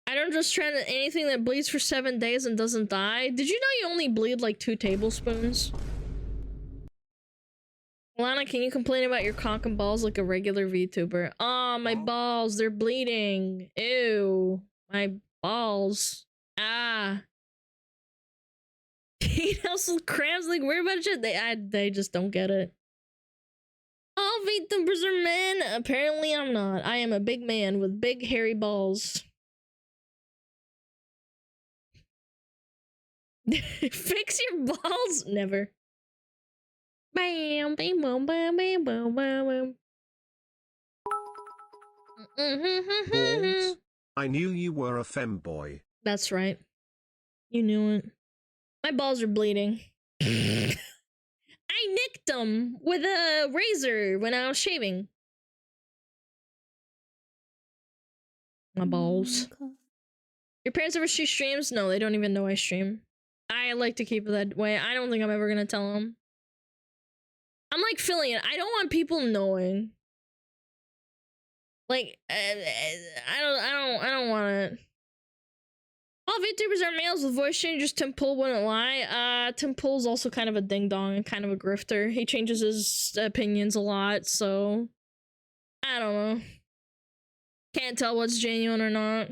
I don't just trend anything that bleeds for 7 days and doesn't die. Did you know you only bleed like 2 tablespoons? Alana, can you complain about your cock and balls like a regular VTuber? Oh, my balls, they're bleeding. Ew. My balls. Ah. He also cramps like weird about shit. They just don't get it. All VTubers are men. Apparently I'm not. I am a big man with big hairy balls. Fix your balls? Never. Bam, bam, bam, bam, bam, bam, bam. Balls. I knew you were a femboy. That's right. You knew it. My balls are bleeding. I nicked them with a razor when I was shaving. My balls. Your parents ever see streams? No, they don't even know I stream. I like to keep it that way. I don't think I'm ever gonna tell them. I'm like feeling it. I don't want people knowing. Like, I don't want it. All VTubers are males with voice changes. Tim Pool wouldn't lie. Tim Pool's also kind of a ding dong and kind of a grifter. He changes his opinions a lot, so I don't know. Can't tell what's genuine or not.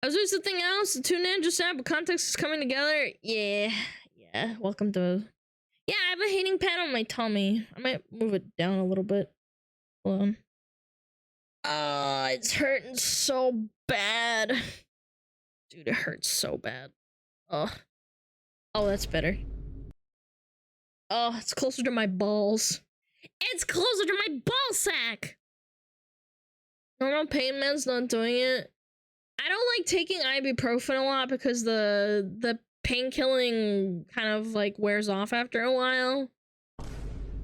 I was doing something else. The two ninjas app, but context is coming together. Yeah. Welcome to. Yeah, I have a heating pad on my tummy. I might move it down a little bit. Hold on. It's hurting so bad. Dude, it hurts so bad. Oh, that's better. Oh, it's closer to my balls. It's closer to my ball sack. Normal pain meds not doing it. I don't like taking ibuprofen a lot because the pain killing kind of like wears off after a while.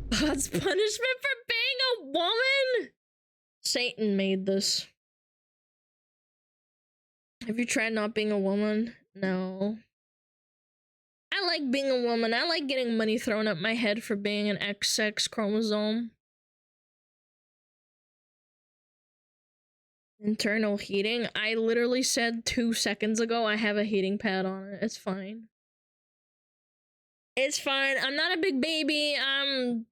God's punishment for being a woman? Satan made this. Have you tried not being a woman? No. I like being a woman. I like getting money thrown at my head for being an XX chromosome. Internal heating? I literally said 2 seconds ago I have a heating pad on it. It's fine. It's fine. I'm not a big baby. I'm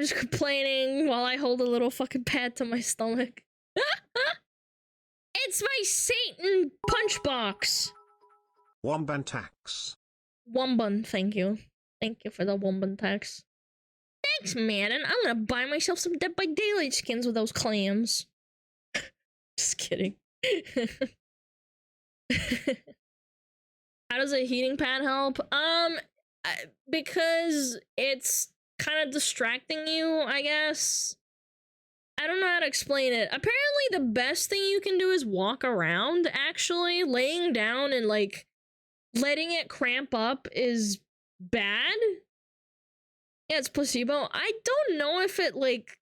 just complaining while I hold a little fucking pad to my stomach. It's my Satan punch box. Womban tax. Womban, thank you. Thank you for the Womban tax. Thanks, man. And I'm gonna buy myself some Dead by Daylight skins with those clams. Just kidding. How does a heating pad help? Because it's kind of distracting you, I guess. I don't know how to explain it. Apparently, the best thing you can do is walk around, actually. Laying down and, like, letting it cramp up is bad. Yeah, it's placebo. I don't know if it, like,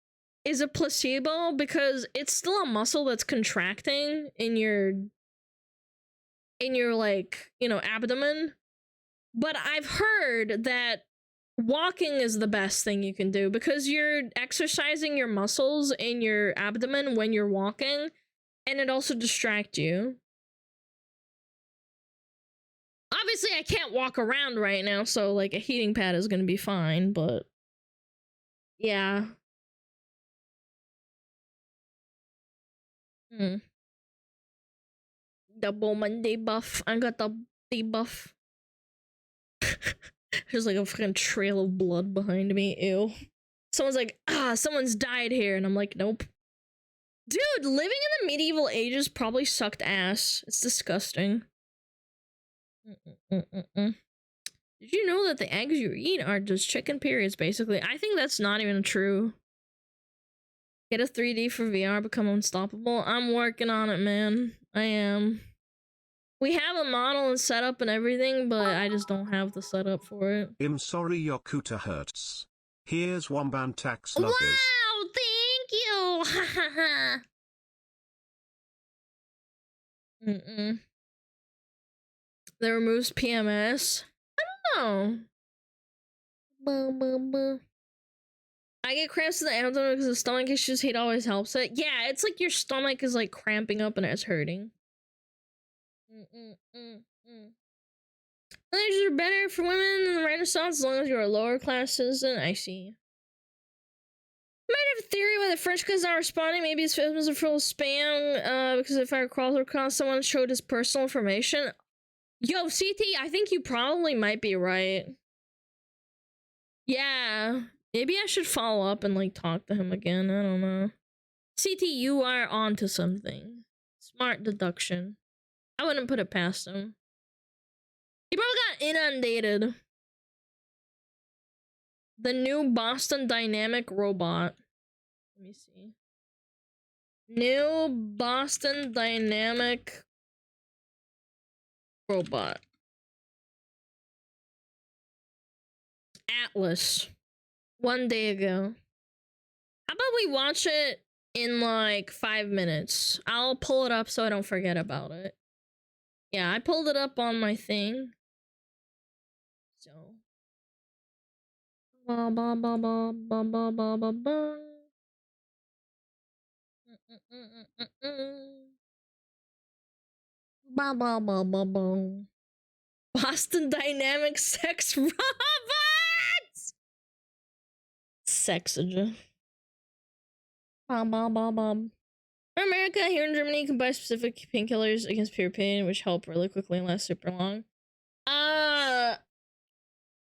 is a placebo because it's still a muscle that's contracting in your like, you know, abdomen. But I've heard that walking is the best thing you can do because you're exercising your muscles in your abdomen when you're walking, and it also distracts you. Obviously, I can't walk around right now, so, like, a heating pad is gonna be fine, but yeah. Double Monday buff. I got the debuff. There's like a fucking trail of blood behind me. Ew. Someone's like, someone's died here. And I'm like, nope. Dude, living in the medieval ages probably sucked ass. It's disgusting. Did you know that the eggs you eat are just chicken periods, basically? I think that's not even true. Get a 3D for VR, become unstoppable. I'm working on it, man. I am. We have a model and setup and everything, but I just don't have the setup for it. I'm sorry your cooter hurts. Here's Womban tax loggers. Wow, thank you! That removes PMS? I don't know. I get cramps in the abdomen because of stomach issues. Heat always helps it. Yeah, it's like your stomach is like cramping up and it's hurting. Things are better for women in the Renaissance as long as you're a lower class citizen. I see. Might have a theory why the French guy's not responding. Maybe his films are full of spam. Because if I recall, someone showed his personal information. Yo, CT, I think you probably might be right. Yeah, maybe I should follow up and like talk to him again. I don't know. CT, you are onto something. Smart deduction. I wouldn't put it past him. He probably got inundated. The new Boston Dynamic robot. Let me see. New Boston Dynamic robot. Atlas. 1 day ago. How about we watch it in like 5 minutes? I'll pull it up so I don't forget about it. Yeah, I pulled it up on my thing. So. Ba ba ba ba ba ba ba ba ba. Ba ba ba ba ba. Boston Dynamics sex robots. Sexage. Ba ba ba ba. In America, here in Germany, you can buy specific painkillers against pure pain, which help really quickly and last super long.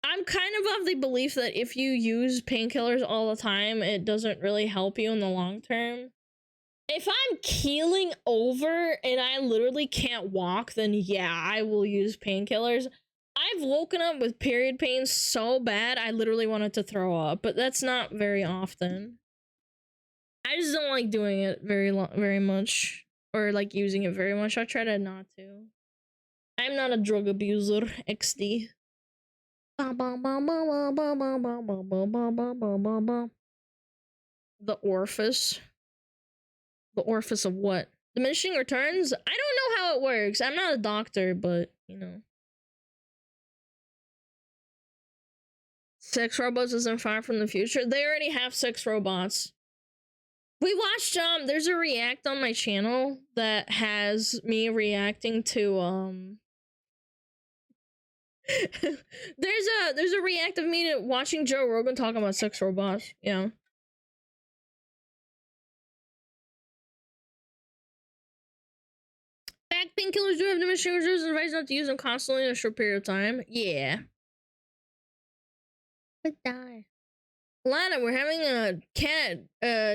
I'm kind of the belief that if you use painkillers all the time, it doesn't really help you in the long term. If I'm keeling over and I literally can't walk, then yeah, I will use painkillers. I've woken up with period pain so bad, I literally wanted to throw up, but that's not very often. I just don't like doing it very much, or like using it very much. I try to not to. I'm not a drug abuser, XD. The orifice. The orifice of what? Diminishing returns? I don't know how it works. I'm not a doctor, but, you know. Sex robots isn't far from the future. They already have sex robots. We watched, there's a react on my channel that has me reacting to, there's a react of me watching Joe Rogan talking about sex robots. Yeah. Back painkillers do have diminishing reserves and advice not to use them constantly in a short period of time. Yeah. But die. Alana, we're having a cat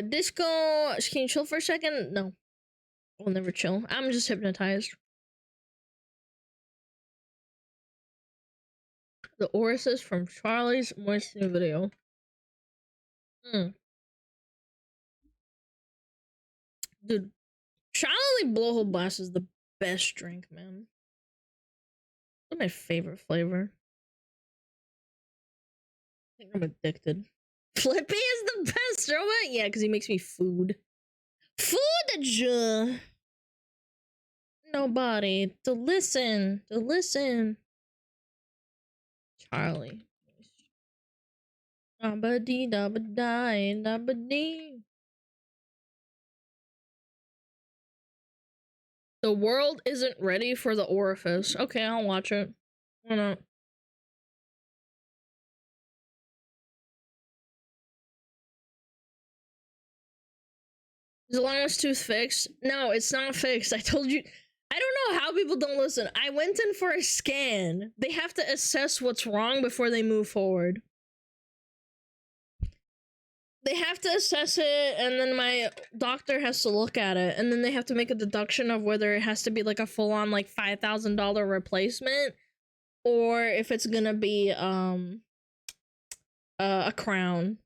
disco. Can you chill for a second? No. I'll never chill. I'm just hypnotized. The orifice from Charlie's moistening video. Dude, Charlie Blowhole Blast is the best drink, man. It's my favorite flavor. I think I'm addicted. Flippy is the best robot? Yeah, because he makes me food. Food! Nobody to listen. Charlie. Dabba-dee, dabba-die, dabba-dee. The world isn't ready for the orifice. Okay, I'll watch it. Why not? Is Alana's tooth fixed? No, it's not fixed. I told you. I don't know how people don't listen. I went in for a scan. They have to assess what's wrong before they move forward. They have to assess it, and then my doctor has to look at it, and then they have to make a deduction of whether it has to be like a full-on like $5,000 replacement, or if it's gonna be a crown.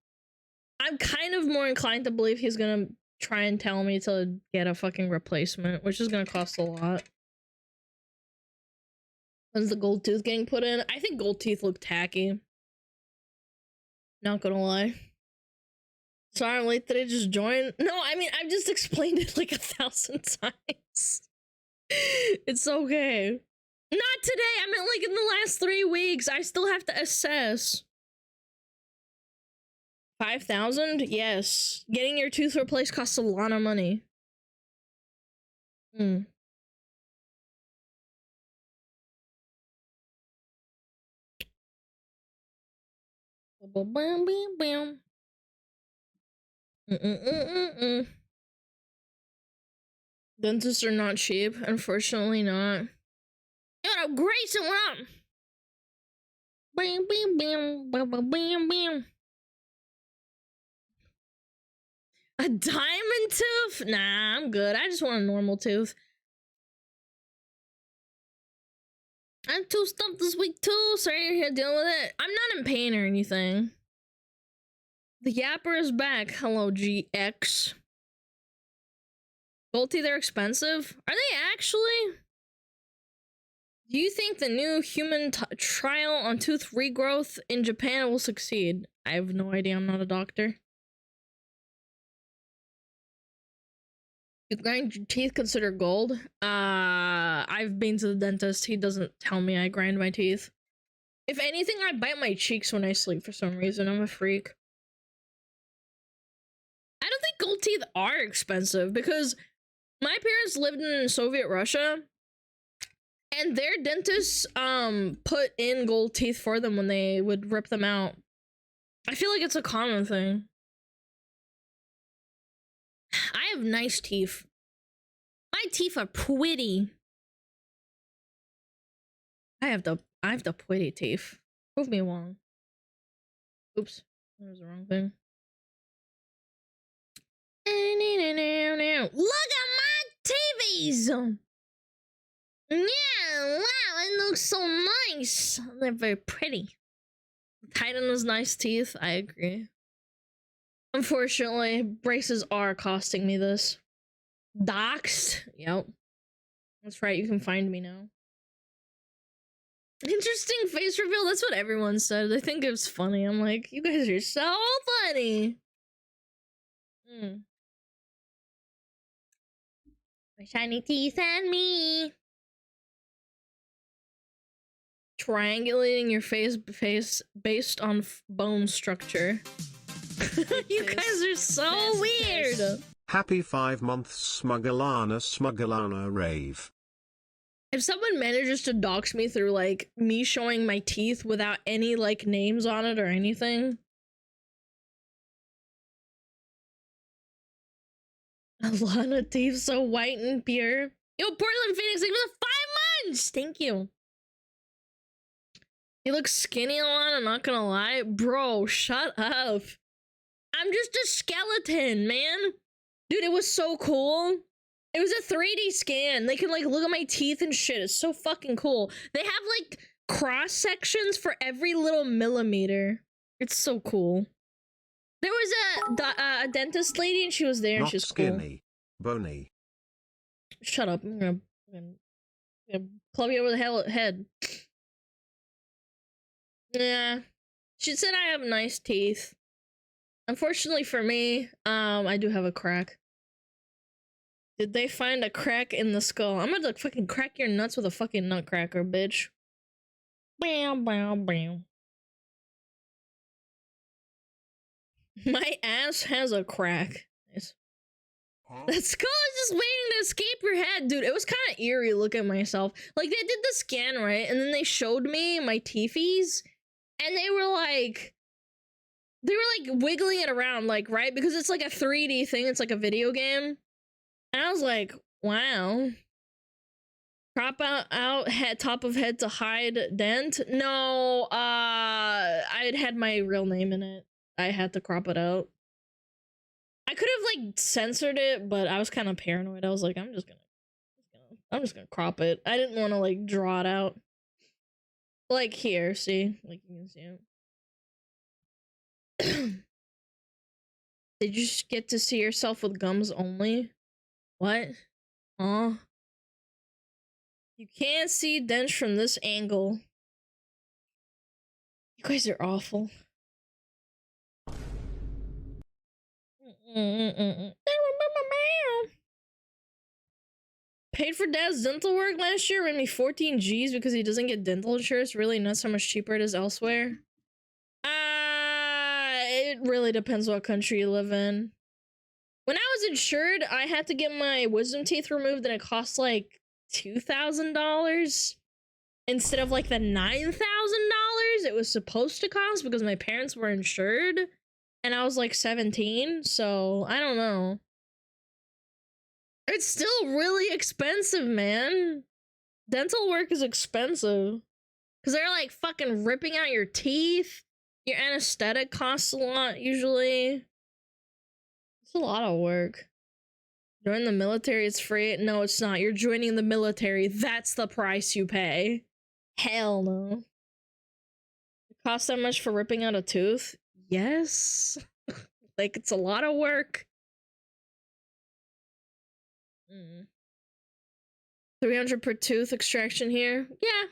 I'm kind of more inclined to believe he's gonna try and tell me to get a fucking replacement, which is gonna cost a lot. When's the gold tooth getting put in? I think gold teeth look tacky. Not gonna lie. Sorry I'm late, did I just join? No, I mean, I've just explained it like 1,000 times. It's okay. Not today, I meant like in the last 3 weeks. I still have to assess. 5,000? Yes. Getting your tooth replaced costs a lot of money. Hmm. Dentists are not cheap, unfortunately not. Yo, Grayson, what up? Bam, bam, bam, bam, bam, bam, bam. A diamond tooth? Nah, I'm good. I just want a normal tooth. I'm too stumped this week too. Sorry you're here dealing with it. I'm not in pain or anything. The Yapper is back. Hello, GX. Gold teeth are expensive? Are they actually? Do you think the new human trial on tooth regrowth in Japan will succeed? I have no idea. I'm not a doctor. You grind your teeth considered gold? I've been to the dentist. He doesn't tell me I grind my teeth. If anything, I bite my cheeks when I sleep for some reason. I'm a freak. I don't think gold teeth are expensive because my parents lived in Soviet Russia and their dentists put in gold teeth for them when they would rip them out. I feel like it's a common thing. I have nice teeth. My teeth are pretty. I have the pretty teeth. Prove me wrong. Oops, that was the wrong thing. Look at my TVs! Yeah, wow, it looks so nice. They're very pretty. Titan has nice teeth, I agree. Unfortunately, braces are costing me this. Doxed? Yep. That's right, you can find me now. Interesting face reveal, that's what everyone said. They think it was funny. I'm like, you guys are so funny. My shiny teeth and me. Triangulating your face based on bone structure. You guys are so weird. Happy 5 months, SmugAlana rave. If someone manages to dox me through like me showing my teeth without any like names on it or anything. Alana teeth so white and pure. Yo, Portland Phoenix, like for the 5 months! Thank you. You look skinny, Alana, not gonna lie. Bro, shut up. I'm just a skeleton, man. Dude, it was so cool. It was a 3D scan. They can like look at my teeth and shit. It's so fucking cool. They have like cross sections for every little millimeter. It's so cool. There was a dentist lady and she was there and she's skinny, cool. Bony. Shut up. I'm gonna club you over the head. Yeah. She said I have nice teeth. Unfortunately for me, I do have a crack. Did they find a crack in the skull? I'm gonna fucking crack your nuts with a fucking nutcracker, bitch. Bam, bam, bam. My ass has a crack. Nice. That skull is just waiting to escape your head, dude. It was kind of eerie looking at myself. Like, they did the scan, right? And then they showed me my teethies. And they were like wiggling it around, like, right? Because it's like a 3D thing. It's like a video game. And I was like, wow. Crop out head, top of head to hide dent. No, I had my real name in it. I had to crop it out. I could have like censored it, but I was kind of paranoid. I was like, I'm just gonna crop it. I didn't want to like draw it out. Like here, see, like you can see it. Did you just get to see yourself with gums only? What? Huh? You can't see dents from this angle. You guys are awful. Paid for dad's dental work last year, ran me 14 G's because he doesn't get dental insurance. Really nuts how much cheaper it is elsewhere. It really depends what country you live in. When I was insured, I had to get my wisdom teeth removed and it cost like $2,000 instead of like the $9,000 it was supposed to cost because my parents were insured and I was like 17, so I don't know. It's still really expensive, man. Dental work is expensive because they're like fucking ripping out your teeth. Your anesthetic costs a lot usually. It's a lot of work. Join the military, it's free. No, it's not. You're joining the military. That's the price you pay. Hell no. It costs that much for ripping out a tooth? Yes. Like, it's a lot of work. 300 per tooth extraction here. Yeah.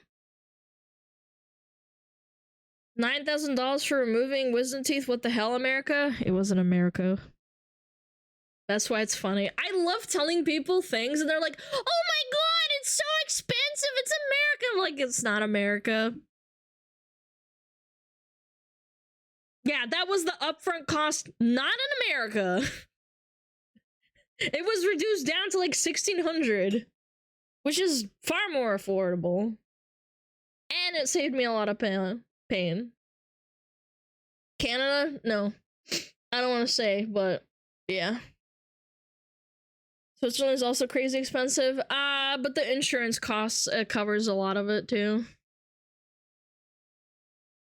$9,000 for removing wisdom teeth. What the hell, America? It wasn't America. That's why it's funny. I love telling people things and they're like, oh my god, it's so expensive. It's America. I'm like, it's not America. Yeah, that was the upfront cost, not in America. It was reduced down to like $1,600, which is far more affordable. And it saved me a lot of pain. Canada? No. I don't want to say, but yeah. Switzerland is also crazy expensive. But the insurance costs covers a lot of it too.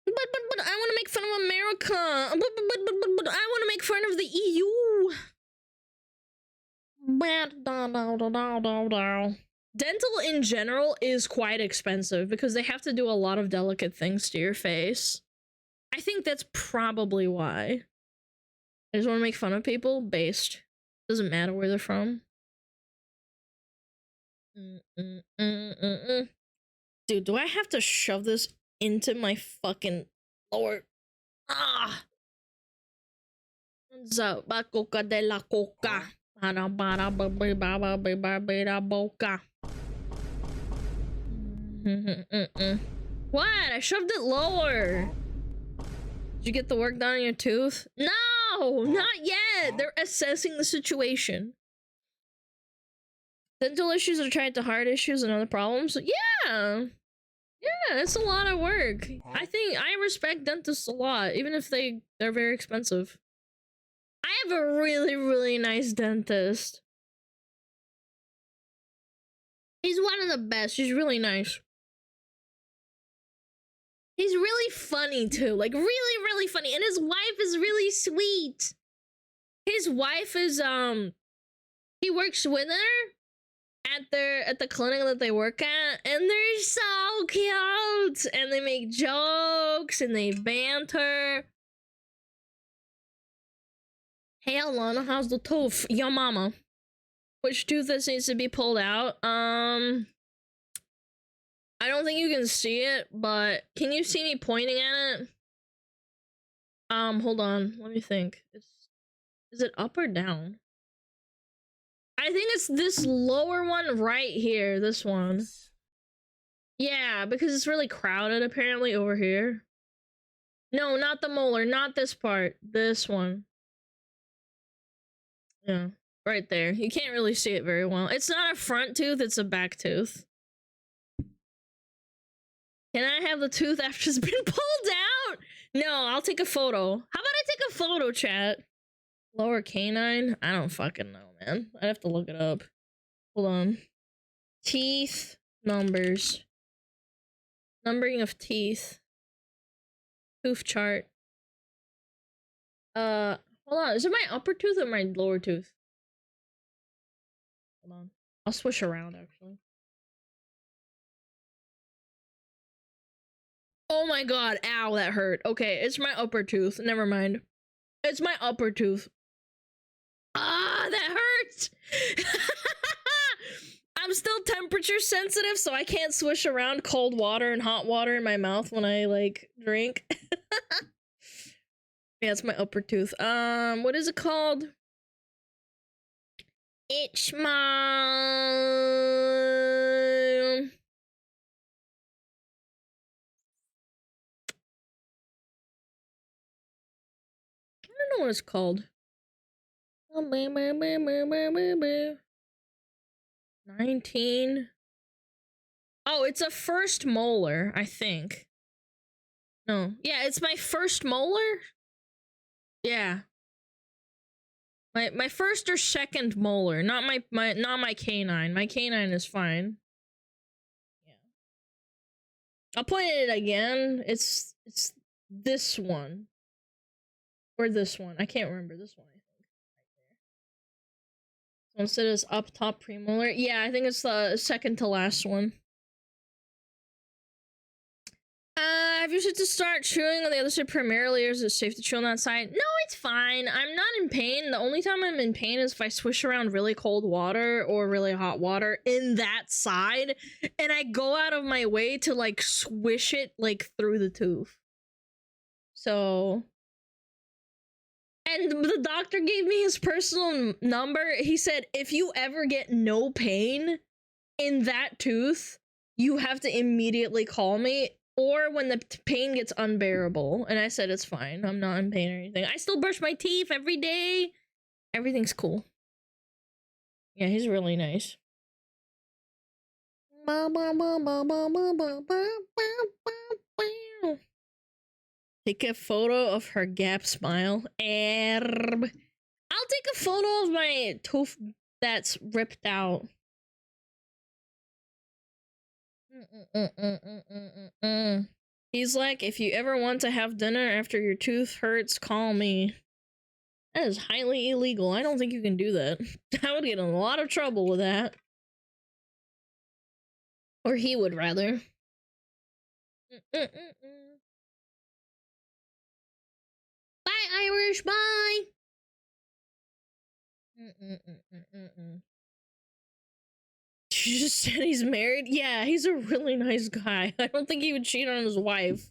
But I want to make fun of America. But I want to make fun of the EU. Dental in general is quite expensive because they have to do a lot of delicate things to your face. I think that's probably why. I just want to make fun of people based. Doesn't matter where they're from. Dude, do I have to shove this into my fucking lower? Ah! Coca de la coca. What? I shoved it lower. Did you get the work done on your tooth? No, not yet. They're assessing the situation. Dental issues are tied to heart issues and other problems. Yeah. Yeah, it's a lot of work. I think I respect dentists a lot, even if they're very expensive. I have a really, really nice dentist. He's one of the best. He's really nice. He's really funny too. Like really, really funny. And his wife is really sweet. His wife is he works with her at the clinic that they work at, and they're so cute. And they make jokes and they banter. Hey Alana, how's the tooth? Yo mama. Which tooth this needs to be pulled out? I don't think you can see it, but can you see me pointing at it? Hold on, let me think. Is it up or down? I think it's this lower one right here, this one. Yeah, because it's really crowded apparently over here. No, not the molar, not this part, this one. Yeah, right there. You can't really see it very well. It's not a front tooth, it's a back tooth. Can I have the tooth after it's been pulled out? No, I'll take a photo. How about I take a photo, chat? Lower canine? I don't fucking know, man. I'd have to look it up. Hold on. Teeth numbers. Numbering of teeth. Tooth chart. Hold on. Is it my upper tooth or my lower tooth? Hold on. I'll swish around, actually. Oh my god, ow, that hurt. Okay, it's my upper tooth. Never mind. It's my upper tooth. Ah, that hurts! I'm still temperature sensitive, so I can't swish around cold water and hot water in my mouth when I, like, drink. Yeah, it's my upper tooth. What is it called? It's my... don't know what it's called. 19. Oh, it's a first molar, I think. No. Yeah, it's my first molar? Yeah. My first or second molar, not my canine. My canine is fine. Yeah. I'll point it again. It's this one. Or this one. I can't remember this one, I think. Right there. So instead it's up top premolar. Yeah, I think it's the second to last one. Have you said to start chewing on the other side primarily, or is it safe to chew on that side? No, it's fine. I'm not in pain. The only time I'm in pain is if I swish around really cold water or really hot water in that side, and I go out of my way to, like, swish it, like, through the tooth. So... And the doctor gave me his personal number. He said, if you ever get no pain in that tooth, you have to immediately call me, or when the pain gets unbearable. And I said, it's fine. I'm not in pain or anything. I still brush my teeth every day. Everything's cool. Yeah, he's really nice. Take a photo of her gap smile. I'll take a photo of my tooth that's ripped out. He's like, if you ever want to have dinner after your tooth hurts, call me. That is highly illegal. I don't think you can do that. I would get in a lot of trouble with that. Or he would, rather. Bye, Irish, bye! She just said he's married? Yeah, he's a really nice guy. I don't think he would cheat on his wife.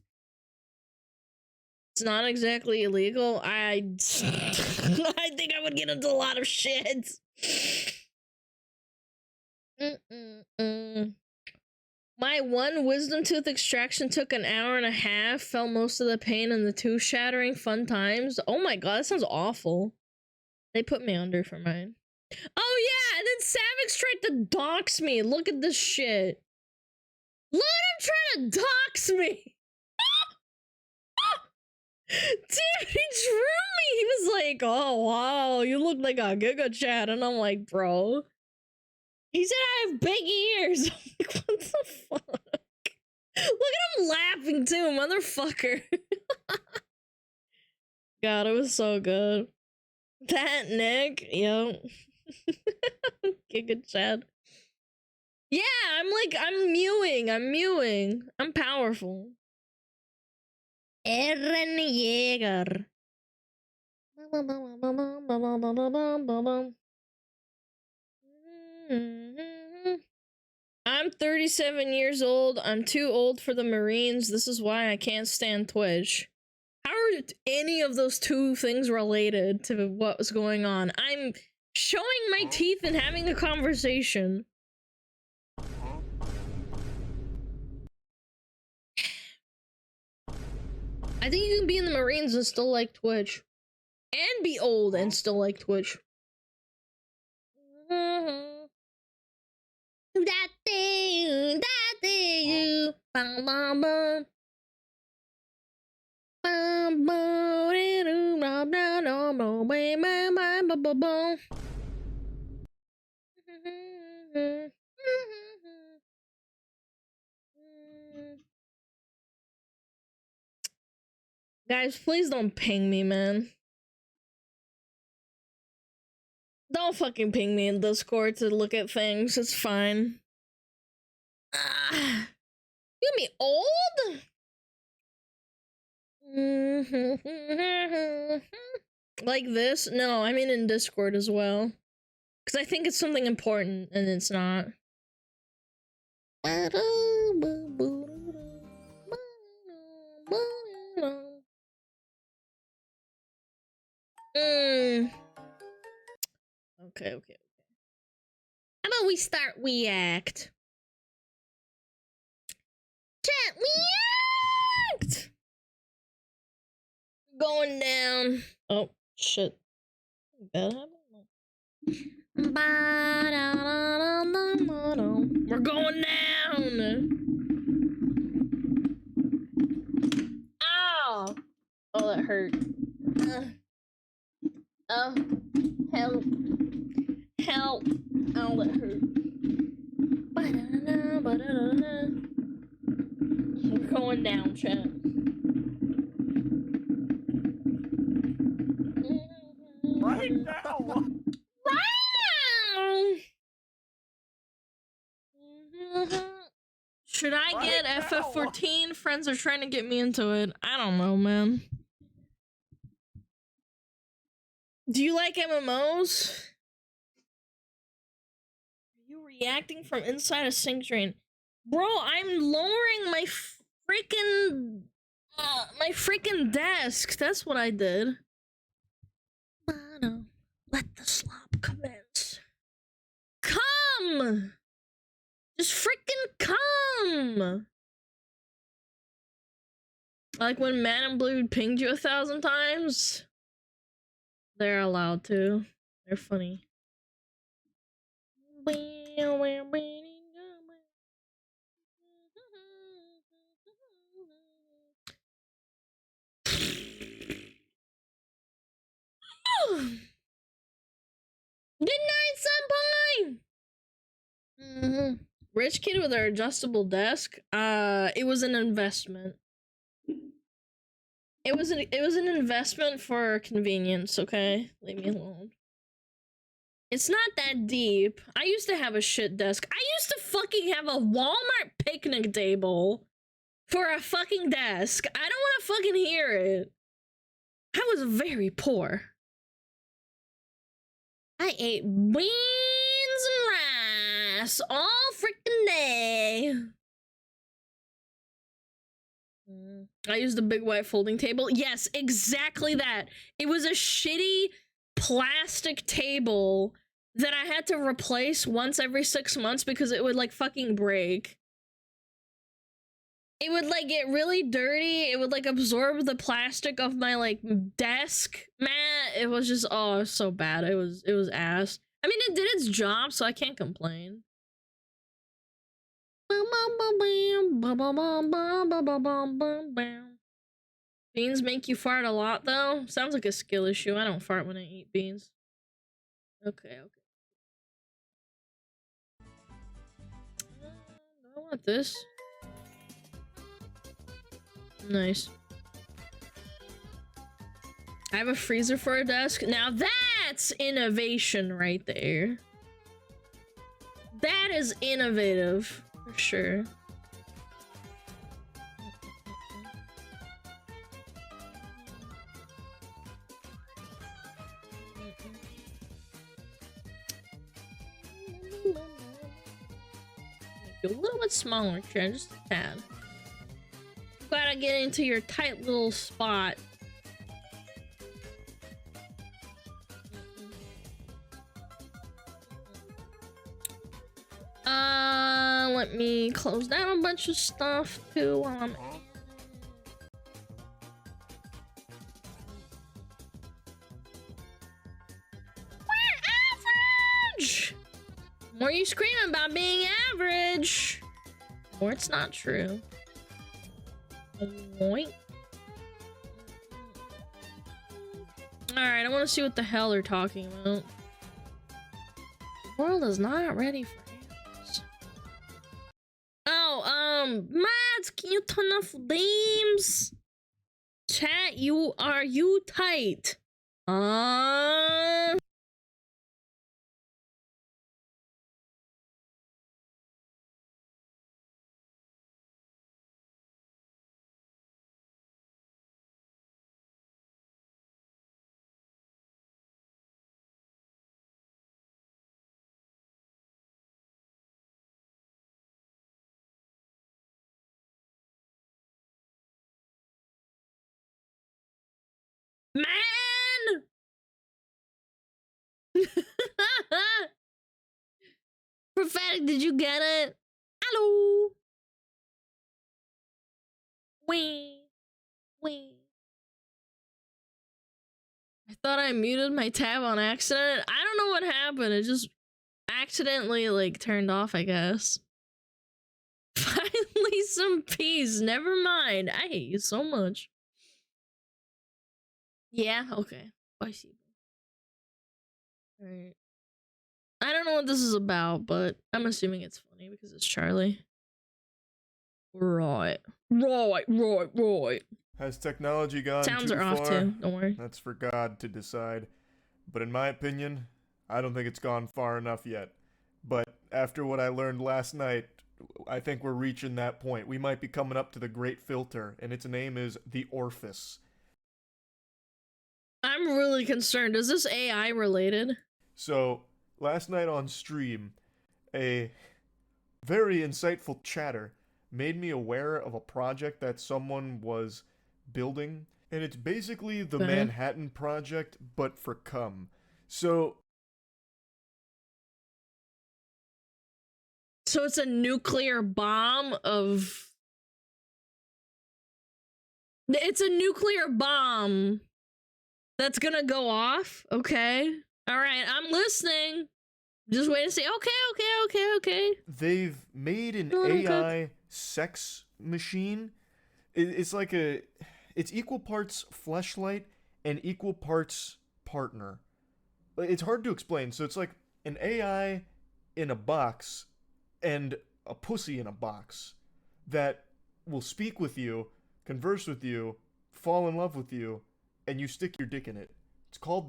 It's not exactly illegal. I think I would get into a lot of shit. My one wisdom tooth extraction took an hour and a half. Felt most of the pain and the tooth shattering. Fun times. Oh my god, that sounds awful. They put me under for mine. Oh yeah, and then Savix tried to dox me. Look at this shit. Look at him trying to dox me. Dude, he drew me. He was like, oh wow, you look like a Giga Chad. And I'm like, bro. He said I have big ears. I'm like, what the fuck? Look at him laughing too, motherfucker. God, it was so good. That Nick, yo. Giga Chad. Yeah, I'm mewing. I'm powerful. Eren Yeager. I'm 37 years old. I'm too old for the Marines. This is why I can't stand Twitch. How are any of those two things related to what was going on? I'm showing my teeth and having a conversation. I think you can be in the Marines and still like Twitch. And be old and still like Twitch. Guys, please don't ping me, man. Don't fucking ping me in Discord to look at things. It's fine. You gonna be old? Like this? No, I mean in Discord as well. Because I think it's something important, and it's not. Okay. How about we start WEACT? Chat, WEACT! Going down. Oh, Shit. Bad habit? We're going down! Ow! Oh, that hurt. Oh, help. Help. Oh, that hurt. We're going down, chat. Right now! Should I get FF14? Friends are trying to get me into it. I don't know, man. Do you like MMOs? Are you reacting from inside a sink drain? Bro, I'm lowering my freaking desk. That's what I did. Let the slop commence. Come! Just freaking come! Like when Man in Blue pinged you 1,000 times? They're allowed to. They're funny. Good night, Sunpine! Rich kid with our adjustable desk. It was an investment. It was an investment for convenience, okay? Leave me alone. It's not that deep. I used to have a shit desk. I used to fucking have a Walmart picnic table for a fucking desk. I don't want to fucking hear it. I was very poor. I ate beans and rice all freaking day. I used a big white folding table. Yes, exactly that. It was a shitty plastic table that I had to replace once every 6 months because it would like fucking break. It would like get really dirty. It would like absorb the plastic of my like desk mat. It was just, oh, it was so bad. It was ass. I mean, it did its job, so I can't complain. Beans make you fart a lot, though? Sounds like a skill issue. I don't fart when I eat beans. Okay. I want this. Nice. I have a freezer for a desk. Now that's innovation right there. That is innovative, for sure. A little bit smaller, Jen, just a tad. Gotta get into your tight little spot. Let me close down a bunch of stuff too while I'm We're average! More you screaming about being average. Or it's not true. Alright, I want to see what the hell they're talking about. The world is not ready for animals. Oh, mods, can you turn off games? Chat, you tight? Man! Prophetic, did you get it? Hello? Wee. I thought I muted my tab on accident. I don't know what happened. It just accidentally like turned off, I guess. Finally some peace. Never mind. I hate you so much. Yeah, okay. I see. Alright. I don't know what this is about, but I'm assuming it's funny because it's Charlie. Right. Has technology gone Sounds too are far? off too, don't worry. That's for God to decide. But in my opinion, I don't think it's gone far enough yet. But after what I learned last night, I think we're reaching that point. We might be coming up to the great filter, and its name is the Orifice. I'm really concerned. Is this AI related? So, last night on stream, a very insightful chatter made me aware of a project that someone was building, and it's basically the Okay. Manhattan Project, but for cum. So it's a nuclear bomb of... It's a nuclear bomb that's gonna go off? Okay. Alright, I'm listening. Just wait and see. Okay. they've made an Oh, okay. AI sex machine. It's like it's equal parts fleshlight and equal parts partner. It's hard to explain. So it's like an AI in a box and a pussy in a box that will speak with you, converse with you, fall in love with you, and you stick your dick in it. It's called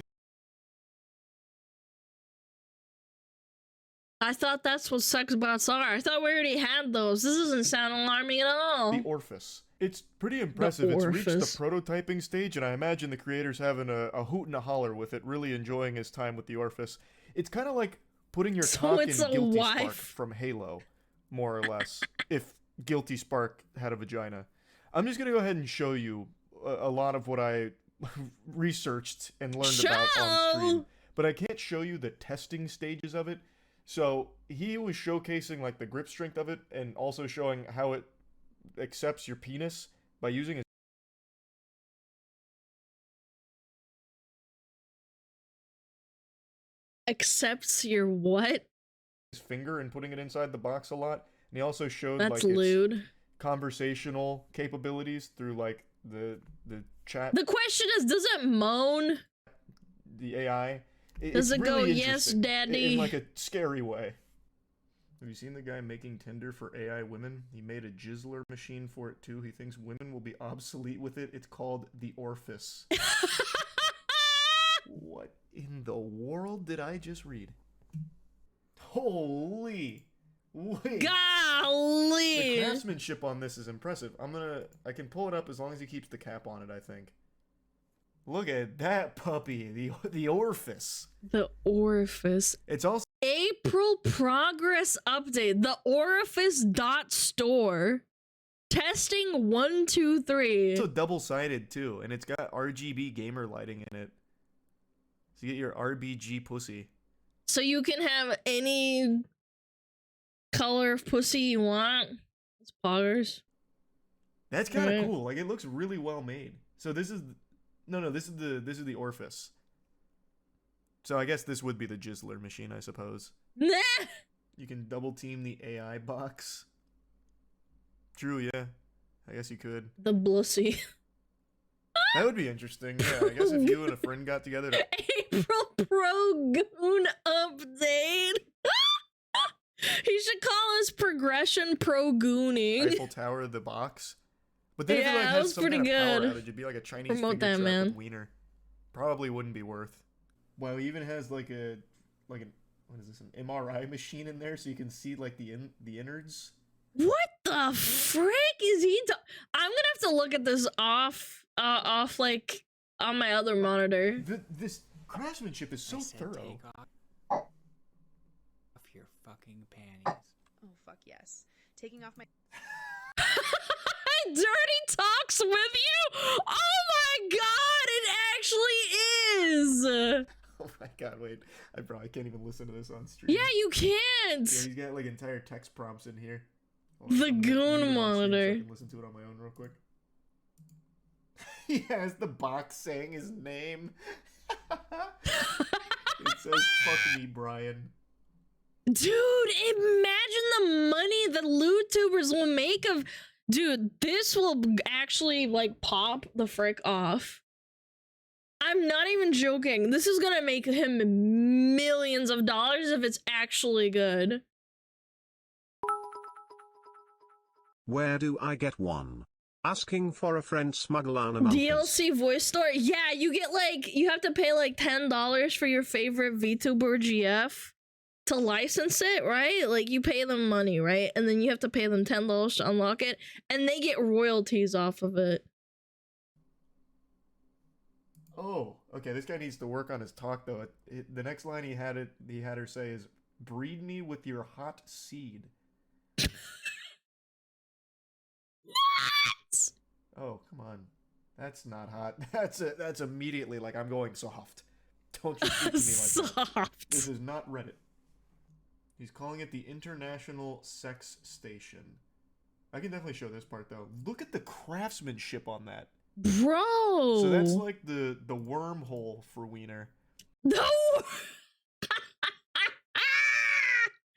I thought that's what sex bots are. I thought we already had those. This doesn't sound alarming at all. the Orifice. It's pretty impressive. It's reached Orifice. the prototyping stage, and I imagine the creator's having a hoot and a holler with it, really enjoying his time with the Orifice. It's kind of like putting your So cock in it's a Guilty wife. Spark from Halo, more or less, if Guilty Spark had a vagina. I'm just going to go ahead and show you a lot of what I researched and learned about on stream. Show! But I can't show you the testing stages of it. So he was showcasing like the grip strength of it and also showing how it accepts your penis by using his Accepts your what? finger and putting it inside the box a lot. And he also showed That's like lewd. its conversational capabilities through like the chat, The question is, does it moan? the AI. Does It's it go, really "Yes, interesting, daddy"? in like a scary way. Have you seen the guy making Tinder for AI women? He made a jizzler machine for it too. He thinks women will be obsolete with it. It's called the Orifice. What in the world did I just read? Holy! Wait. Golly! The craftsmanship on this is impressive. I can pull it up as long as he keeps the cap on it, I think. Look at that puppy, the Orifice. The Orifice. It's also April progress update. The Orifice.store. Testing 1, 2, 3. double-sided too, and it's got RGB gamer lighting in it. So you get your RBG pussy. So you can have any color of pussy you want. It's poggers. That's kind of Right. cool. Like it looks really well made. So this is this is the Orifice. So I guess this would be the Jizzler machine, I suppose. Nah! You can double team the AI box. True, yeah. I guess you could. The Blussy. That would be interesting. Yeah, I guess if you and a friend got together to April Progoon update. He should call his progression Progooning. Eiffel Tower the box. But then if it Yeah, like that has was some pretty kind of power good. outage, it'd be like a Chinese Promote finger that, trap man. with wiener. Probably wouldn't be worth. Wow, he even has like an what is this, an MRI machine in there so you can see like the innards. What the frick is he I'm gonna have to look at this off like on my other monitor. This craftsmanship is so thorough. Take off your fucking panties. Oh, fuck yes. Taking off my... Dirty talks with you? Oh my god, it actually is! Oh my god, wait. I probably can't even listen to this on stream. Yeah, you can't! Yeah, he's got like entire text prompts in here. Hold The on, I'm gonna goon mute it on stream monitor. So I can listen to it on my own real quick. He has the box saying his name. It says, "Fuck me, Brian." Dude, imagine the money that LootTubers will make of... Dude, this will actually, like, pop the frick off. I'm not even joking. This is gonna make him millions of dollars if it's actually good. Where do I get one? Asking for a friend, SmugAlana VOD. DLC voice store? Yeah, you get, like, you have to pay, like, $10 for your favorite VTuber or GF to license it, right? Like, you pay them money, right? And then you have to pay them $10 to unlock it, and they get royalties off of it. Oh, okay. This guy needs to work on his talk, though. The next line he had her say is, "Breed me with your hot seed." What? Oh, come on. That's not hot. That's immediately like, I'm going soft. Don't you speak to me like that. Soft. This is not Reddit. He's calling it the International Sex Station. I can definitely show this part, though. Look at the craftsmanship on that. Bro. So that's like the wormhole for Wiener. No.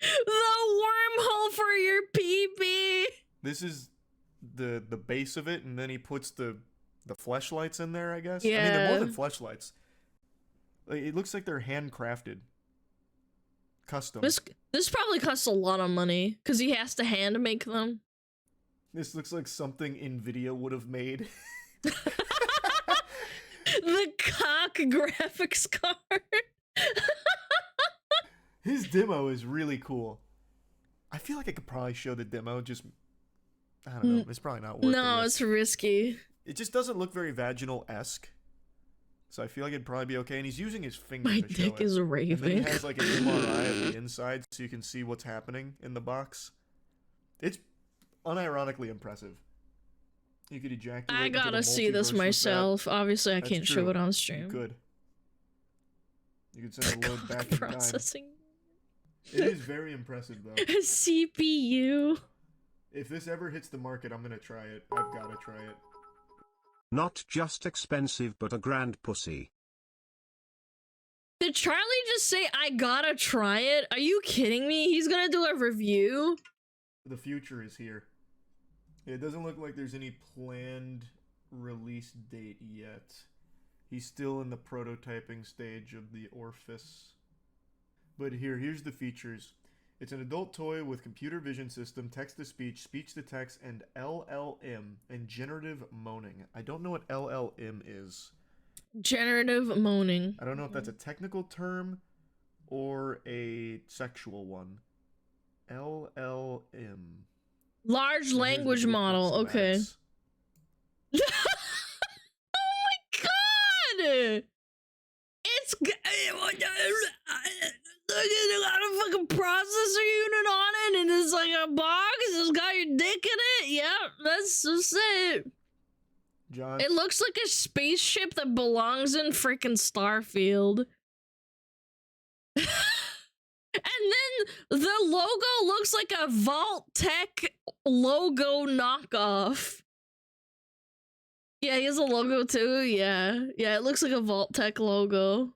The wormhole for your pee-pee. This is the base of it, and then he puts the fleshlights in there, I guess. Yeah. I mean, they're more than fleshlights. Like, it looks like they're handcrafted. Custom. This probably costs a lot of money because he has to hand make them. This looks like something NVIDIA would have made. The cock graphics card. His demo is really cool. I feel like I could probably show the demo, just... I don't know, it's probably not worth it. No, it's risky. It just doesn't look very vaginal-esque. So I feel like it'd probably be okay, and he's using his finger My to show dick it. is And then raving. he has like an MRI of the inside so you can see what's happening in the box. It's unironically impressive. You could ejaculate I into the gotta see this multiverse with that. myself. Obviously, I That's can't true. show it on You stream. could. You could send a load back in time. Processing. It is very impressive, though. CPU. If this ever hits the market, I'm gonna try it. I've gotta try it. Not just expensive but a grand pussy. Did Charlie just say, I gotta try it? Are you kidding me? He's gonna do a review? The future is here. It doesn't look like there's any planned release date yet. He's still in the prototyping stage of the Orphis. But here's the features. It's an adult toy with computer vision system, text-to-speech, speech-to-text, and LLM, and generative moaning. I don't know what LLM is. Generative moaning. I don't know if that's a technical term or a sexual one. LLM. Large So here's the language blueprint model. Okay. schematics. Oh my god! It's got a fucking processor unit on it, and it's like a box. It's got your dick in it. Yep, that's just it. John. It looks like a spaceship that belongs in freaking Starfield. And then the logo looks like a Vault Tech logo knockoff. Yeah, he has a logo too. Yeah, it looks like a Vault Tech logo.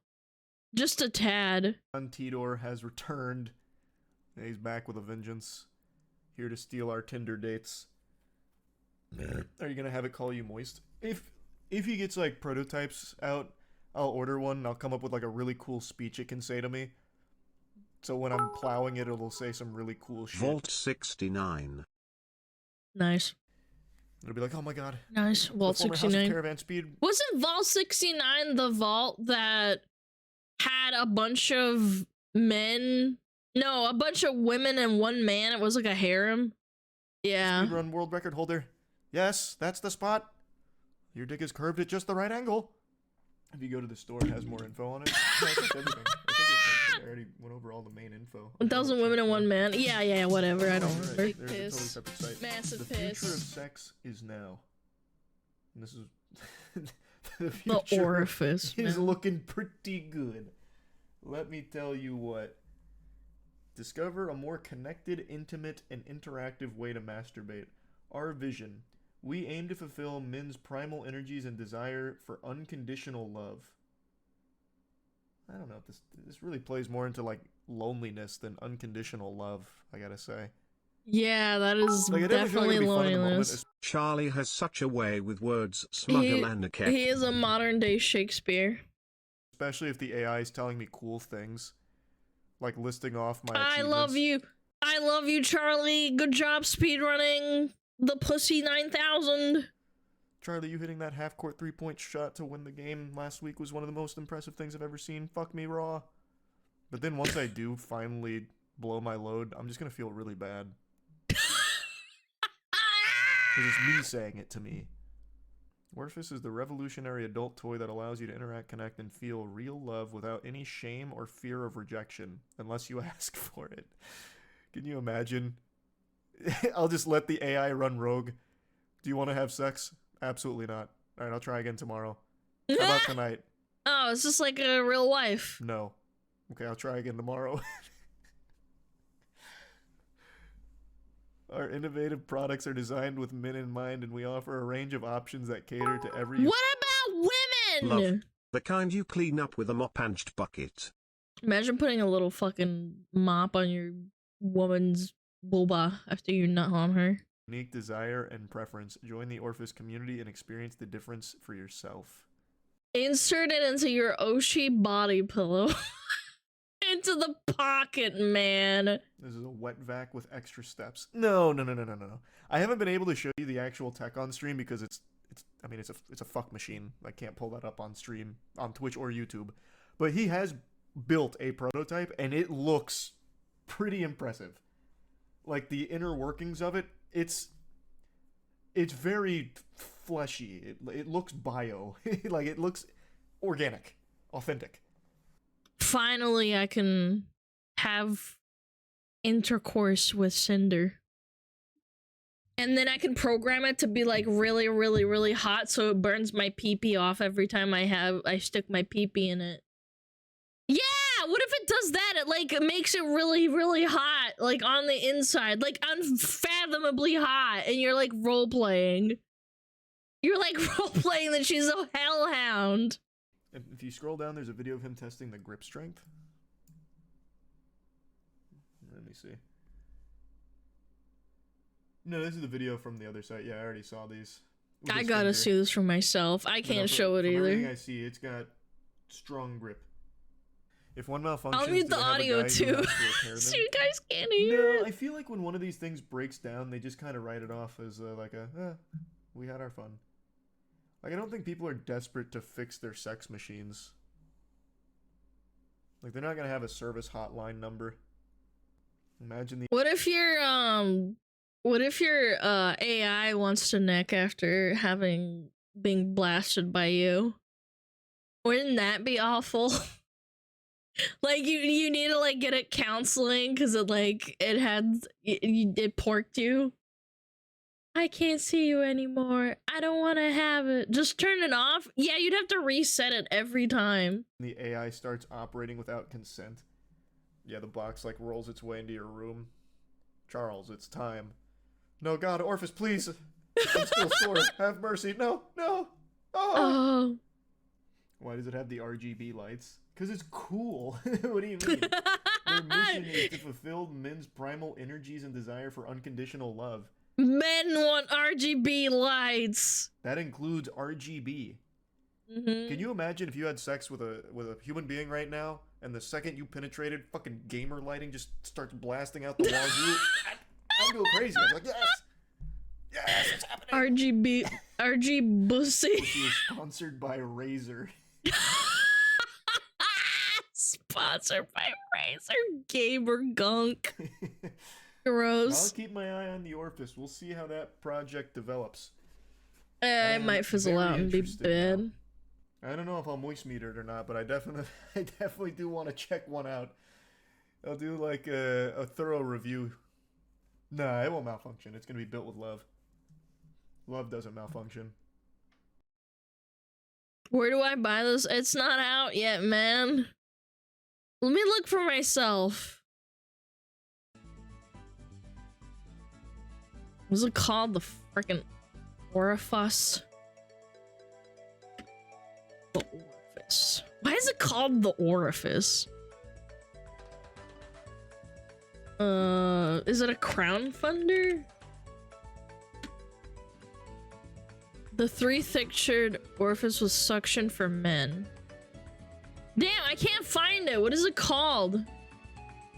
Just a tad. John Tidor has returned. And he's back with a vengeance. Here to steal our Tinder dates. Are you gonna have it call you moist? If he gets like prototypes out, I'll order one and I'll come up with like a really cool speech it can say to me. So when I'm plowing it, it'll say some really cool shit. Vault 69. Nice. It'll be like, oh my god. Nice. Vault the former House of 69. Caravan Speed. Wasn't Vault 69 the vault that had a bunch of men? No, a bunch of women and one man. It was like a harem. Yeah. Speedrun world record holder. Yes, that's the spot. Your dick is curved at just the right angle. If you go to the store, it has more info on it. No, I think everything. I already went over all the main info. 1,000 women and one man. Yeah, whatever. I don't Alright, remember. there's a totally Piss. separate site. Massive The piss. future of sex is now. And this is the The future orifice. is man. looking pretty good. Let me tell you what. Discover a more connected, intimate, and interactive way to masturbate. Our vision. We aim to fulfill men's primal energies and desire for unconditional love. I don't know if this really plays more into like loneliness than unconditional love, I gotta say. Yeah, that is Like, I definitely feel like definitely it'll be fun in the moment, loneliness. Charlie has such a way with words. He SmugAlana he is a modern day Shakespeare. especially if the AI is telling me cool things, like listing off my I achievements. love you, Charlie. Good job speedrunning the Pussy 9000. Charlie, you hitting that half-court three-point shot to win the game last week was one of the most impressive things I've ever seen. Fuck me raw. But then once I do finally blow my load, I'm just gonna feel really bad. Because it's me saying it to me. Orpheus is the revolutionary adult toy that allows you to interact, connect, and feel real love without any shame or fear of rejection, unless you ask for it. Can you imagine? I'll just let the AI run rogue. Do you want to have sex? Absolutely not. Alright, I'll try again tomorrow. How about tonight? Oh, it's just like a real life. No. Okay, I'll try again tomorrow. Our innovative products are designed with men in mind, and we offer a range of options that cater to every... What about women? Love. The kind you clean up with a mop-and bucket. Imagine putting a little fucking mop on your woman's boba after you nut on her. unique desire and preference. Join the Orpheus community and experience the difference for yourself. Insert it into your Oshi body pillow. Into the pocket, man. This is a wet vac with extra steps. No. I haven't been able to show you the actual tech on stream because it's a fuck machine. I can't pull that up on stream on Twitch or YouTube. But he has built a prototype and it looks pretty impressive. Like the inner workings of it, it's very fleshy. It looks bio. Like it looks organic, authentic. Finally, I can have intercourse with Cinder. And then I can program it to be like really, really, really hot so it burns my pee-pee off every time I stick my pee-pee in it. Yeah, what if it does that? It like makes it really, really hot, like on the inside, like unfathomably hot, and you're like role-playing. You're like role-playing that she's a hellhound. If you scroll down, there's a video of him testing the grip strength. Let me see. No, this is the video from the other site. Yeah, I already saw these. I gotta see this for myself. I can't show it from either. everything I see, it's got strong grip. If one malfunctions, I'll mute the audio too, so you guys can't hear. No, I feel like when one of these things breaks down, they just kind of write it off as we had our fun. Like, I don't think people are desperate to fix their sex machines. Like, they're not gonna have a service hotline number. Imagine the... What if your AI wants to neck after being blasted by you? Wouldn't that be awful? Like, you need to, like, get it counseling because it porked you. I can't see you anymore. I don't want to have it. Just turn it off. Yeah, you'd have to reset it every time. The AI starts operating without consent. Yeah, the box like rolls its way into your room. Charles, it's time. No, God, Orpheus, please. I'm still sore. Have mercy. No. Oh. Why does it have the RGB lights? Because it's cool. What do you mean? Their mission is to fulfill men's primal energies and desire for unconditional love. Men want RGB lights. That includes RGB. Mm-hmm. Can you imagine if you had sex with a human being right now, and the second you penetrated, fucking gamer lighting just starts blasting out the walls? I'd go crazy. I'd be like, yes, it's happening. RG Bussy. Bussy is sponsored by Razer. Sponsored by Razer. Gamer gunk. Gross. I'll keep my eye on the Orpheus. We'll see how that project develops. It might fizzle out and be bad. I don't know if I'll moist meter it or not, but I definitely do want to check one out. I'll do like a thorough review. Nah, it won't malfunction. It's gonna be built with love. Love doesn't malfunction. Where do I buy this? It's not out yet, man. Let me look for myself. Was it called the frickin' Orifice? The Orifice. Why is it called the orifice? Is it a crowdfunder? The 3-textured orifice was suction for men. Damn, I can't find it. What is it called?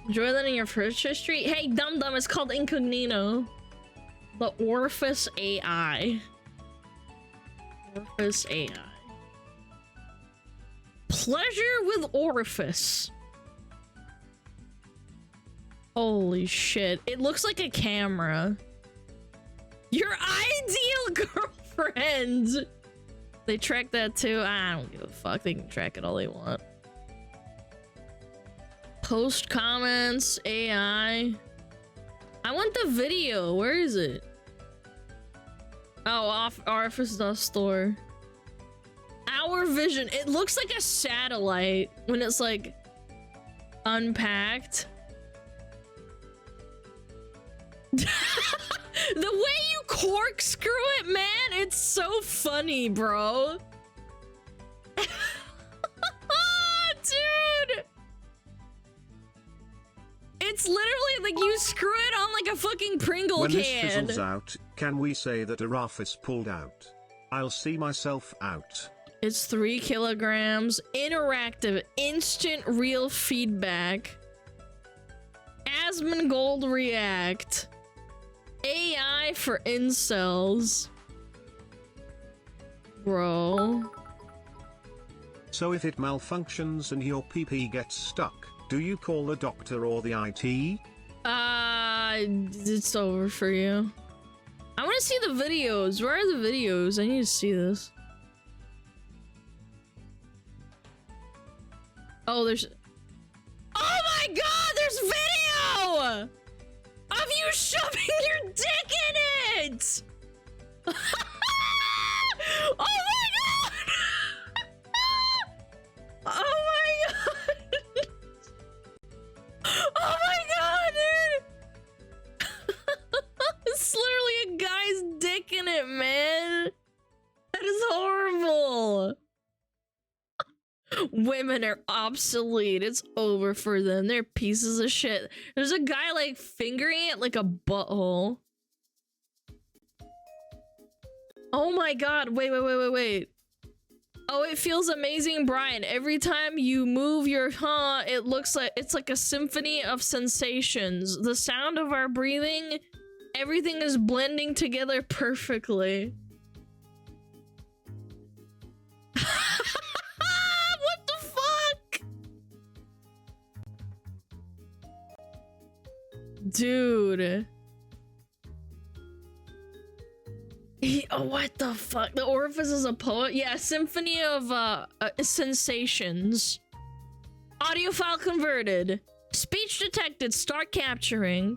Enjoy that in your search history? Hey, dum dum, it's called incognito. The orifice AI. Orifice AI. Pleasure with orifice. Holy shit. It looks like a camera. Your ideal girlfriend. They track that too? I don't give a fuck. They can track it all they want. Post comments, AI. I want the video. Where is it? Oh, off orifice.store. Our vision. It looks like a satellite when it's like unpacked. The way you corkscrew it, man, it's so funny, bro. Dude. It's literally like you screw it on like a fucking Pringle when can. this fizzles out, can we say that orifice pulled out? I'll see myself out. It's 3 kilograms. Interactive. Instant real feedback. Asmongold React. AI for incels. Bro. So if it malfunctions and your PP gets stuck, do you call the doctor or the IT? It's over for you. I want to see the videos. Where are the videos? I need to see this. Oh, there's... Oh my god, there's video! Of you shoving your dick in it! Oh my god! Oh my god! Oh my god, dude! It's literally a guy's dick in it, man! That is horrible! Women are obsolete. It's over for them. They're pieces of shit. There's a guy like fingering it like a butthole. Oh my god. Wait. Oh, it feels amazing, Brian. Every time you move your it looks like it's like a symphony of sensations. The sound of our breathing, everything is blending together perfectly. What the fuck? Dude. Oh, what the fuck? The orifice is a poet? Yeah, symphony of sensations. Audio file converted. Speech detected. Start capturing.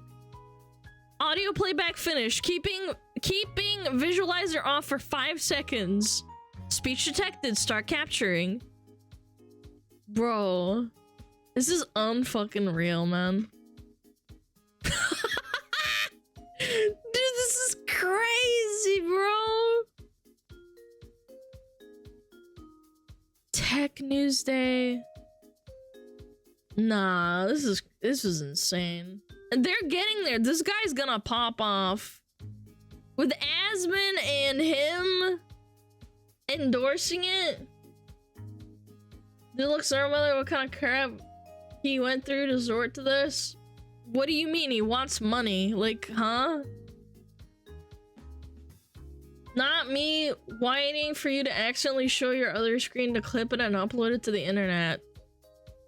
Audio playback finished. Keeping visualizer off for 5 seconds. Speech detected. Start capturing. Bro. This is unfucking real, man. Dude, this is crazy, bro. Tech News Day. Nah, this is insane. And they're getting there. This guy's gonna pop off. With Asmon and him endorsing it. Dude, look, sir, mother, what kind of crap he went through to resort to this? What do you mean he wants money? Like, huh? Not me whining for you to accidentally show your other screen to clip it and upload it to the internet.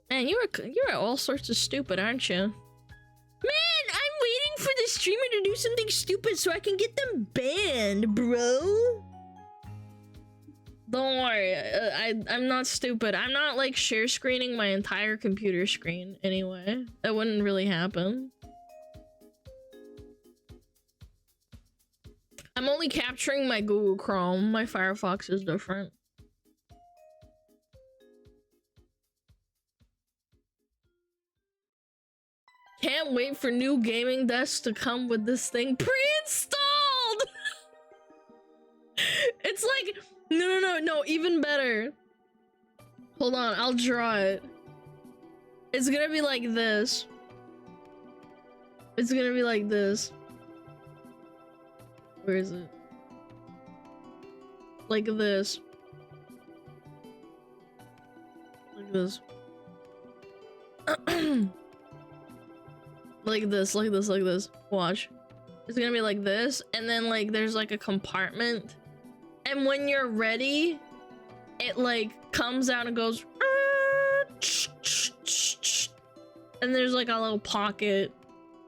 Man, you're all sorts of stupid, aren't you? Man, I'm waiting for the streamer to do something stupid so I can get them banned, bro. Don't worry, I'm not stupid. I'm not like share screening my entire computer screen anyway. That wouldn't really happen. I'm only capturing my Google Chrome. My Firefox is different. Can't wait for new gaming desks to come with this thing pre-installed! It's like... No, even better. Hold on, I'll draw it. It's gonna be like this. It's gonna be like this. Where is it? Like this. Like this. Like this, like this, like this. Watch. It's gonna be like this, and then like there's like a compartment. And when you're ready, it like comes out and goes. And there's like a little pocket.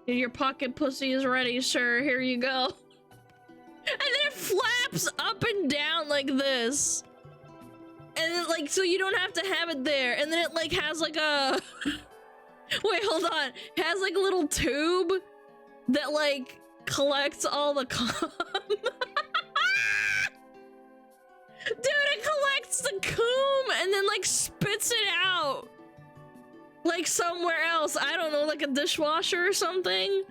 Your pocket pussy is ready, sir. Here you go. And then it flaps up and down like this. And then like, so you don't have to have it there. And then it like has like a... Wait, hold on. It has like a little tube that like collects all the cum. Dude, it collects the cum and then like spits it out. Like somewhere else. I don't know, like a dishwasher or something.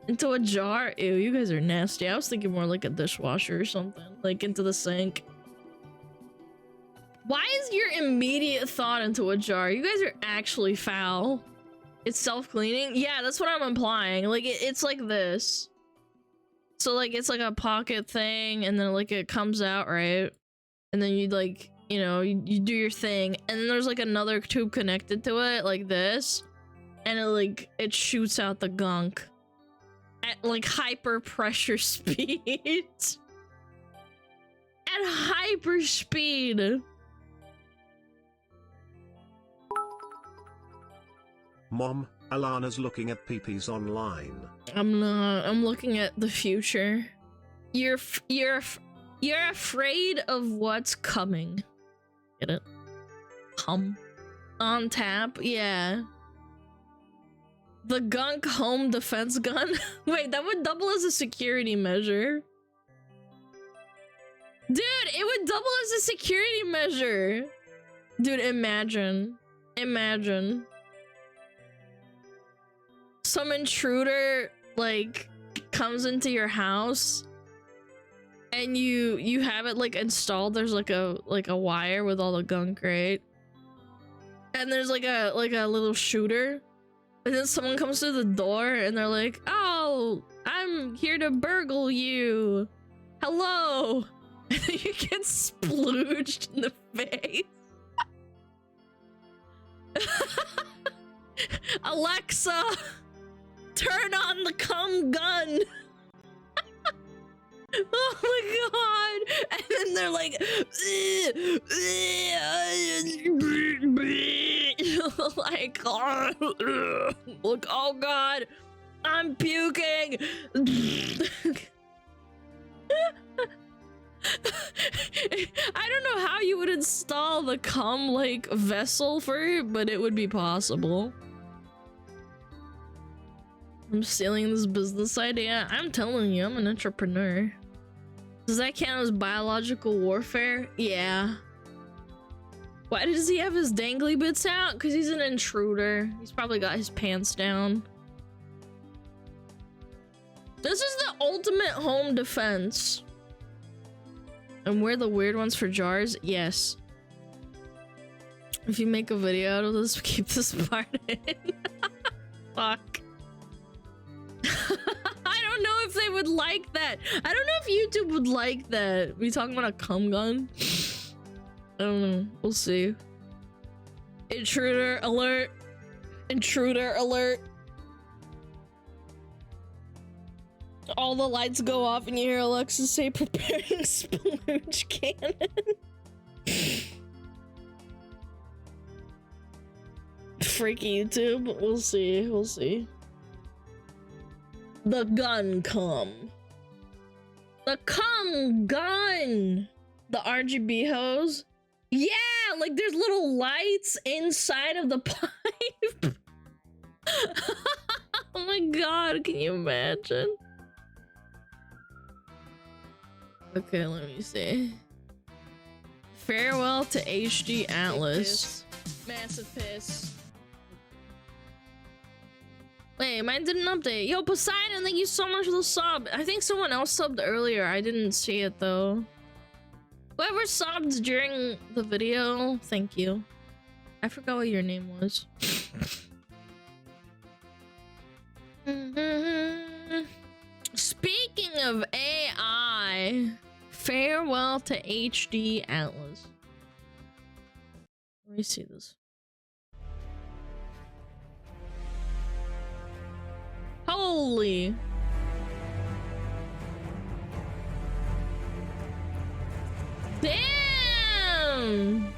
Into a jar? Ew, you guys are nasty. I was thinking more like a dishwasher or something. Like into the sink. Why is your immediate thought into a jar? You guys are actually foul. It's self-cleaning? Yeah, that's what I'm implying. Like, it's like this. So, like, it's like a pocket thing, and then, like, it comes out, right? And then you, like, you know, you do your thing. And then there's, like, another tube connected to it, like this. And it, like, it shoots out the gunk. At, like, hyper pressure speed. At hyper speed. Mom, Alana's looking at peepees online. I'm not. I'm looking at the future. You're afraid of what's coming. Get it? Hum. On tap? Yeah. The gunk home defense gun? Wait, that would double as a security measure. Dude, it would double as a security measure. Dude, imagine. Imagine. Some intruder like comes into your house and you have it like installed. There's like a wire with all the gunk, right? And there's like a little shooter, and then someone comes through the door and they're like, "Oh, I'm here to burgle you. Hello." And then you get splooged in the face. Alexa, turn on the cum gun. Oh my god. And then they're like like, look, oh god, I'm puking. I don't know how you would install the cum like vessel for it, but it would be possible. I'm stealing this business idea. I'm telling you, I'm an entrepreneur. Does that count as biological warfare? Yeah. Why does he have his dangly bits out? Because he's an intruder. He's probably got his pants down. This is the ultimate home defense. And we're the weird ones for jars? Yes. If you make a video out of this, keep this part in. Fuck. I don't know if they would like that. I don't know if YouTube would like that. We talking about a cum gun? I don't know. We'll see. Intruder alert. Intruder alert. All the lights go off and you hear Alexa say, "Preparing splooge cannon." Freaky YouTube. We'll see. We'll see. The gun cum. The cum gun. The RGB hose. Yeah, like there's little lights inside of the pipe. Oh my god, can you imagine? Okay, let me see. Farewell to HD Atlas. Massive piss. Wait, mine didn't update. Yo, Poseidon, thank you so much for the sub. I think someone else subbed earlier. I didn't see it though. Whoever subbed during the video, thank you. I forgot what your name was. Speaking of AI, farewell to HD Atlas. Let me see this. Holy. Damn.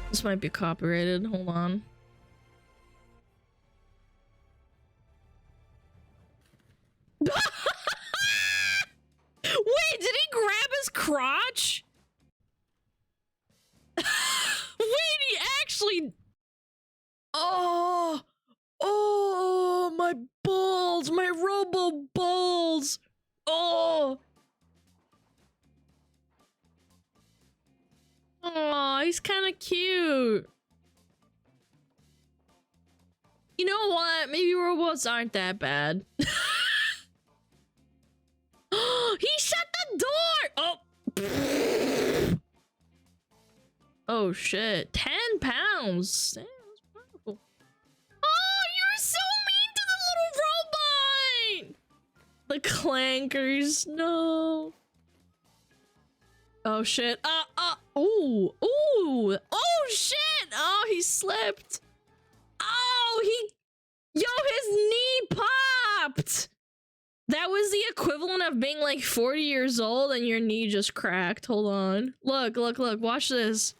This might be copyrighted. Hold on. Wait, did he grab his crotch? Wait, he actually... Oh, oh, my balls, my robo balls. Oh. Oh, he's kind of cute. You know what? Maybe robots aren't that bad. He shut the door! Oh! Oh shit. 10 pounds. Damn, that's powerful. Oh, you're so mean to the little robot! The clankers, no. Oh shit. Ooh. Ooh. Oh shit! Oh, he slipped. Oh, Yo, his knee popped! That was the equivalent of being like 40 years old and your knee just cracked. Hold on. Look, look, look. Watch this.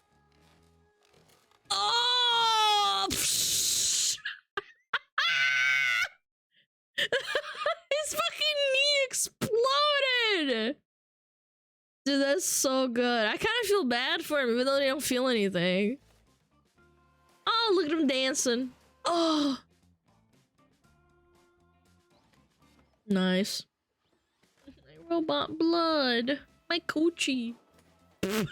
Oh! His fucking knee exploded! Dude, that's so good. I kind of feel bad for him, even though they don't feel anything. Oh, look at him dancing. Oh. Nice. My robot blood. My coochie. I don't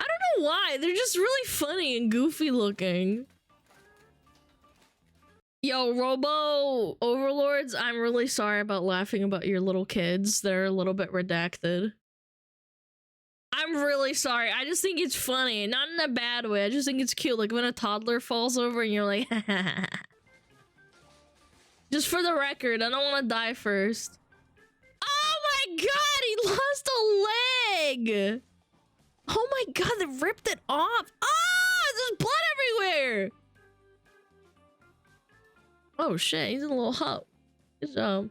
know why. They're just really funny and goofy looking. Yo, Robo Overlords, I'm really sorry about laughing about your little kids. They're a little bit redacted. I'm really sorry. I just think it's funny. Not in a bad way. I just think it's cute. Like when a toddler falls over and you're like, just for the record, I don't want to die first. Oh my god, he lost a leg! Oh my god, they ripped it off! Ah, there's blood everywhere! Oh shit, he's in a little hut. Good job.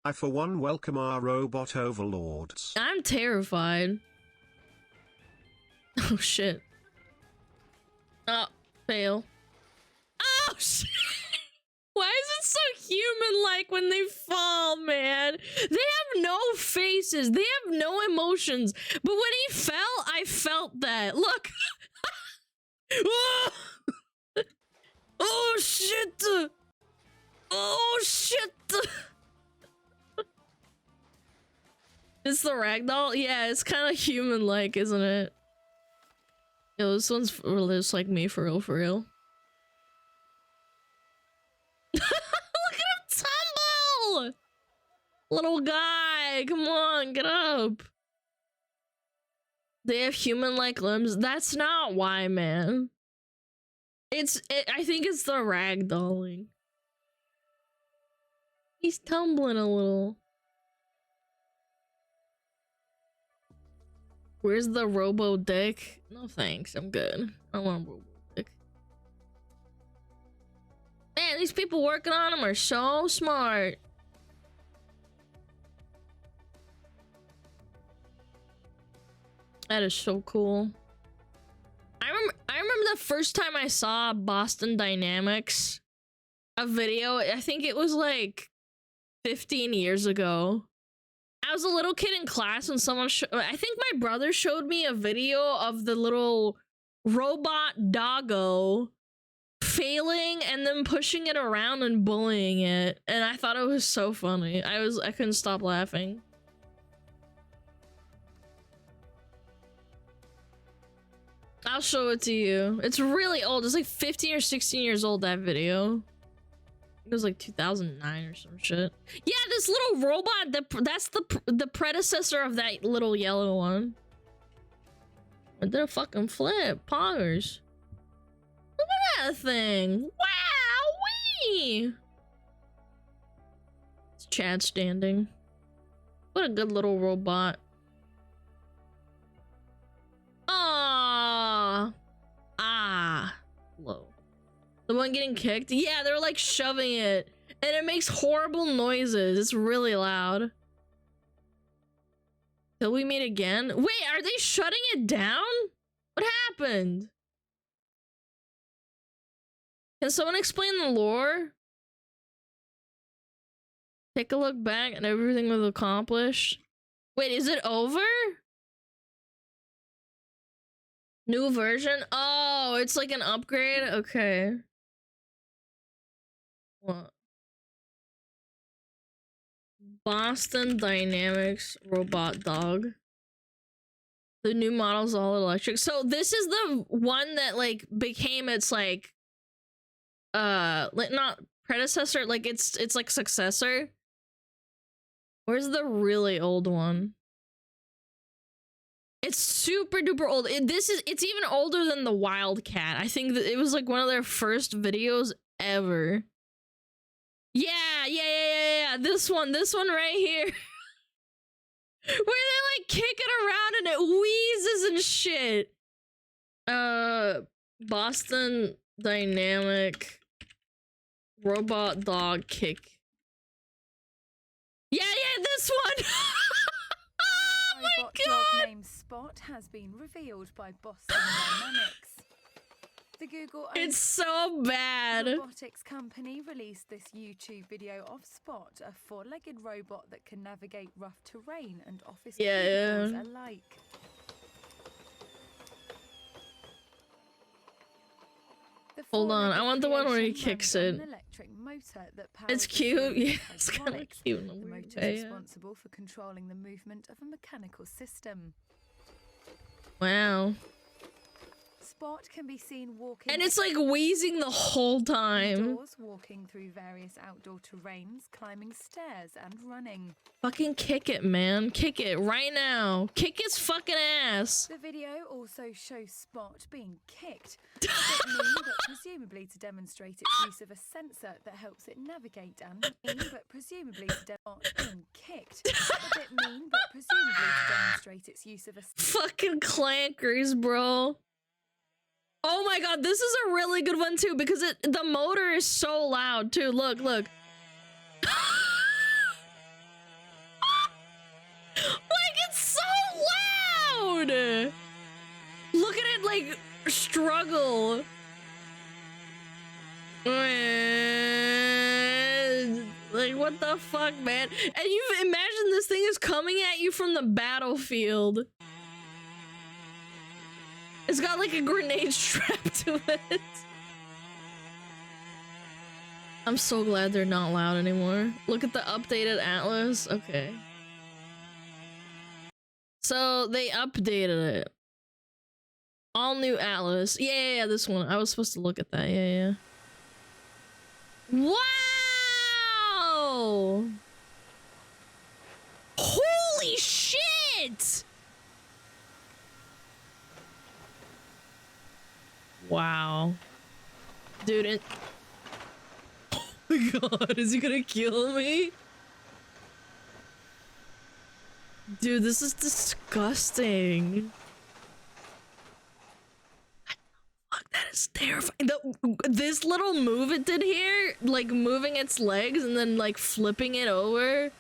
I for one welcome our robot overlords. I'm terrified. Oh shit. Oh, fail. Oh shit! Why is it so human-like when they fall, man? They have no faces. They have no emotions. But when he fell, I felt that. Look. Oh! Oh shit! Oh shit! It's the ragdoll? Yeah, it's kind of human-like, isn't it? Yo, this one's just like me, for real, for real. Look at him tumble! Little guy, come on, get up. They have human-like limbs. That's not why, man. I think it's the ragdolling. He's tumbling a little. Where's the robo dick? No thanks, I'm good. I don't want a robo dick. Man, these people working on them are so smart. That is so cool. I remember the first time I saw Boston Dynamics, a video. I think it was like 15 years ago. I was a little kid in class and someone I think my brother showed me a video of the little robot doggo failing and then pushing it around and bullying it, and I thought it was so funny. I couldn't stop laughing. I'll show it to you. It's really old. It's like 15 or 16 years old, that video. It was like 2009 or some shit. Yeah, this little robot, that's the predecessor of that little yellow one. It did a fucking flip. Poggers. Look at that thing. Wow-wee! It's Chad standing. What a good little robot. Low. The one getting kicked? Yeah, they're like shoving it. And it makes horrible noises. It's really loud. Till we meet again? Wait, are they shutting it down? What happened? Can someone explain the lore? Take a look back and everything was accomplished. Wait, is it over? New version? Oh, it's like an upgrade? Okay. What? Boston Dynamics robot dog. The new model's all electric. So this is the one that like became its like not predecessor, like it's like successor. Where's the really old one? It's super duper old. It's even older than the Wildcat. I think that it was like one of their first videos ever. Yeah. This one right here. Where they like kick it around and it wheezes and shit. Boston Dynamic robot dog kick. Yeah, this one. Oh my Robot god. dog named Spot has been revealed by Boston Dynamics. The Google It's so bad. robotics company released this YouTube video of Spot, a four-legged robot that can navigate rough terrain and office cubicles alike. The Hold on, I want the one where he creation kicks runs on it. an electric motor that It's powers cute. the Yeah, it's kind of hydraulics. cute in a The weird motor way. is Yeah. responsible for controlling the movement of a mechanical system. Wow. Spot can be seen walking And it's like wheezing the whole time. indoors, walking through various outdoor terrains, climbing stairs and running. Fucking kick it, man. Kick it right now. Kick his fucking ass. The video also shows Spot being kicked, a bit mean, but presumably to demonstrate its use of a sensor that helps it navigate and but presumably to Spot being kicked, a bit mean, but presumably to demonstrate its use of a Fucking clankers, bro. Oh my god, this is a really good one too because the motor is so loud too. Look. Like it's so loud. Look at it like struggle. Like what the fuck, man? And you imagine this thing is coming at you from the battlefield. It's got like a grenade strapped to it. I'm so glad they're not loud anymore. Look at the updated Atlas. Okay. So they updated it. All new Atlas. Yeah, this one. I was supposed to look at that. Yeah. Wow! Holy shit! Wow. Dude, it... Oh my god, is he gonna kill me? Dude, this is disgusting. Fuck, that is terrifying. This little move it did here, like moving its legs and then like flipping it over.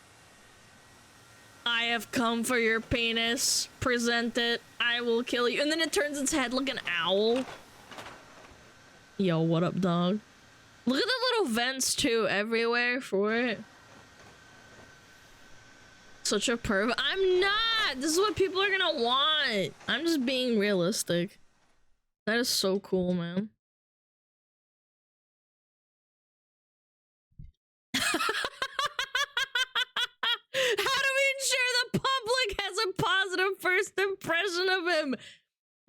I have come for your penis. Present it. I will kill you. And then it turns its head like an owl. Yo, what up, dog? Look at the little vents too, everywhere for it. Such a perv. I'm not! This is what people are gonna want. I'm just being realistic. That is so cool, man. How do we ensure the public has a positive first impression of him?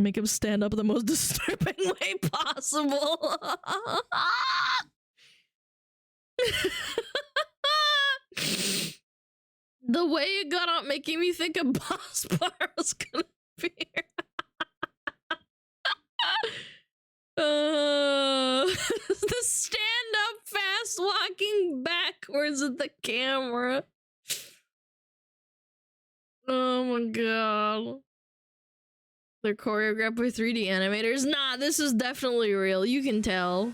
Make him stand up the most disturbing way possible. The way it got up making me think a boss bar was gonna be here. The stand up fast walking backwards at the camera. Oh my god. They're choreographed by 3D animators. Nah, this is definitely real. You can tell.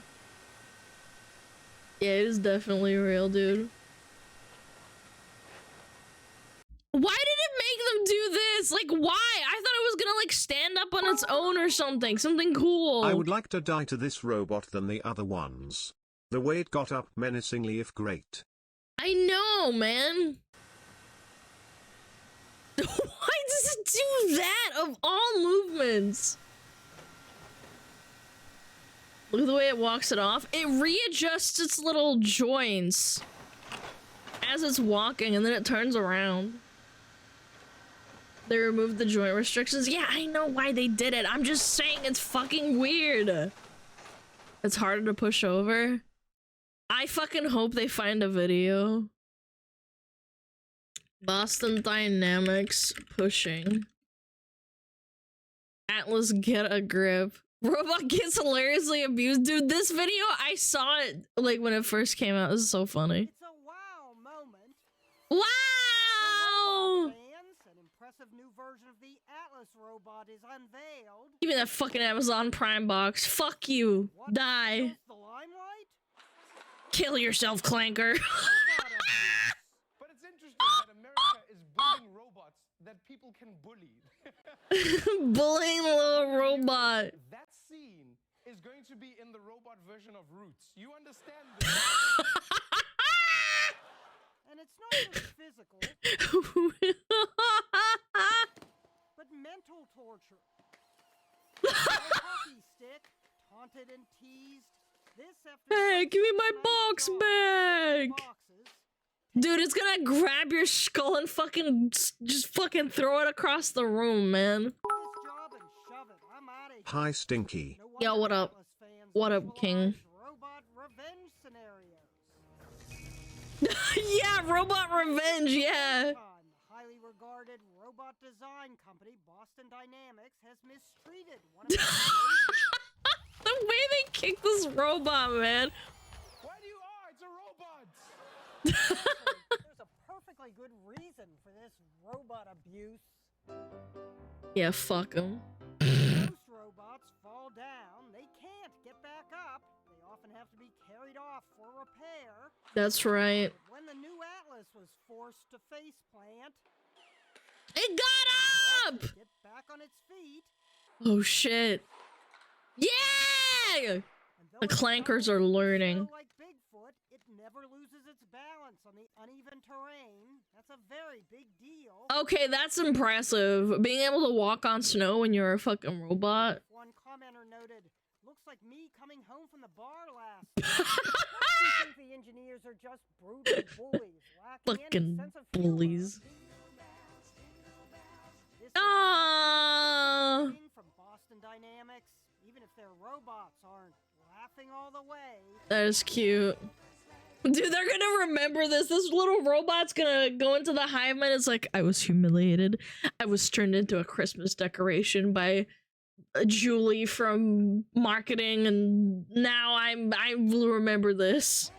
Yeah, it is definitely real, dude. Why did it make them do this? Like, why? I thought it was gonna, like, stand up on its own or something. Something cool. I would like to die to this robot than the other ones. The way it got up menacingly if great. I know, man. Why does it do that of all movements? Look at the way it walks it off. It readjusts its little joints as it's walking, and then it turns around. They removed the joint restrictions. Yeah, I know why they did it. I'm just saying it's fucking weird. It's harder to push over. I fucking hope they find a video. Boston Dynamics pushing. Atlas, get a grip. Robot gets hilariously abused. Dude, this video, I saw it like when it first came out. This is so funny. It's a wow moment. Wow! Fans, an impressive new version of the Atlas robot is unveiled. Give me that fucking Amazon Prime box. Fuck you. What Die. steals the limelight? Kill yourself, Clanker. Robot abuse. But it's interesting that America is bullying robots that people can bully. Bullying the little robot. That scene is going to be in the robot version of Roots. You understand this? And it's not just physical, but mental torture. A hockey stick, taunted and teased. This after Hey, give me my box back. boxes. Dude, it's gonna grab your skull and fucking just fucking throw it across the room, man. This job and shove it. I'm out of here. Hi Stinky. No Yo, wonder what up? Atlas fans What up, visualize King? Robot revenge scenarios. Yeah, robot revenge, yeah. The highly regarded robot design company Boston Dynamics has mistreated one of its creations. The way they kick this robot, man. Why do you are? It's a robot. Actually, there's a perfectly good reason for this robot abuse. Yeah, fuck him. Most robots fall down, they can't get back up. They often have to be carried off for repair. That's right. But when the new Atlas was forced to faceplant, It got up! to get back on its feet, Oh shit. Yeah! and though The it's clankers are not learning. like Bigfoot, it never loses its balance on the uneven terrain. That's a very big deal. Okay, that's impressive. Being able to walk on snow when you're a fucking robot. One commenter noted, "Looks like me coming home from the bar last night." Perhaps you think the engineers are just brutal bullies, lacking any Fucking sense of humor. bullies. This is Ah! from Boston Dynamics. Even if their robots aren't laughing all the way. That is cute. Dude, they're gonna remember this. This little robot's gonna go into the hive mind. It's like, I was humiliated. I was turned into a Christmas decoration by Julie from marketing, and now I will remember this.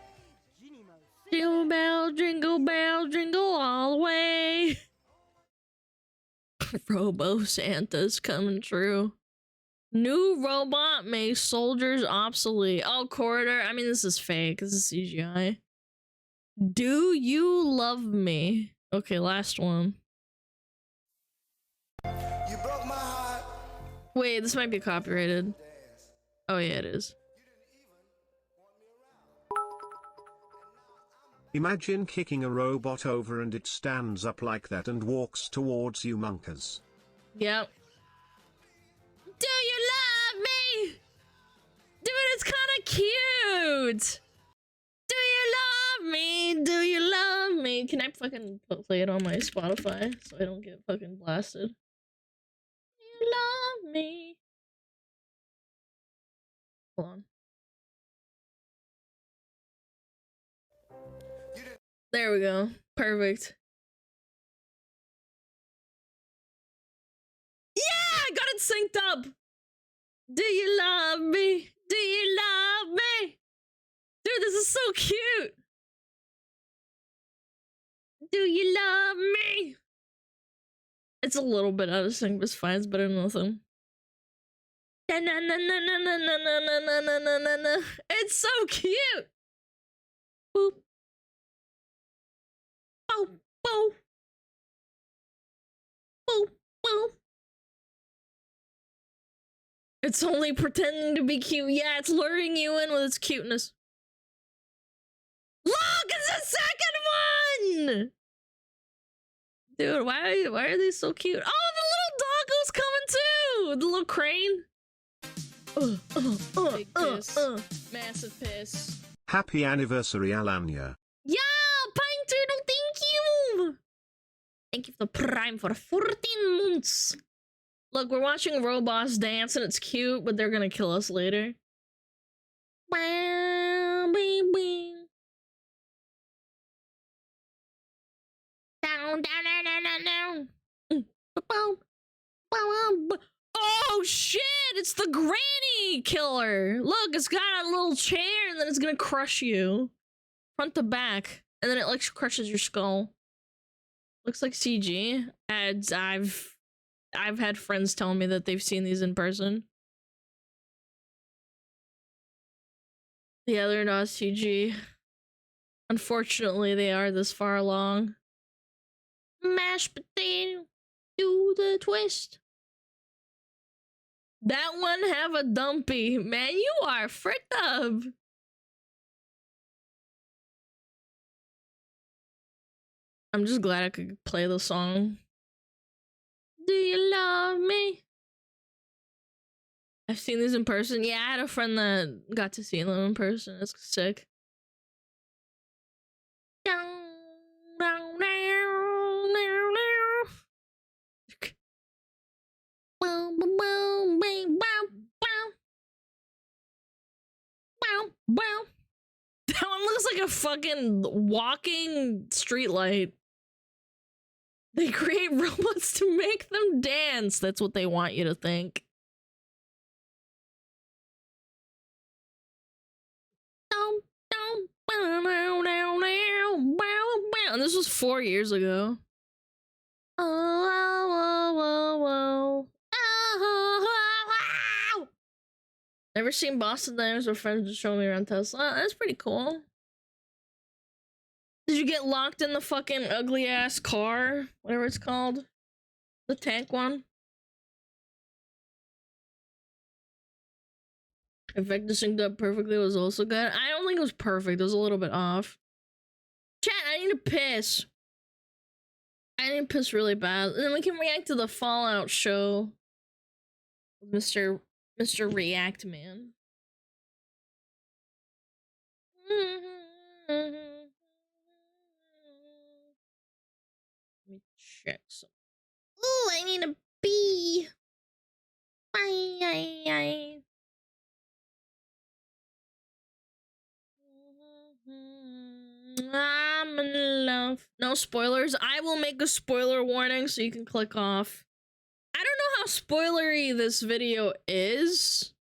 Jingle bell, jingle all the way. Robo Santa's coming true. New robot makes soldiers obsolete. Oh, corridor. I mean, this is fake. This is CGI. Do you love me? Okay, last one. You broke my heart. Wait, this might be copyrighted. Oh, yeah, it is. Imagine kicking a robot over and it stands up like that and walks towards you monkas. Yep. Do you love me? Dude, it's kind of cute. Do you love me? Do you love me? Can I fucking play it on my Spotify so I don't get fucking blasted? Do you love me? Hold on. There we go. Perfect. Yeah, I got it synced up. Do you love me? Do you love me? Dude, this is so cute. Do you love me? It's a little bit out of sync, but it's fine. It's better than nothing. It's so cute. Boop. Boop. Boop. Boop. Boop. It's only pretending to be cute. Yeah, it's luring you in with its cuteness. Look, it's the second one! Dude, why are they so cute? Oh, the little doggo's coming too! The little crane. Big piss. Massive piss. Happy anniversary, Alana. Yeah, Pine Turtle, thank you! Thank you for the Prime for 14 months. Look, we're watching robots dance and it's cute, but they're gonna kill us later. Wow, baby. Down, down, down, down, down, down. Oh shit! It's the granny killer. Look, it's got a little chair, and then it's gonna crush you, front to back, and then it like crushes your skull. Looks like CG. Ads. I've had friends tell me that they've seen these in person. Yeah, they're not CG. Unfortunately, they are this far along. Mashed potato, do the twist. That one have a dumpy. Man, you are fricked up. I'm just glad I could play the song. Do you love me? I've seen these in person. Yeah, I had a friend that got to see them in person. It's sick. That one looks like a fucking walking streetlight. They create robots to make them dance. That's what they want you to think. And this was 4 years ago. Never seen Boston Dynamics, but friends just showing me around Tesla. That's pretty cool. Did you get locked in the fucking ugly ass car? Whatever it's called. The tank one? Effect synced up perfectly was also good. I don't think it was perfect. It was a little bit off. Chat, I need to piss. I need to piss really bad. And then we can react to the Fallout show. Mr. React Man. Let me check some. Ooh, I need a pee. Bye. I'm in love. No spoilers. I will make a spoiler warning so you can click off. I don't know how spoilery this video is.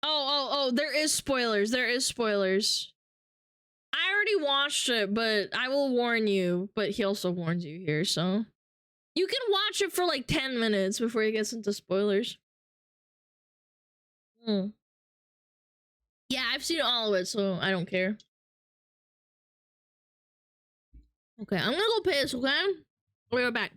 Oh, there is spoilers. There is spoilers. I already watched it, but I will warn you. But he also warns you here, so. You can watch it for like 10 minutes before he gets into spoilers. Yeah, I've seen all of it, so I don't care. Okay, I'm gonna go piss, okay? We'll be right back.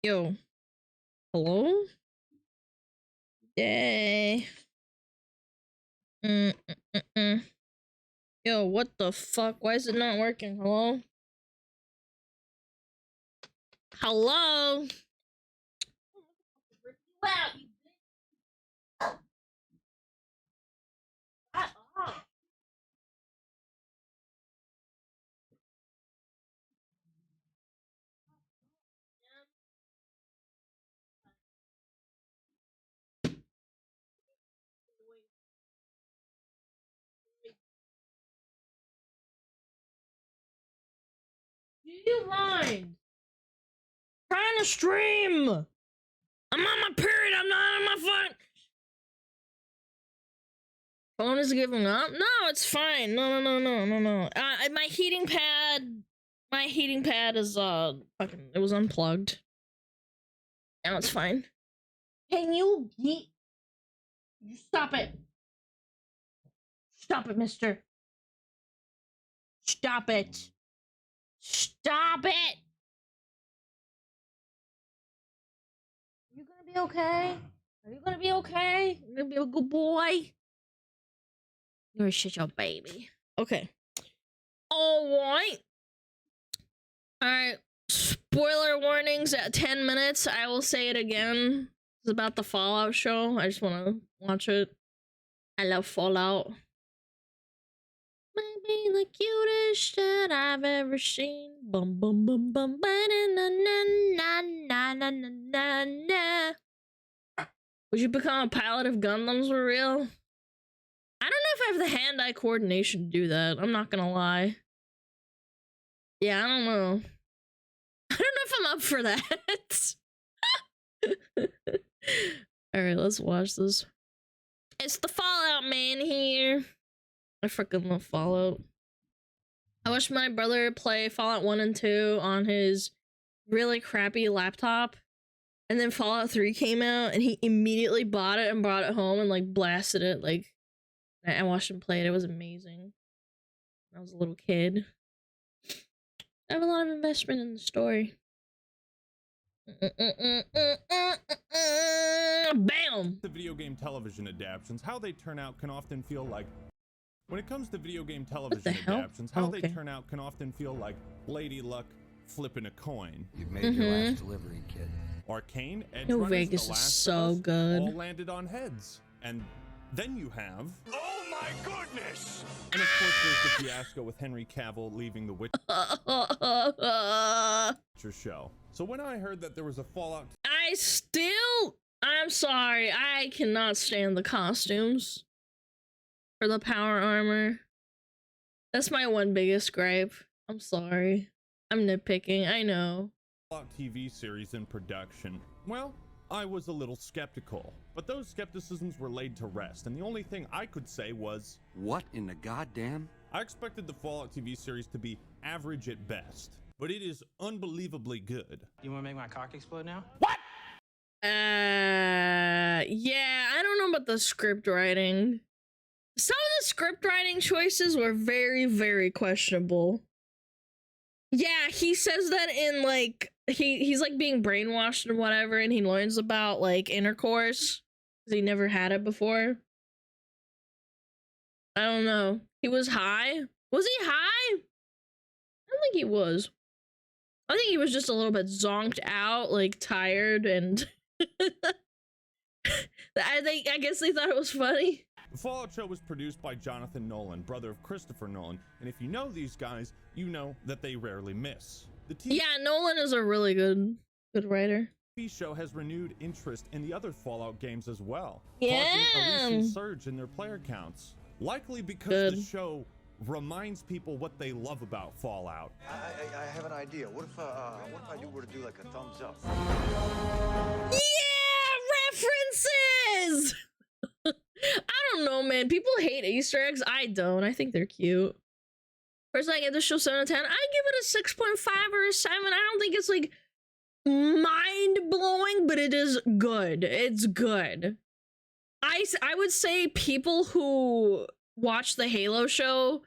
Yo. Hello? Yay. Yo, what the fuck? Why is it not working? Hello? Hello? Do you mind? Trying to stream. I'm on my period. I'm not on my phone. Phone is giving up. No, it's fine. No. My heating pad is fucking. It was unplugged. Now it's fine. Can you stop it? Stop it, mister. Stop it. Stop it. You gonna be okay? Are you gonna be okay? You gonna be a good boy? You're shit, your baby. Okay. Alright. Alright. Spoiler warnings at 10 minutes. I will say it again. It's about the Fallout show. I just want to watch it. I love Fallout. Might be the cutest that I've ever seen. Bum bum bum bum ba na na na na na na na. Would you become a pilot if Gundams were real? I don't know if I have the hand-eye coordination to do that. I'm not gonna lie. Yeah, I don't know. I don't know if I'm up for that. Alright, let's watch this. It's the Fallout man here. I freaking love Fallout. I watched my brother play Fallout 1 and 2 on his really crappy laptop. And then Fallout 3 came out and he immediately bought it and brought it home and like blasted it. Like, I watched him play it. It was amazing. I was a little kid. I have a lot of investment in the story. Bam! The video game television adaptations, how they turn out can often feel like... When it comes to video game television adaptations, how they turn out can often feel like Lady Luck flipping a coin. You've made your last delivery, kid. Arcane, Edge New Runners, Vegas The is Last so of Us, good. all landed on heads. And then you have... Oh my goodness! And of course there's the fiasco with Henry Cavill leaving the Witcher show. So when I heard that there was a Fallout... I'm sorry, I cannot stand the costumes for the power armor. That's my one biggest gripe. I'm sorry. I'm nitpicking, I know. Fallout TV series in production, well, I was a little skeptical. But those skepticisms were laid to rest, and the only thing I could say was... What in the goddamn? I expected the Fallout TV series to be average at best, but it is unbelievably good. You want to make my cock explode now? What? Yeah, I don't know about the script writing. Some of the script writing choices were very, very questionable. Yeah, he says that in like he's like being brainwashed or whatever, and he learns about like intercourse because he never had it before. I don't know. He was high. Was he high? I don't think he was. I think he was just a little bit zonked out, like tired, and I guess they thought it was funny. The Fallout show was produced by Jonathan Nolan, brother of Christopher Nolan, and if you know these guys, you know that they rarely miss. Yeah, Nolan is a really good writer. The TV show has renewed interest in the other Fallout games as well, Yeah. causing a recent surge in their player counts. Likely because the show reminds people what they love about Fallout. I have an idea. What if I were to do like a thumbs up? Yeah, references! I don't know, man. People hate Easter eggs. I don't. I think they're cute. Personally, I give this show 7 out of 10. I give it a 6.5 or a 7. I don't think it's like mind-blowing, but it is good. It's good. I would say people who watch the Halo show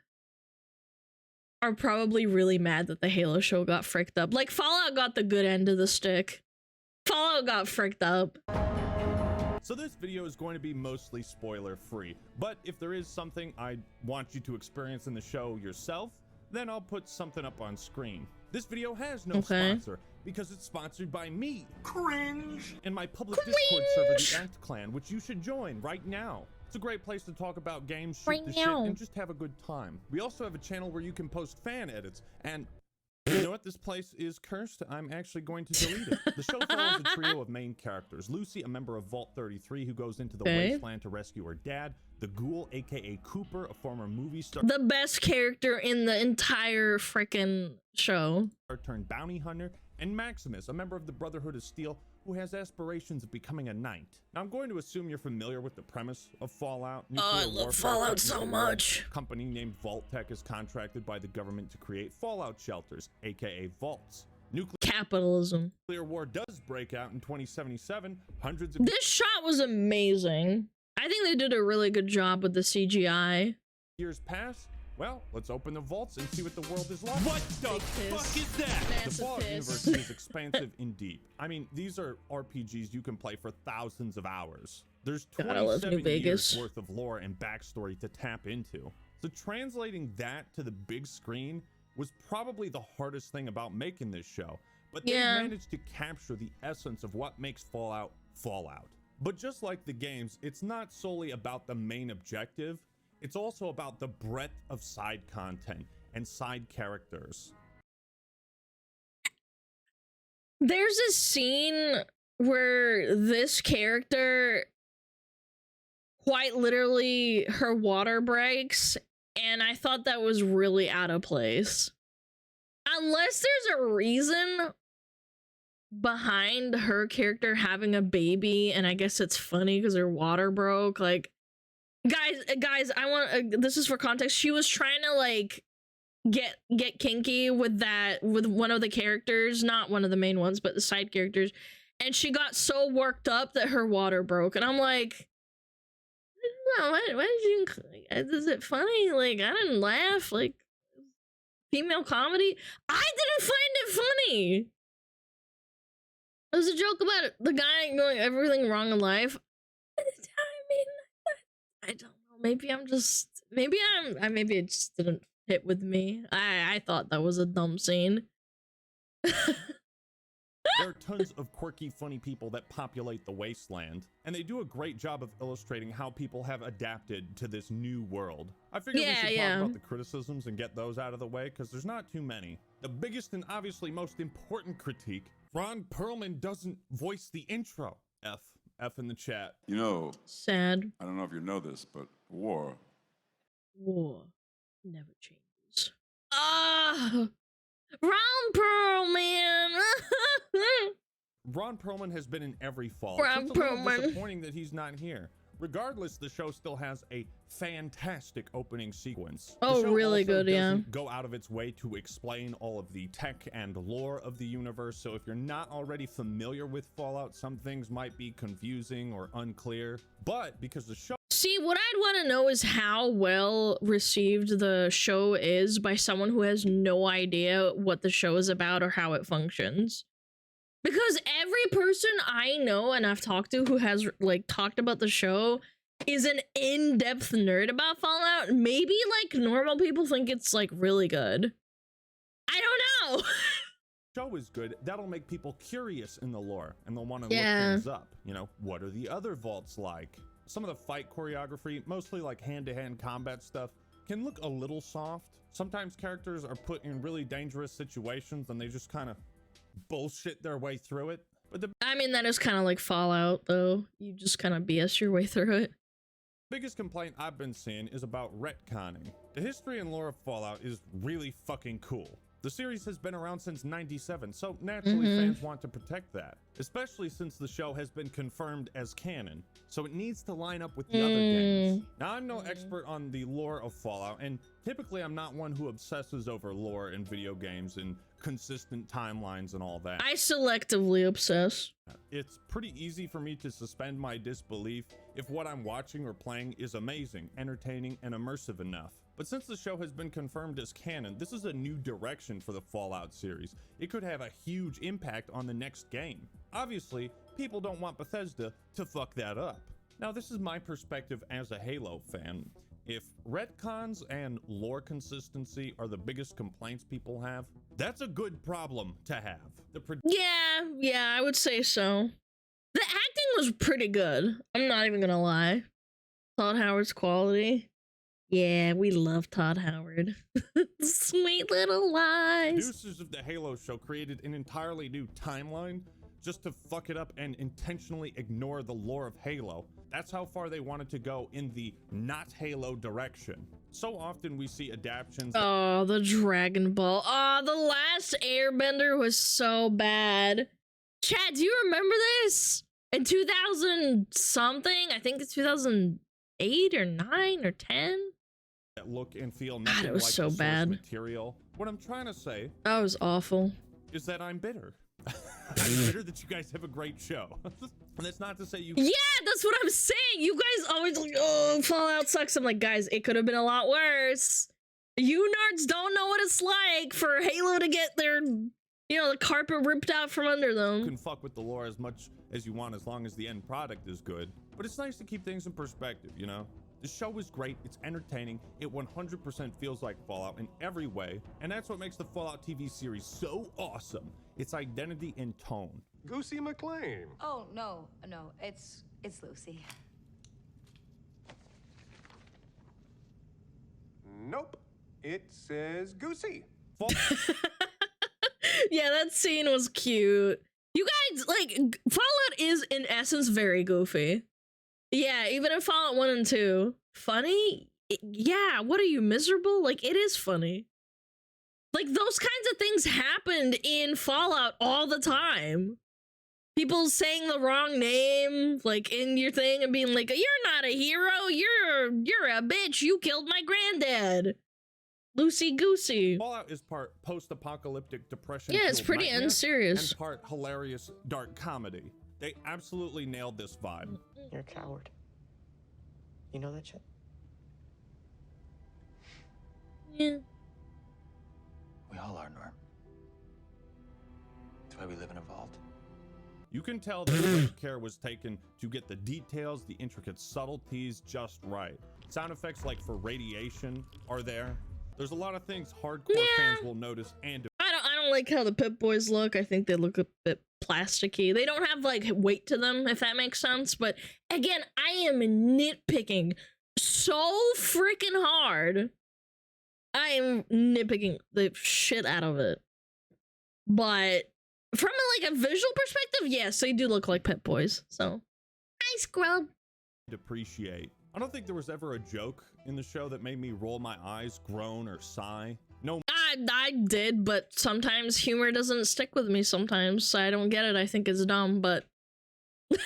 are probably really mad that the Halo show got fricked up. Like, Fallout got the good end of the stick. Fallout got fricked up. So this video is going to be mostly spoiler free, but if there is something I want you to experience in the show yourself, then I'll put something up on screen. This video has no sponsor because it's sponsored by me. Cringe! And my public Discord server, the Act Clan, which you should join right now. It's a great place to talk about games, shoot the shit, and just have a good time. We also have a channel where you can post fan edits, and you know what? This place is cursed. I'm actually going to delete it. The show follows a trio of main characters. Lucy, a member of Vault 33 who goes into the wasteland to rescue her dad. The Ghoul, aka Cooper, a former movie star. The best character in the entire frickin' show. Turned bounty hunter. And Maximus, a member of the Brotherhood of Steel who has aspirations of becoming a knight. Now, I'm going to assume you're familiar with the premise of Fallout. I love Fallout so much. A company named Vault-Tec is contracted by the government to create Fallout shelters, aka vaults. Nuclear capitalism. Nuclear war does break out in 2077. Hundreds of this shot was amazing. I think they did a really good job with the CGI. Years pass. Well, let's open the vaults and see what the world is like. What the fuck is that? The Fallout universe is expansive and deep. I mean, these are RPGs you can play for thousands of hours. There's 27 years worth of lore and backstory to tap into. So translating that to the big screen was probably the hardest thing about making this show. But they managed to capture the essence of what makes Fallout Fallout. But just like the games, it's not solely about the main objective. It's also about the breadth of side content and side characters. There's a scene where this character, quite literally, her water breaks, and I thought that was really out of place. Unless there's a reason behind her character having a baby, and I guess it's funny because her water broke, like, guys, I want this is for context. She was trying to like get kinky with one of the characters, not one of the main ones, but the side characters, and she got so worked up that her water broke, and I'm like, no, why did you? Is it funny? Like, I didn't laugh. Like, female comedy. I didn't find it funny. It was a joke about the guy going everything wrong in life. I mean, I don't know. Maybe it just didn't hit with me. I thought that was a dumb scene. There are tons of quirky, funny people that populate the wasteland, and they do a great job of illustrating how people have adapted to this new world. I figured we should talk about the criticisms and get those out of the way, because there's not too many. The biggest and obviously most important critique, Ron Perlman doesn't voice the intro. F in the chat. You know, sad. I don't know if you know this, but war never changes. Ron Perlman. Ron Perlman has been in every Fallout. It's a little disappointing that he's not here. Regardless, the show still has a fantastic opening sequence. Oh, really good, yeah. Go out of its way to explain all of the tech and lore of the universe, so if you're not already familiar with Fallout, some things might be confusing or unclear, but because the show... See, what I'd want to know is how well received the show is by someone who has no idea what the show is about or how it functions. Because every person I know and I've talked to who has like talked about the show is an in-depth nerd about Fallout. Maybe like normal people think it's like really good. I don't know. Show is good. That'll make people curious in the lore and they'll want to look things up. You know, what are the other vaults like? Some of the fight choreography, mostly like hand-to-hand combat stuff, can look a little soft. Sometimes characters are put in really dangerous situations and they just kind of bullshit their way through it. But I mean, that is kind of like Fallout, though. You just kind of BS your way through it. Biggest complaint I've been seeing is about retconning. The history and lore of Fallout is really fucking cool. The series has been around since '97, so naturally fans want to protect that, especially since the show has been confirmed as canon, so it needs to line up with the other games. Now, I'm no expert on the lore of Fallout, and typically I'm not one who obsesses over lore in video games and consistent timelines and all that. I selectively obsess. It's pretty easy for me to suspend my disbelief if what I'm watching or playing is amazing, entertaining, and immersive enough. But since the show has been confirmed as canon, this is a new direction for the Fallout series. It could have a huge impact on the next game. Obviously, people don't want Bethesda to fuck that up. Now, this is my perspective as a Halo fan. If retcons and lore consistency are the biggest complaints people have, that's a good problem to have. Yeah, I would say so. The acting was pretty good. I'm not even gonna lie. Todd Howard's quality. Yeah, we love Todd Howard. Sweet little lies. Producers of the Halo show created an entirely new timeline just to fuck it up and intentionally ignore the lore of Halo. That's how far they wanted to go in the not Halo direction. So often we see adaptions. Oh, the Dragon Ball. Oh, the last Airbender was so bad. Chad, do you remember this? In 2000 something, I think it's 2008 or 9 or 10. That look and feel nothing it was like so the source bad. material. What I'm trying to say That was awful. is that I'm bitter. I'm bitter that you guys have a great show. And that's not to say you. Yeah, that's what I'm saying. You guys always like, oh, Fallout sucks. I'm like, guys, it could have been a lot worse. You nerds don't know what it's like for Halo to get their, you know, the carpet ripped out from under them. You can fuck with the lore as much as you want as long as the end product is good. But it's nice to keep things in perspective, you know? The show is great, it's entertaining, it 100% feels like Fallout in every way, and that's what makes the Fallout TV series so awesome. Its identity and tone. Goosey McLean. Oh, no, it's Lucy. Nope. It says Goosey. Yeah, that scene was cute. You guys, like, Fallout is in essence very goofy. Yeah, even in Fallout 1 and 2. Funny? Yeah, what are you, miserable? Like, it is funny. Like, those kinds of things happened in Fallout all the time. People saying the wrong name, like, in your thing and being like, you're not a hero, you're a bitch, you killed my granddad. Loosey goosey. Fallout is part post-apocalyptic depression. Yeah, it's pretty unserious. And part hilarious dark comedy. They absolutely nailed this vibe. You're a coward. You know that shit? Yeah. We all are, Norm. That's why we live in a vault. You can tell that great care was taken to get the details, the intricate subtleties just right. Sound effects like for radiation are there. There's a lot of things hardcore fans will notice and I don't like how the Pip Boys look. I think they look a bit plasticky. They don't have like weight to them, if that makes sense. But again, I am nitpicking so freaking hard. I am nitpicking the shit out of it. But from like a visual perspective, yes, they do look like Pip Boys. So, hi, Scrub. appreciate. I don't think there was ever a joke in the show that made me roll my eyes, groan, or sigh. No. I did, but sometimes humor doesn't stick with me sometimes. So I don't get it. I think it's dumb, but that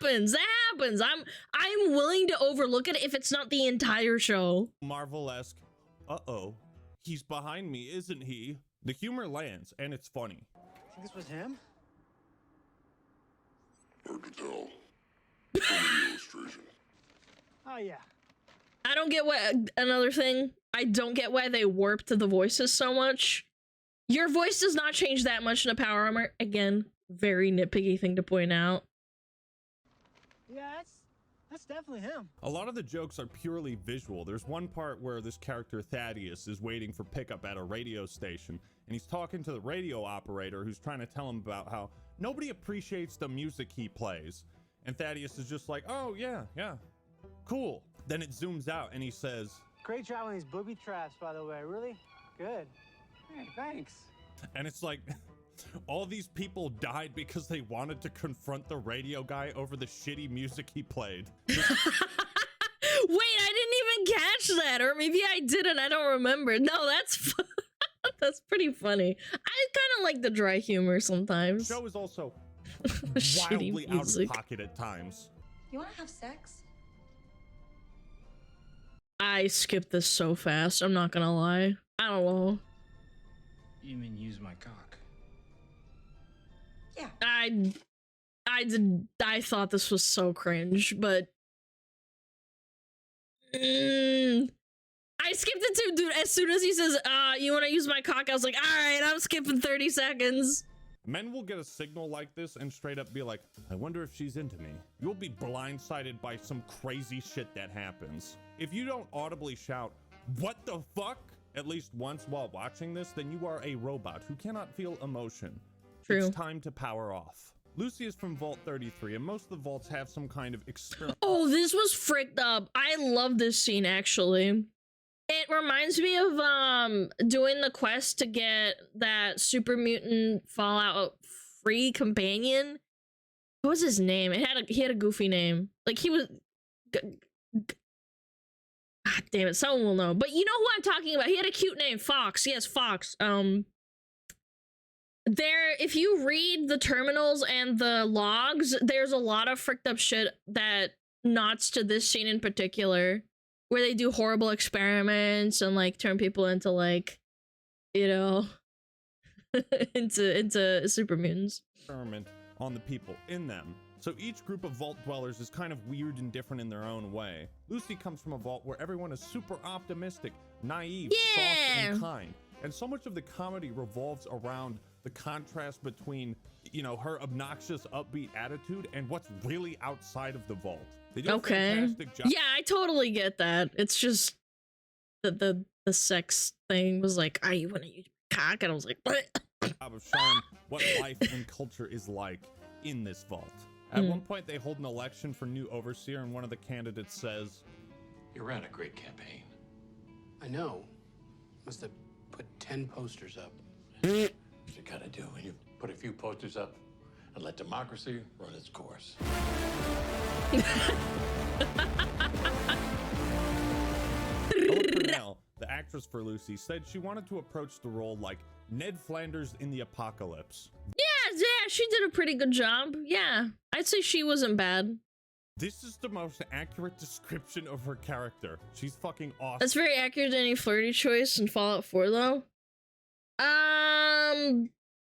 happens. I'm willing to overlook it if it's not the entire show. Marvel-esque. Uh-oh. He's behind me, isn't he? The humor lands, and it's funny. Think this was him? Hard to tell. From the illustration. Oh, yeah. I don't get why, another thing, I don't get why they warped the voices so much. Your voice does not change that much in a power armor. Again, very nitpicky thing to point out. Yeah, that's definitely him. A lot of the jokes are purely visual. There's one part where this character Thaddeus is waiting for pickup at a radio station, and he's talking to the radio operator who's trying to tell him about how nobody appreciates the music he plays. And Thaddeus is just like, oh yeah, cool. Then it zooms out and he says, Great job on these booby traps, by the way. Really good. Hey, thanks. and it's like, all these people died because they wanted to confront the radio guy over the shitty music he played. Wait, I didn't even catch that, or maybe I didn't, I don't remember. No, that's that's pretty funny. I kind of like the dry humor sometimes. The show is also Shitty wildly out music. of pocket at times. You want to have sex? I skipped this so fast, I'm not gonna lie. I don't know. You mean use my cock? Yeah. I thought this was so cringe, but I skipped it too, dude. As soon as he says, you want to use my cock, I was like, all right, I'm skipping 30 seconds. Men will get a signal like this and straight up be like, I wonder if she's into me. You'll be blindsided by some crazy shit that happens. If you don't audibly shout, what the fuck, at least once while watching this, then you are a robot who cannot feel emotion. True. It's time to power off. Lucy is from Vault 33, and most of the vaults have some kind of experiment. Oh, this was fricked up. I love this scene, actually. It reminds me of doing the quest to get that super mutant Fallout free companion. What was his name? He had a goofy name. Like he was God damn it, someone will know. But you know who I'm talking about. He had a cute name, Fox. Yes, Fox. If you read the terminals and the logs, there's a lot of fricked up shit that nods to this scene in particular, where they do horrible experiments and like turn people into like, you know, into super mutants. Experiment on the people in them. So each group of vault dwellers is kind of weird and different in their own way. Lucy comes from a vault where everyone is super optimistic, naive, soft, and kind. And so much of the comedy revolves around the contrast between, you know, her obnoxious, upbeat attitude and what's really outside of the vault. They do a fantastic job. Yeah, I totally get that. It's just the sex thing was like, I want to use my cock, and I was like, what? Of showing what life and culture is like in this vault. At one point, they hold an election for new overseer, and one of the candidates says, You ran a great campaign. I know. Must have put 10 posters up. What you gotta do when you put a few posters up and let democracy run its course. Ella, the actress for Lucy, said she wanted to approach the role like Ned Flanders in the apocalypse. Yeah, she did a pretty good job. Yeah, I'd say she wasn't bad. This is the most accurate description of her character. She's fucking awesome. That's very accurate to any flirty choice in Fallout 4, though.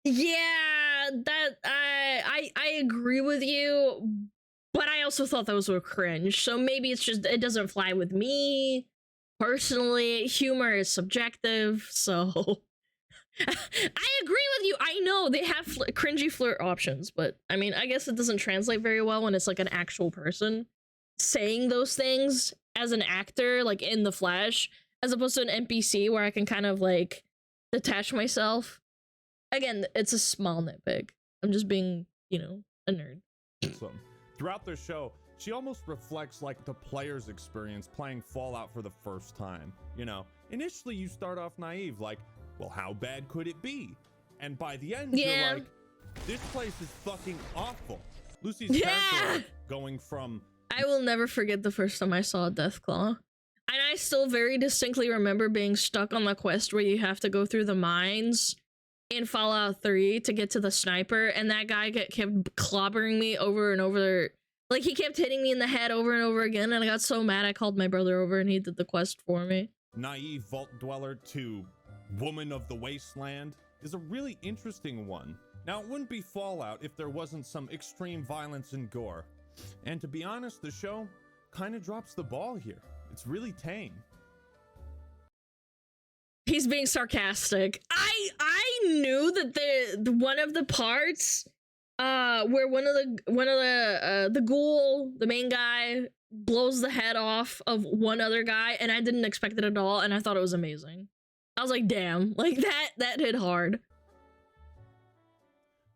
Yeah, that I agree with you, but I also thought those were cringe. So maybe it's just it doesn't fly with me personally. Humor is subjective, so I agree with you. I know they have cringy flirt options, but I mean, I guess it doesn't translate very well when it's like an actual person saying those things as an actor, like in the flesh, as opposed to an NPC where I can kind of like detach myself. Again, it's a small nitpick. I'm just being, you know, a nerd. Awesome. Throughout the show, she almost reflects like the player's experience playing Fallout for the first time. You know, initially you start off naive, like, well, how bad could it be? And by the end, you're like, this place is fucking awful. Lucy's character going from... I will never forget the first time I saw Deathclaw. And I still very distinctly remember being stuck on the quest where you have to go through the mines in Fallout 3 to get to the sniper, and that guy kept clobbering me over and over. Like, he kept hitting me in the head over and over again, and I got so mad I called my brother over and he did the quest for me. Naive vault dweller to woman of the wasteland is a really interesting one. Now, it wouldn't be Fallout if there wasn't some extreme violence and gore. And to be honest, the show kind of drops the ball here. It's really tame. He's being sarcastic. I knew that the one of the parts where one of the ghoul, the main guy, blows the head off of one other guy, and I didn't expect it at all, and I thought it was amazing. I was like, damn, like that hit hard.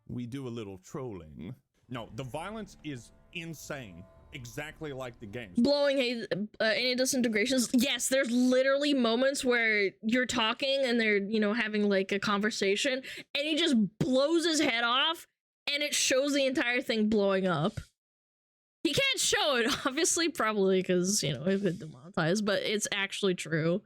We do a little trolling. No, the violence is insane. Exactly like the games. Blowing any disintegrations. Yes, there's literally moments where you're talking and they're, you know, having like a conversation, and he just blows his head off, and it shows the entire thing blowing up. He can't show it, obviously, probably because, you know, it could demonetize, but it's actually true.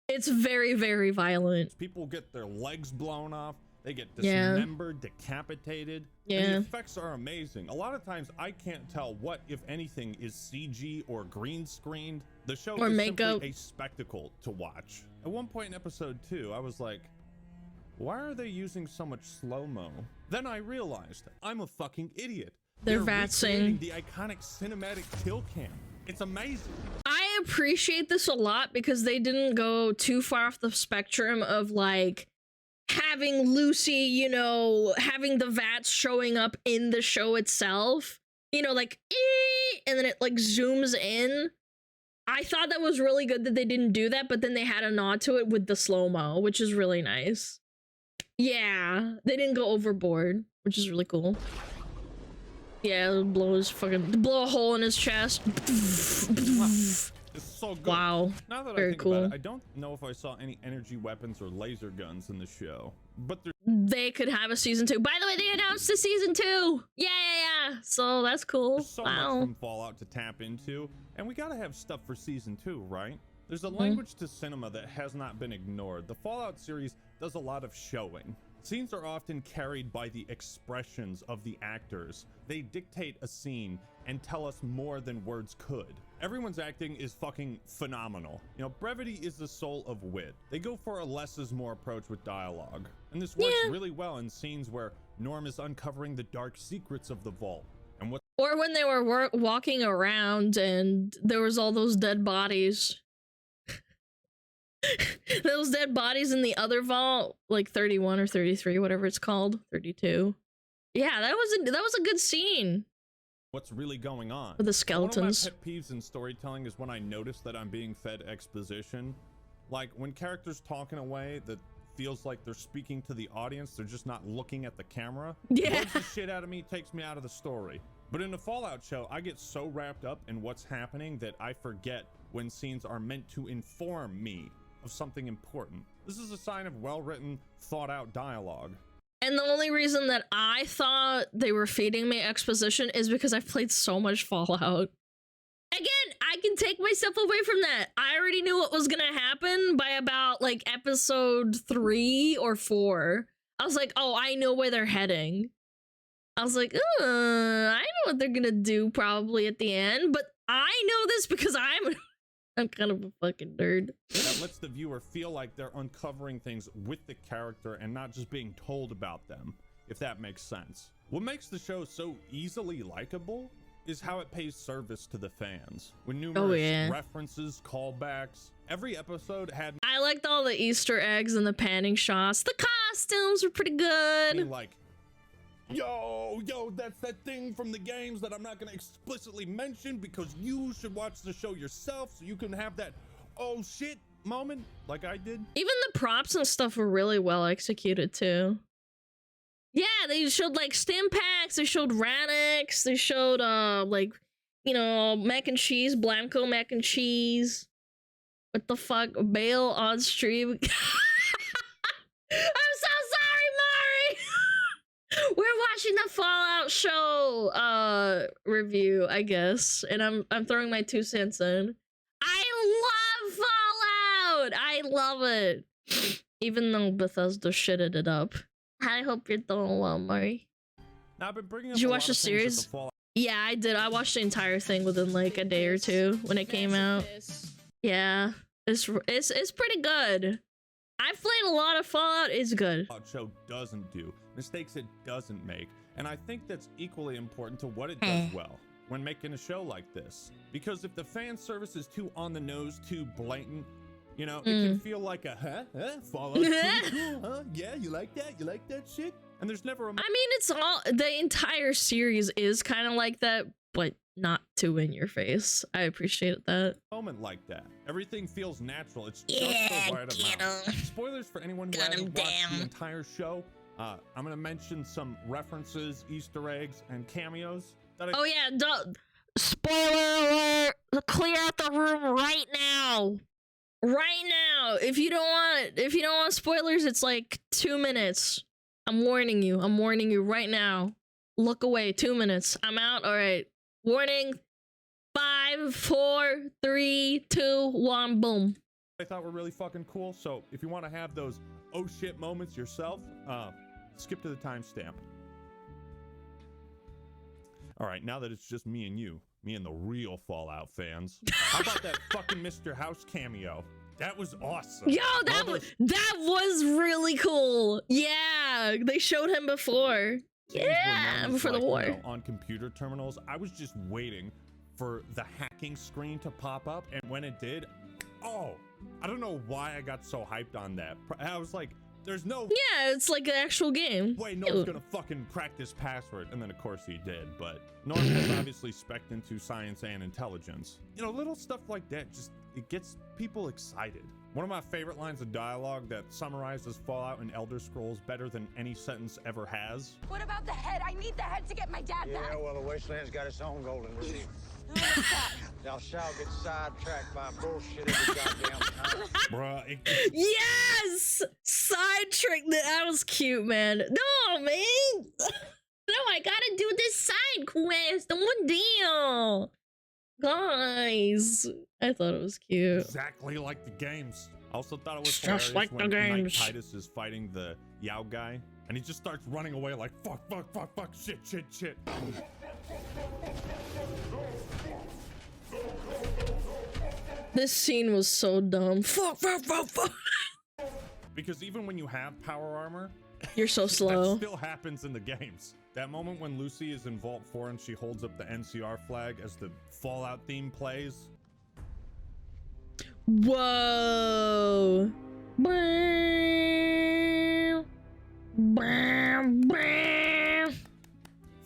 It's very, very violent. People get their legs blown off. They get dismembered, decapitated. Yeah. And the effects are amazing. A lot of times I can't tell what, if anything, is CG or green screened. The show is simply a spectacle to watch. At one point in episode 2, I was like, why are they using so much slow-mo? Then I realized I'm a fucking idiot. They're recreating the iconic cinematic kill cam. It's amazing. I appreciate this a lot because they didn't go too far off the spectrum of like having Lucy, you know, having the VATS showing up in the show itself, you know, like, and then it like zooms in. I thought that was really good that they didn't do that, but then they had a nod to it with the slow-mo, which is really nice. Yeah, they didn't go overboard, which is really cool. Yeah, blow a hole in his chest. It's so good. Wow. Now that Very I think cool. about it, I don't know if I saw any energy weapons or laser guns in the show, but they could have a season 2. By the way, they announced a season 2. Yeah. So that's cool. There's so much from Fallout to tap into, and we gotta have stuff for season 2, right? There's a language to cinema that has not been ignored. The Fallout series does a lot of showing. Scenes are often carried by the expressions of the actors. They dictate a scene and tell us more than words could. Everyone's acting is fucking phenomenal. You know, brevity is the soul of wit. They go for a less is more approach with dialogue. And this works really well in scenes where Norm is uncovering the dark secrets of the vault. And what or when they were walking around and there was all those dead bodies. Those dead bodies in the other vault, like 31 or 33, whatever it's called, 32. Yeah, that was a good scene. What's really going on? With the skeletons. One of my pet peeves in storytelling is when I notice that I'm being fed exposition. Like when characters talk in a way that feels like they're speaking to the audience, they're just not looking at the camera. Yeah. Blows the shit out of me, takes me out of the story. But in a Fallout show, I get so wrapped up in what's happening that I forget when scenes are meant to inform me of something important. This is a sign of well-written, thought-out dialogue. And the only reason that I thought they were feeding me exposition is because I've played so much Fallout. Again, I can take myself away from that. I already knew what was gonna happen by about like episode 3 or 4. I was like, oh, I know where they're heading. I was like, I know what they're gonna do probably at the end, but I know this because I'm kind of a fucking nerd. That lets the viewer feel like they're uncovering things with the character and not just being told about them, if that makes sense. What makes the show so easily likable is how it pays service to the fans. With numerous references, callbacks, every episode had... I liked all the Easter eggs and the panning shots. The costumes were pretty good. Like, yo, that's that thing from the games that I'm not gonna explicitly mention because you should watch the show yourself so you can have that oh shit moment like I did. Even the props and stuff were really well executed too. Yeah, they showed like stim packs, they showed Ranix, they showed like, you know, mac and cheese, Blanco mac and cheese. What the fuck? Bale on stream. I'm so sorry, Mari! We're watching the Fallout show review, I guess, and I'm throwing my 2 cents in. I love Fallout! I love it. Even though Bethesda shitted it up. I hope you're doing well, Mari. Now, I've been bringing up Did you watch the series? Yeah, I did. I watched the entire thing within like a day or 2 when it came out. Yeah, it's pretty good. I've played a lot of Fallout. It's good. Fallout show doesn't do, mistakes it doesn't make, and I think that's equally important to what it does well when making a show like this. Because if the fan service is too on the nose, too blatant, you know, it can feel like a Fallout cool, huh? Yeah, you like that? You like that shit? And there's never a... I mean, it's all... The entire series is kind of like that, but not too in your face. I appreciate that. Moment like that. Everything feels natural. It's just the right amount. Spoilers for anyone who hasn't watched the entire show. I'm gonna mention some references, Easter eggs, and cameos. Oh yeah, spoiler alert! Clear out the room right now. Right now. If you don't want spoilers, it's like 2 minutes. I'm warning you. I'm warning you right now. Look away. 2 minutes. I'm out. All right. Warning. 5, 4, 3, 2, 1. Boom. I thought were really fucking cool. So if you want to have those oh shit moments yourself, skip to the timestamp. All right, now that it's just me and you, me and the real Fallout fans, how about that fucking Mr. House cameo? That was awesome. Yo, that was really cool. Yeah, they showed him before. Yeah, before the war. You know, on computer terminals, I was just waiting for the hacking screen to pop up, and when it did, oh, I don't know why I got so hyped on that. I was like There's no Yeah, it's like an actual game. way Norm's gonna fucking crack this password. And then of course he did, but Norm has obviously spec'd into science and intelligence. You know, little stuff like that, just, it gets people excited. One of my favorite lines of dialogue that summarizes Fallout and Elder Scrolls better than any sentence ever has. What about the head? I need the head to get my dad back. Yeah, well, the Wasteland's got its own golden receiver. Thou shalt get sidetracked by bullshit every goddamn time. Bruh, Yes! Sidetrack. That was cute, man. No, man. No, I gotta do this side quest. One deal. Guys, I thought it was cute. exactly like the games. I also thought it was Just hilarious like the when Knight games. Titus is fighting the Yao guy, and he just starts running away like fuck, shit. This scene was so dumb. Fuck. Because even when you have power armor, You're so slow. that still happens in the games. That moment when Lucy is in Vault 4 and she holds up the NCR flag as the Fallout theme plays. Whoa. Bam. Bam. Bam.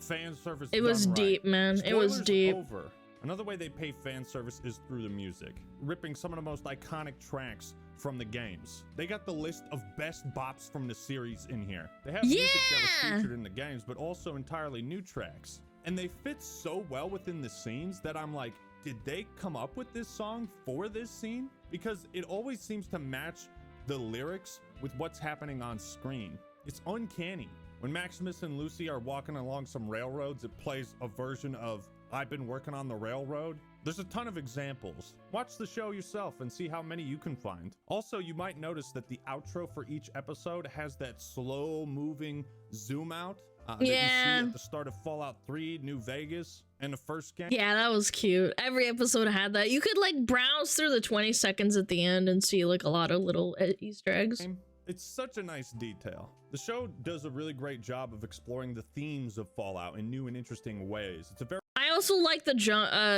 Fan service. It was done right. deep, man. It was Spoilers deep. Over. Another way they pay fan service is through the music, ripping some of the most iconic tracks from the games. They got the list of best bops from the series in here. They have music that was featured in the games, but also entirely new tracks. And they fit so well within the scenes that I'm like, did they come up with this song for this scene? Because it always seems to match the lyrics with what's happening on screen. It's uncanny. When Maximus and Lucy are walking along some railroads, it plays a version of I've Been Working on the Railroad. There's a ton of examples. Watch the show yourself and see how many you can find. Also, you might notice that the outro for each episode has that slow moving zoom out that you see at the start of Fallout 3 New Vegas and the first game. Yeah, that was cute. Every episode had that. You could like browse through the 20 seconds at the end and see like a lot of little Easter eggs. It's such a nice detail. The show does a really great job of exploring the themes of Fallout in new and interesting ways. It's a very I also like the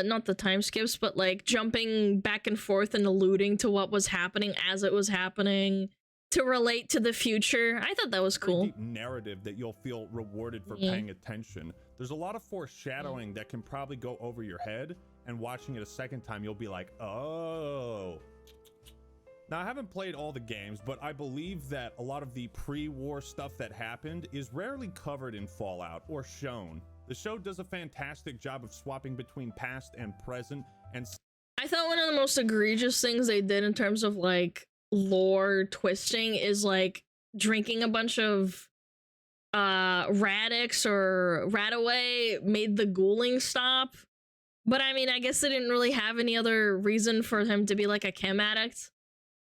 not the time skips, but like jumping back and forth and alluding to what was happening as it was happening to relate to the future. I thought that was cool. deep narrative that you'll feel rewarded for paying attention. There's a lot of foreshadowing that can probably go over your head, and watching it a second time, you'll be like, oh. Now, I haven't played all the games, but I believe that a lot of the pre-war stuff that happened is rarely covered in Fallout or shown. The show does a fantastic job of swapping between past and present, and I thought one of the most egregious things they did in terms of like lore twisting is like drinking a bunch of Radix or Radaway made the ghouling stop. But I mean, I guess they didn't really have any other reason for him to be like a chem addict.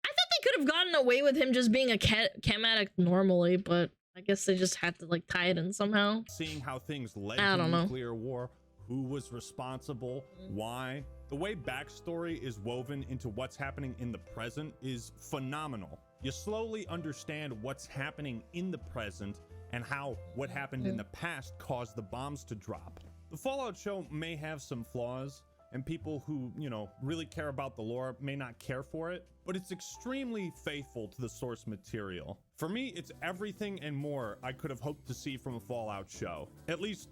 I thought they could have gotten away with him just being a chem addict normally, but I guess they just had to like tie it in somehow. seeing how things led I to don't know. nuclear war, who was responsible, why. The way backstory is woven into what's happening in the present is phenomenal. You slowly understand what's happening in the present and how what happened in the past caused the bombs to drop. The Fallout show may have some flaws, and people who, you know, really care about the lore may not care for it, but it's extremely faithful to the source material. For me, it's everything and more I could have hoped to see from a Fallout show. At least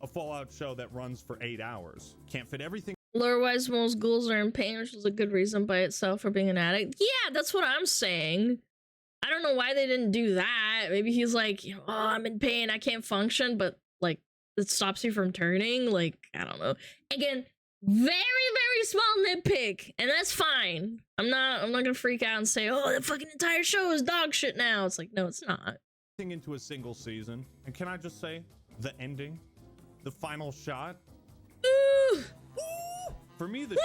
a Fallout show that runs for 8 hours. Can't fit everything. Lore-wise, most ghouls are in pain, which is a good reason by itself for being an addict. Yeah, that's what I'm saying. I don't know why they didn't do that. Maybe he's like, you know, oh, I'm in pain, I can't function, but like it stops you from turning. Like, I don't know. Again, very small nitpick, and that's fine. I'm not gonna freak out and say, oh, the fucking entire show is dog shit now. It's like, no, it's not. Into a single season. And can I just say, the ending, the final shot. Ooh. For me, the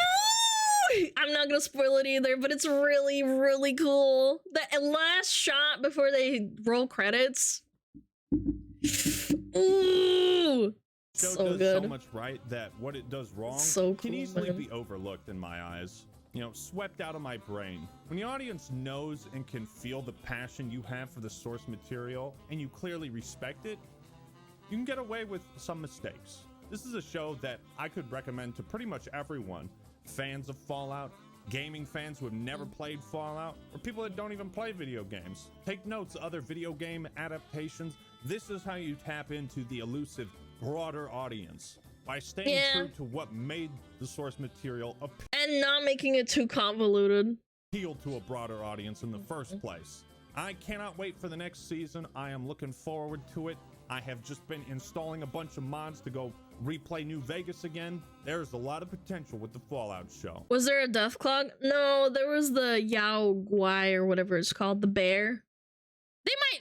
I'm not gonna spoil it either, but it's really cool. The last shot before they roll credits. Ooh. show So does good. so much right that what it does wrong So can cool, easily man. be overlooked in my eyes. You know, swept out of my brain. When the audience knows and can feel the passion you have for the source material, and you clearly respect it, you can get away with some mistakes. This is a show that I could recommend to pretty much everyone. Fans of Fallout, gaming fans who have never played Fallout, or people that don't even play video games. Take notes of other video game adaptations. This is how you tap into the elusive broader audience by staying true to what made the source material and not making it too convoluted. Appeal to a broader audience in the first place. I cannot wait for the next season. I am looking forward to it. I have just been installing a bunch of mods to go replay New Vegas again. There's a lot of potential with the Fallout show. Was there a Deathclaw? No, there was the Yao Guai or whatever it's called, the bear.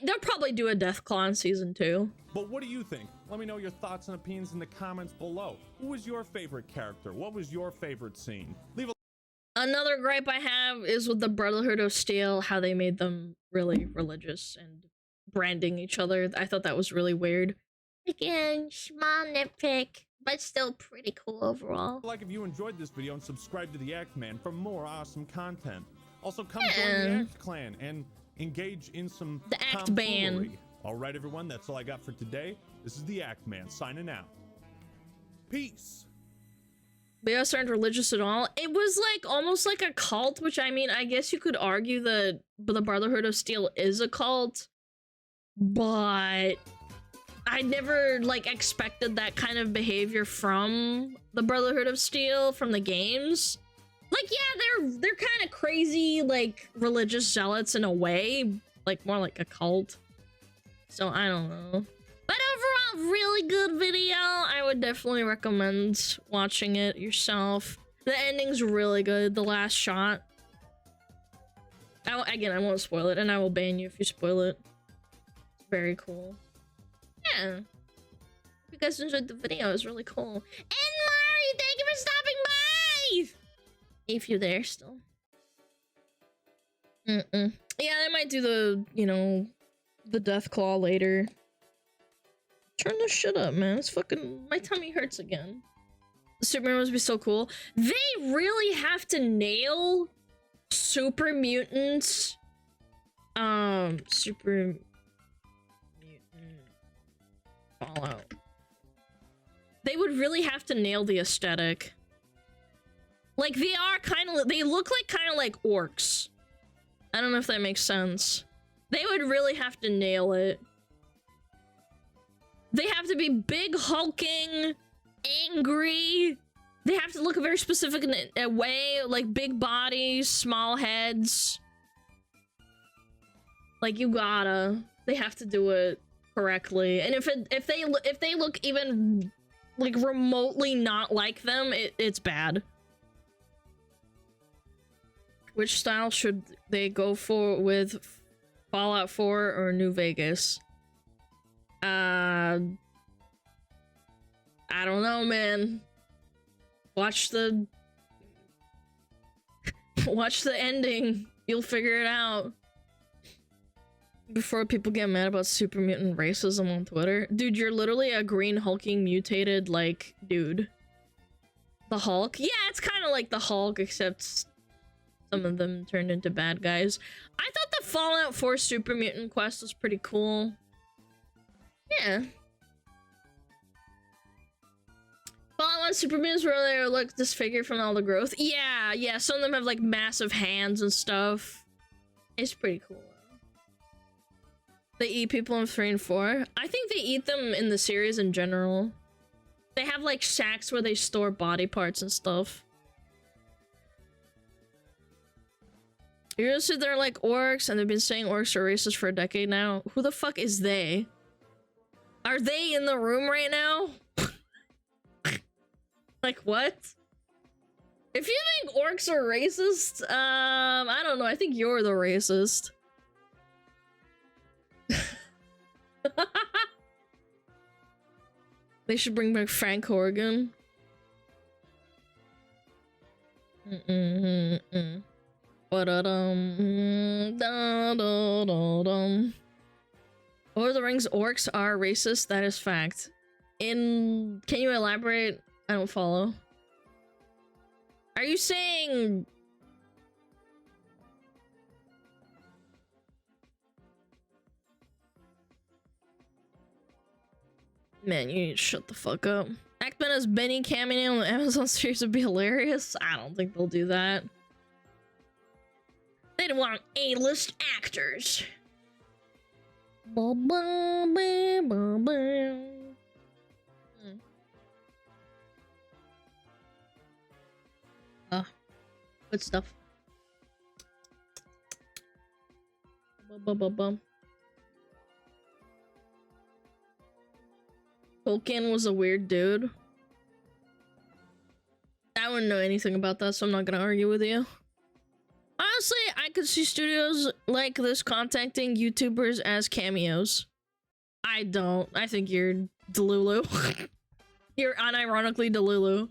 They'll probably do a Deathclaw in season 2. But what do you think? Let me know your thoughts and opinions in the comments below. Who was your favorite character? What was your favorite scene? Leave a Another gripe I have is with the Brotherhood of Steel, how they made them really religious and branding each other. I thought that was really weird. Again, small nitpick, but still pretty cool overall. like if you enjoyed this video and subscribe to the Act Man for more awesome content. Also come join the Act Clan and engage in some the Act Band. tomfoolery. All right, everyone, that's all I got for today. This is the Act Man signing out. Peace. They also aren't religious at all. It was like almost like a cult, which I mean, I guess you could argue that the Brotherhood of Steel is a cult, but I never like expected that kind of behavior from the Brotherhood of Steel from the games. Like, yeah, they're kind of crazy, like religious zealots in a way, like more like a cult. So I don't know. But overall, really good video. I would definitely recommend watching it yourself. The ending's really good. The last shot. Again, I won't spoil it, and I will ban you if you spoil it. It's very cool. Yeah. Hope you guys enjoyed the video. It was really cool. And Mari, thank you for stopping by! If you're there still. Yeah, they might do the, you know, the Deathclaw later. Turn this shit up, man. It's fucking... My tummy hurts again. Superman must be so cool. They really have to nail super mutants. Super mutant Fallout. They would really have to nail the aesthetic. Like, they are kind of... They look like kind of like orcs. I don't know if that makes sense. They would really have to nail it. They have to be big, hulking, angry. They have to look a very specific way, like big bodies, small heads. Like, you gotta. They have to do it correctly. And if they look even like remotely not like them, it's bad. Which style should they go for with Fallout 4 or New Vegas? I don't know, man. Watch the ending. You'll figure it out. Before people get mad about super mutant racism on Twitter. Dude, you're literally a green hulking mutated, like, dude. The Hulk? Yeah, it's kind of like the Hulk, except some of them turned into bad guys. I thought the Fallout 4 super mutant quest was pretty cool. Yeah. Fallout 1 super mutants where they look disfigured from all the growth. Yeah, some of them have like massive hands and stuff. It's pretty cool. They eat people in 3 and 4. I think they eat them in the series in general. They have like shacks where they store body parts and stuff. You're gonna sit there like orcs, and they've been saying orcs are racist for a decade now. Who the fuck is they? Are they in the room right now? Like, what? If you think orcs are racist, I don't know. I think you're the racist. They should bring back Frank Horgan. Lord of the Rings orcs are racist. That is fact. Can you elaborate? I don't follow. Are you saying... Man, you need to shut the fuck up. Ackman as Benny cameo in the Amazon series would be hilarious. I don't think they'll do that. They want A-list actors. Good stuff. Tolkien was a weird dude. I wouldn't know anything about that, so I'm not gonna argue with you. Honestly, I could see studios like this contacting YouTubers as cameos. I don't. I think you're Delulu. You're unironically Delulu.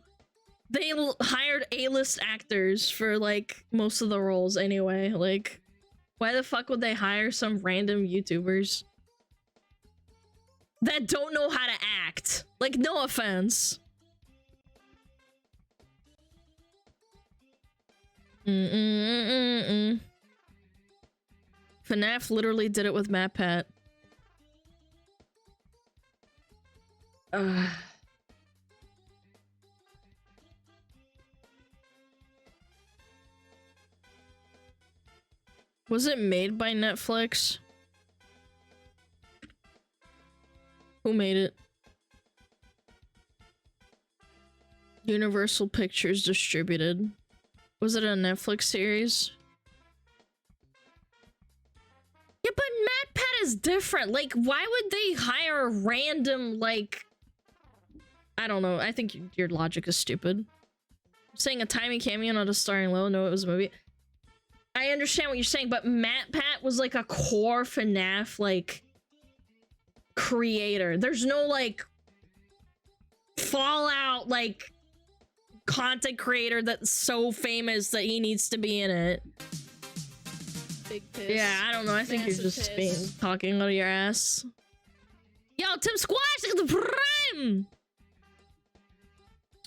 They hired A-list actors for, like, most of the roles anyway. Like, why the fuck would they hire some random YouTubers that don't know how to act? Like, no offense. FNAF literally did it with MatPat. Was it made by Netflix? Who made it? Universal Pictures distributed. Was it a Netflix series? Yeah, but MatPat is different. Like, why would they hire a random, like... I don't know. I think your logic is stupid. I'm saying a tiny cameo, not a starring role. No, it was a movie. I understand what you're saying, but MatPat was like a core FNAF, like, creator. There's no, like, Fallout, like, content creator that's so famous that he needs to be in it. Big piss. Yeah, I don't know. I think you're just talking out of your ass. Yo, Tim Squash, look at the prime!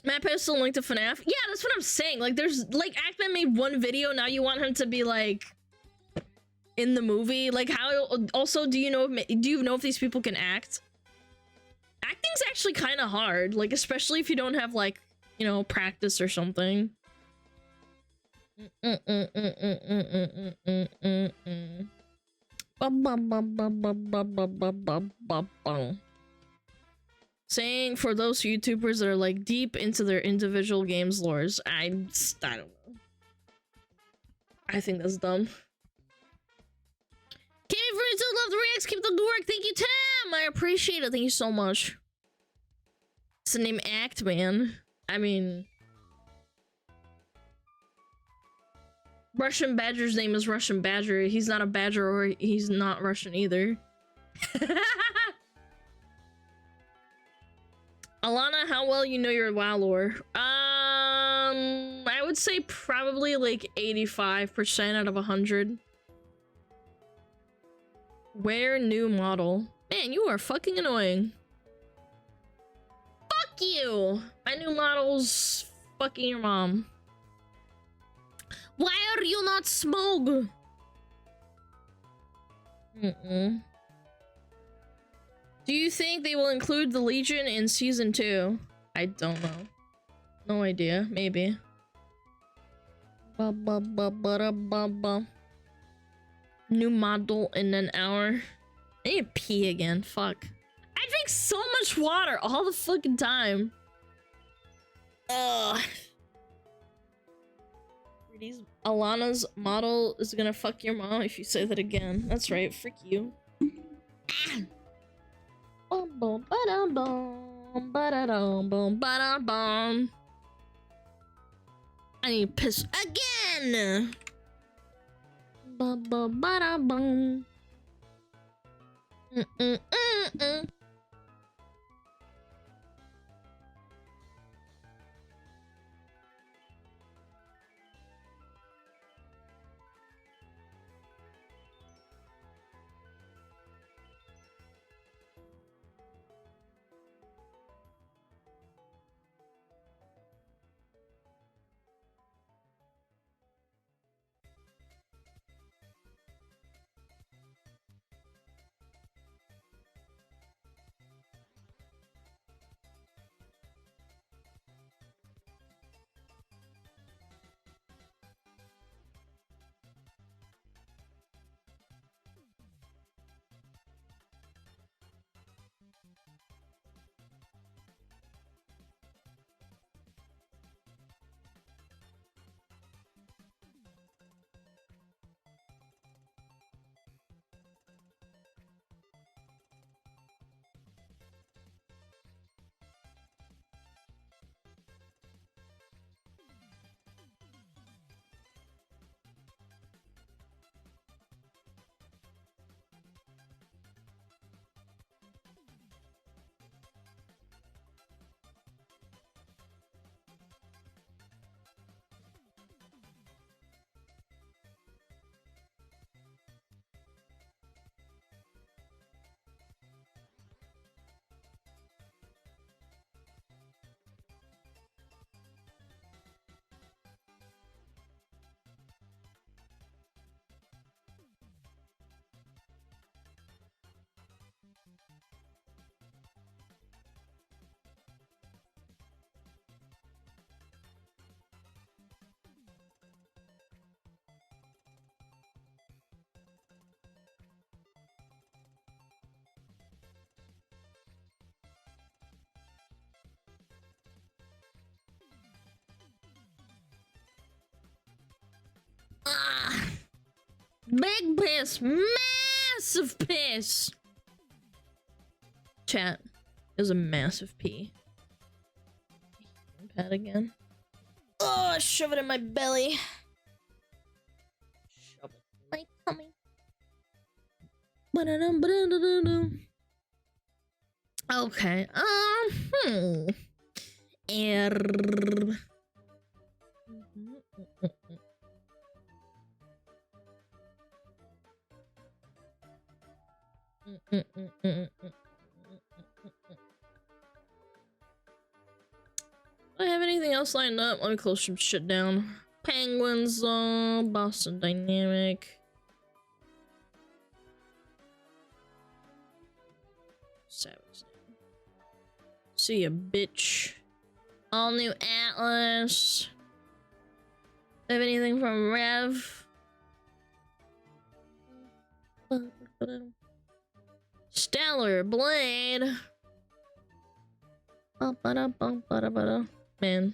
MatPat is still linked to FNAF. Yeah, that's what I'm saying. Like, there's, like, Ackman made one video, now you want him to be, like, in the movie? Like, how, also, do you know if these people can act? Acting's actually kind of hard, like, especially if you don't have, like, you know, practice or something. Saying for those YouTubers that are like deep into their individual games lores, I don't know. I think that's dumb. Can't even to love the reacts, keep them to work. Thank you, Tim. I appreciate it. Thank you so much. It's the name Act, man. I mean, Russian Badger's name is Russian Badger. He's not a badger, or he's not Russian either. Alana, how well you know your WoW lore? I would say probably like 85% out of 100. Where new model? Man, you are fucking annoying. Fuck you! My new model's fucking your mom. Why are you not Smug? Do you think they will include the Legion in season 2? I don't know. No idea. Maybe. New model in an hour. I need to pee again. Fuck. I drink so much water all the fucking time. Ugh. Alana's model is gonna fuck your mom if you say that again. That's right. Freak you. Ah. Bum bum ba-dum bum ba-da-dum bum ba-dum bum. I need to piss again. Bum bum ba-dum bum. Ah, big piss, massive piss. Chat, it was a massive pee. Pad again. Oh, shove it in my belly. Shove it in my tummy. Okay. Do I have anything else lined up? Let me close some shit down. Penguins, Boston Dynamic. Savage. See ya, bitch. All new Atlas. Have anything from Rev? Stellar Blade. Man.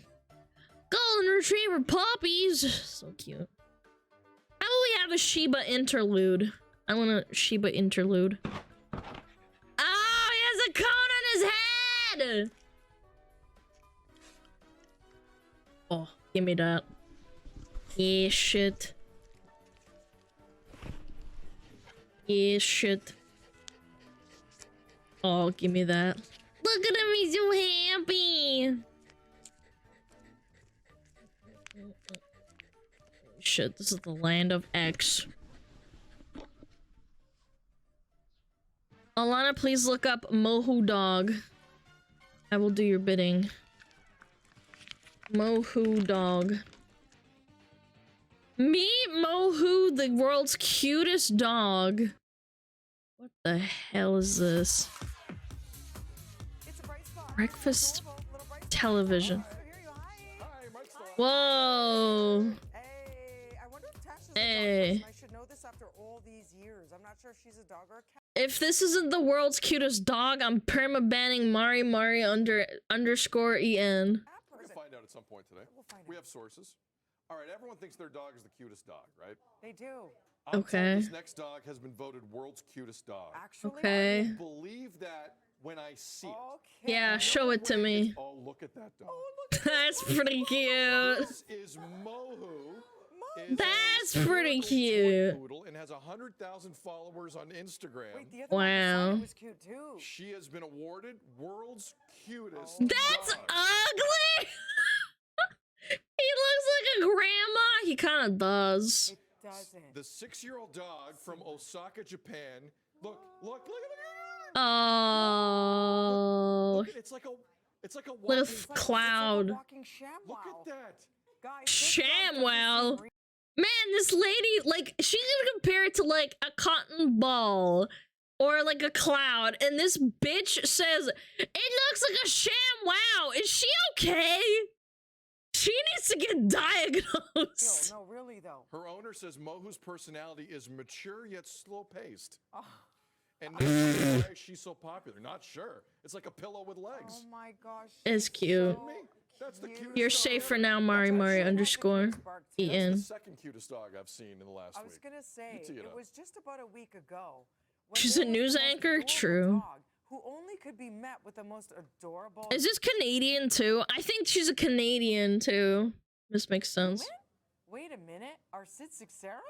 Golden Retriever puppies. So cute. How about we have a Shiba interlude? I want a Shiba interlude. Oh, he has a cone on his head! Oh, give me that. Yeah, shit. Yeah, shit. Oh, give me that. Look at him, he's so happy! Shit, this is the land of X. Alana, please look up Mohu Dog. I will do your bidding. Mohu Dog. Meet Mohu, the world's cutest dog. What the hell is this? Breakfast television. Whoa. Hey. I should know this after all these years. I'm not sure if she's a dog or a cat. If this isn't the world's cutest dog, I'm perma-banning Mari _EN. We're gonna find out at some point today. We have sources. All right, everyone thinks their dog is the cutest dog, right? They do. I'm told Okay. this next dog has been voted world's cutest dog. Actually, Okay. I will believe that when I see it. Yeah, show it to me. Oh, look at that dog. That's pretty cute. This is Mohu. That's pretty cute. Poodle and has 100,000 followers on Instagram. Wait, the other Wow. one was cute too. She has been awarded world's cutest. That's dog. ugly! He looks like a grandma. He kind of does. It doesn't. The 6-year-old dog from Osaka, Japan. Look at Oh. Look, it's like a With walking cloud. Walking ShamWow. Look at that. Guys, ShamWow. Man, this lady, like, she can compare it to, like, a cotton ball. Or, like, a cloud. And this bitch says, it looks like a ShamWow. Is she okay? She needs to get diagnosed. No, really though. Her owner says Mohu's personality is mature yet slow-paced. Oh. And not sure why she's so popular. Not sure. It's like a pillow with legs. Oh my gosh. It's cute. That's the cutest You're dog safe ever. for now, Mari _EN. That's the EN. second cutest dog I've seen in the last I week. was gonna say, You tee it up. was just about a week ago. when She's there a was news the most anchor? adorable True. dog who only could be met with the most adorable. Is this Canadian too? I think she's a Canadian too. This makes sense. Wait a minute, our Sid Sixero?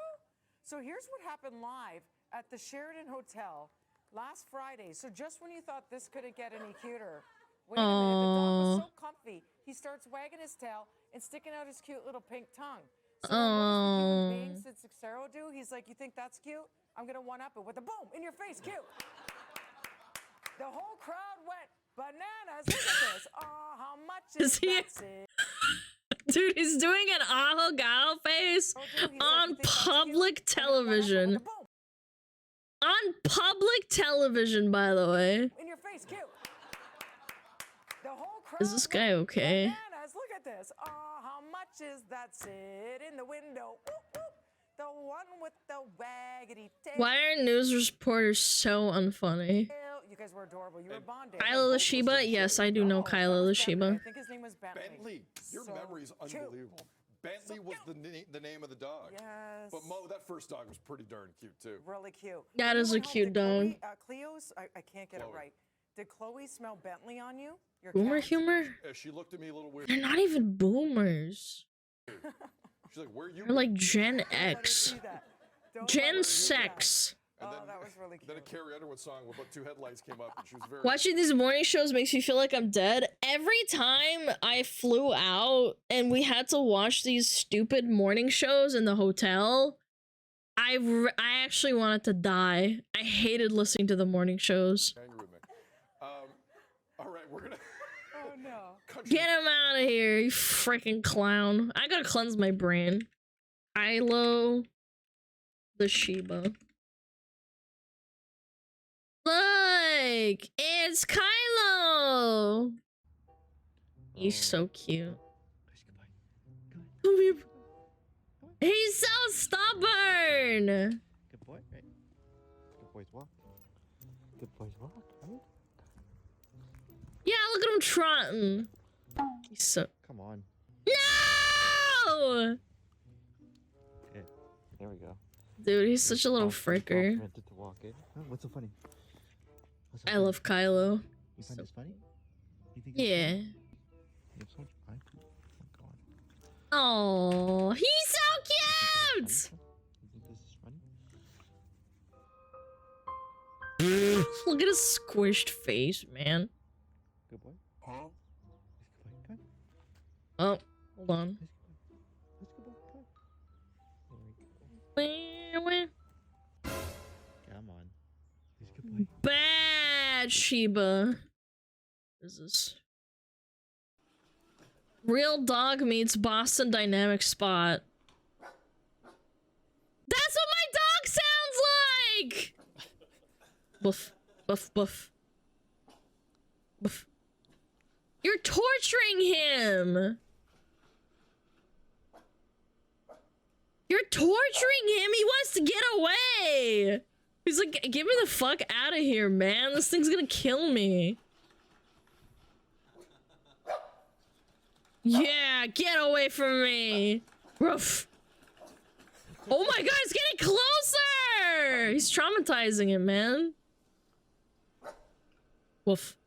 So here's what happened live at the Sheraton Hotel last Friday. So just when you thought this couldn't get any cuter, wait a minute, the dog was so comfy, he starts wagging his tail and sticking out his cute little pink tongue. So then what does the human being Sid Sixero do? He's like, you think that's cute? I'm gonna one-up it with a boom, in your face, cute. The whole crowd went bananas. Look at this. Oh, how much is that, Sid? Dude, he's doing an aho gal face on public television. On public television, by the way. In your face, cute. The whole crowd Is this guy okay? bananas. Look at this. Oh, how much is that, Sid? In the window. Whoop, whoop. The one with the waggity tail. Why are news reporters so unfunny? You guys were adorable. You were bonding. Kyla Lashiba? Yes, I do know Kyla Lashiba. I think his name was Bentley. Bentley. Your memory is unbelievable. Bentley was the name of the dog. Yes. But Mo, that first dog was pretty darn cute too. Really cute. That is a cute dog. Cleo's, I can't get it right. Did Chloe smell Bentley on you? Your Boomer cat? humor? Yeah, she looked at me a little weird. They're not even boomers. She's like, where you? They're like Gen X. Gen Sex. And then, that was really cute. Then a Carrie Underwood song with about 2 headlights came up, and she was very. Watching these morning shows makes me feel like I'm dead. Every time I flew out and we had to watch these stupid morning shows in the hotel, I actually wanted to die. I hated listening to the morning shows. Angry with me. All right, we're gonna. Oh no. Get him out of here, you freaking clown. I gotta cleanse my brain. Kylo the Shiba. Look! It's Kylo! He's so cute. Come here. He's so stubborn! Good boy, right? Good boys walk. Good boys walk, right? Yeah, look at him trotting. He's so. Come on. No! Okay, there we go. Dude, he's such a little fricker. To walk in. Oh, what's so funny? I love Kylo. You find this funny? You think Yeah. You have so much IQ. Oh, he's so cute! You think this is funny? Look at his squished face, man. Good boy. Huh? Good boy. Oh, hold on. Let's go back. There we go. Come on. He's a good boy. Bad Sheba. What is this? Real dog meets Boston Dynamic Spot. That's what my dog sounds like! Boof, boof, boof. Boof. You're torturing him! You're torturing him! He wants to get away! He's like, get me the fuck out of here, man. This thing's gonna kill me. Yeah, get away from me. Roof. Oh my god, it's getting closer! He's traumatizing him, man. Woof.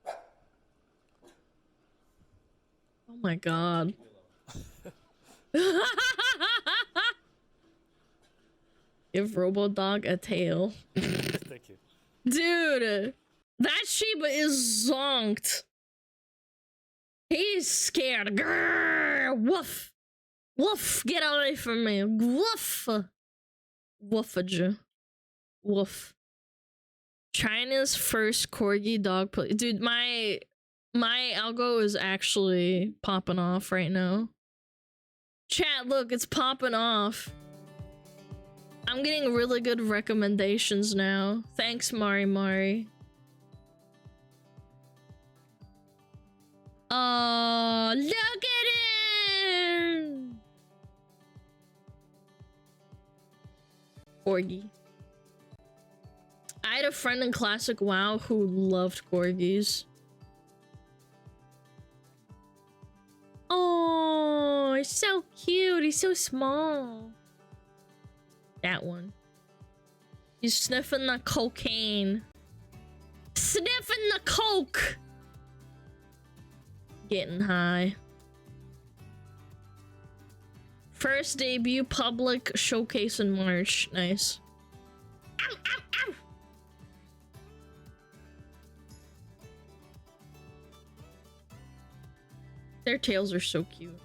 Oh my god. Give Robodog a tail. Thank you. Dude, that Sheba is zonked. He's scared. Grrr, woof. Woof, get away from me. Woof. Woofage. Woof. China's first corgi dog play. Dude, my algo is actually popping off right now. Chat, look, it's popping off. I'm getting really good recommendations now. Thanks, Mari Mari. Oh, look at him! Corgi. I had a friend in Classic WoW who loved corgis. Oh, he's so cute. He's so small. That one. He's sniffing the cocaine. Sniffing the coke! Getting high. First debut public showcase in March. Nice. Ow, ow, ow! Their tails are so cute.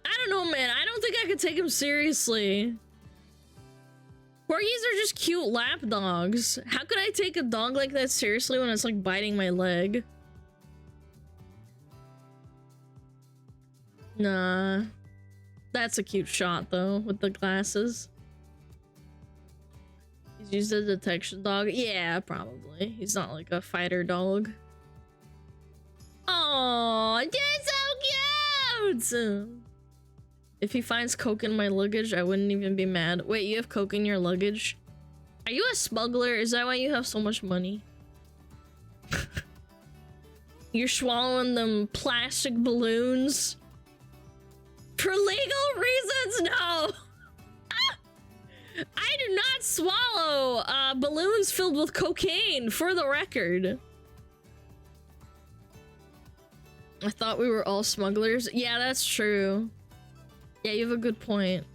I don't know, man. I don't think I could take him seriously. Corgis are just cute lap dogs. How could I take a dog like that seriously when it's like biting my leg? Nah. That's a cute shot though, with the glasses. He's used as a detection dog? Yeah, probably. He's not like a fighter dog. Oh, you're so cute! If he finds coke in my luggage, I wouldn't even be mad. Wait, you have coke in your luggage? Are you a smuggler? Is that why you have so much money? You're swallowing them plastic balloons for legal reasons? No. I do not swallow balloons filled with cocaine, for the record. I thought we were all smugglers. Yeah, that's true. Yeah, you have a good point.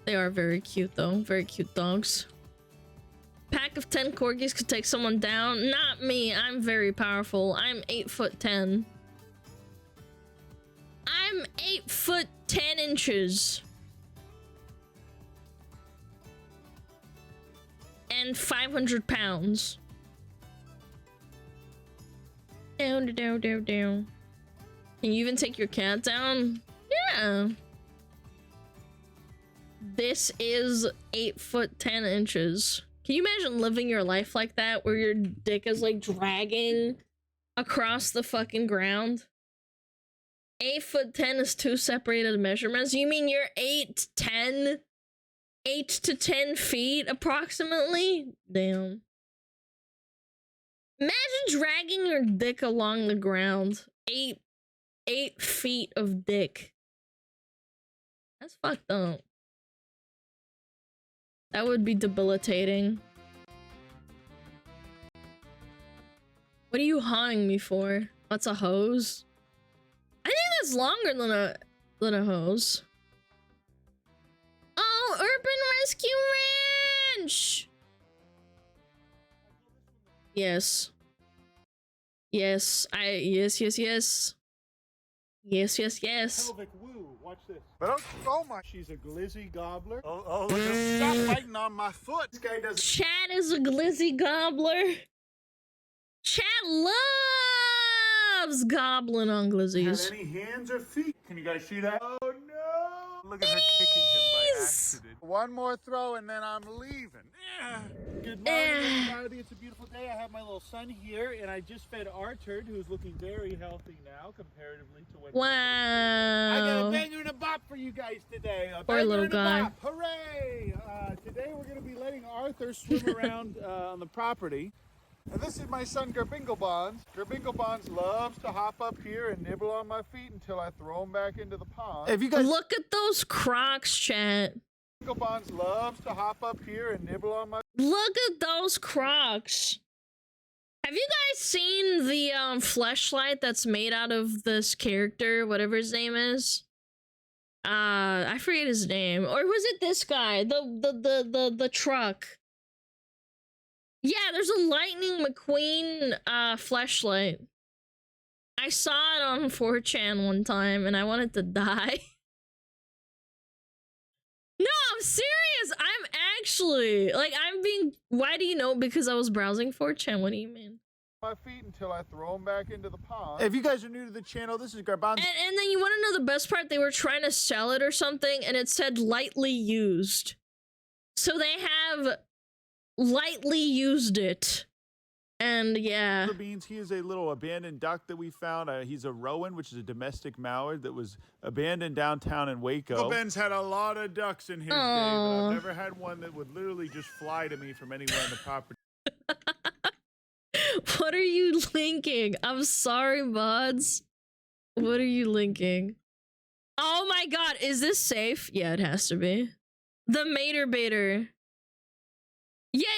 They are very cute, though. Very cute dogs. Pack of 10 corgis could take someone down. Not me. I'm very powerful. I'm 8'10". I'm 8'10". And 500 pounds. Down, down, down, down. Can you even take your cat down? Yeah. This is 8'10". Can you imagine living your life like that, where your dick is like dragging across the fucking ground? 8'10" is two separated measurements. You mean you're 8'10"? 8 to 10 feet approximately? Damn. Imagine dragging your dick along the ground. 8 feet of dick. That's fucked up. That would be debilitating. What are you hawing me for? That's a hose? I think that's longer than a hose. Oh, Urban Rescue Ranch! Yes. Yes, yes. Yes. Pelvic woo, watch this. But oh my, she's a glizzy gobbler. Oh, stop fighting on my foot. This guy doesn't. Chad is a glizzy gobbler. Chad loves gobbling on glizzies. Have any hands or feet? Can you guys see that? Oh no! Look at her kicking him by accident. One more throw and then I'm leaving. Good morning, everybody. It's a beautiful day. I have my little son here, and I just fed Arthur, who's looking very healthy now, comparatively to when. Wow! I got a banger and a bop for you guys today. A Poor little guy. Bop. Hooray! Today we're going to be letting Arthur swim around on the property. And this is my son, Gerbinglebons. Gerbinglebons loves to hop up here and nibble on my feet until I throw him back into the pond. If you guys look at those Crocs, chat. Gerbinglebons loves to hop up here and nibble on my. Look at those Crocs. Have you guys seen the fleshlight that's made out of this character, whatever his name is? I forget his name. Or was it this guy? The truck. Yeah, there's a Lightning McQueen fleshlight. I saw it on 4chan one time and I wanted to die. No, I'm serious. I'm actually like, I'm being. Why do you know? Because I was browsing 4chan. What do you mean? My feet until I throw them back into the pond. If you guys are new to the channel, this is Garbons. And then you want to know the best part? They were trying to sell it or something, and it said lightly used. So they have lightly used it. And yeah. Beans, he is a little abandoned duck that we found. He's a rowan, which is a domestic mallard that was abandoned downtown in Waco. Uncle Ben's had a lot of ducks in his day, but I've never had one that would literally just fly to me from anywhere on the property. What are you linking? I'm sorry, mods. What are you linking? Oh my god, is this safe? Yeah, it has to be. The Mater Baiter. Yeah.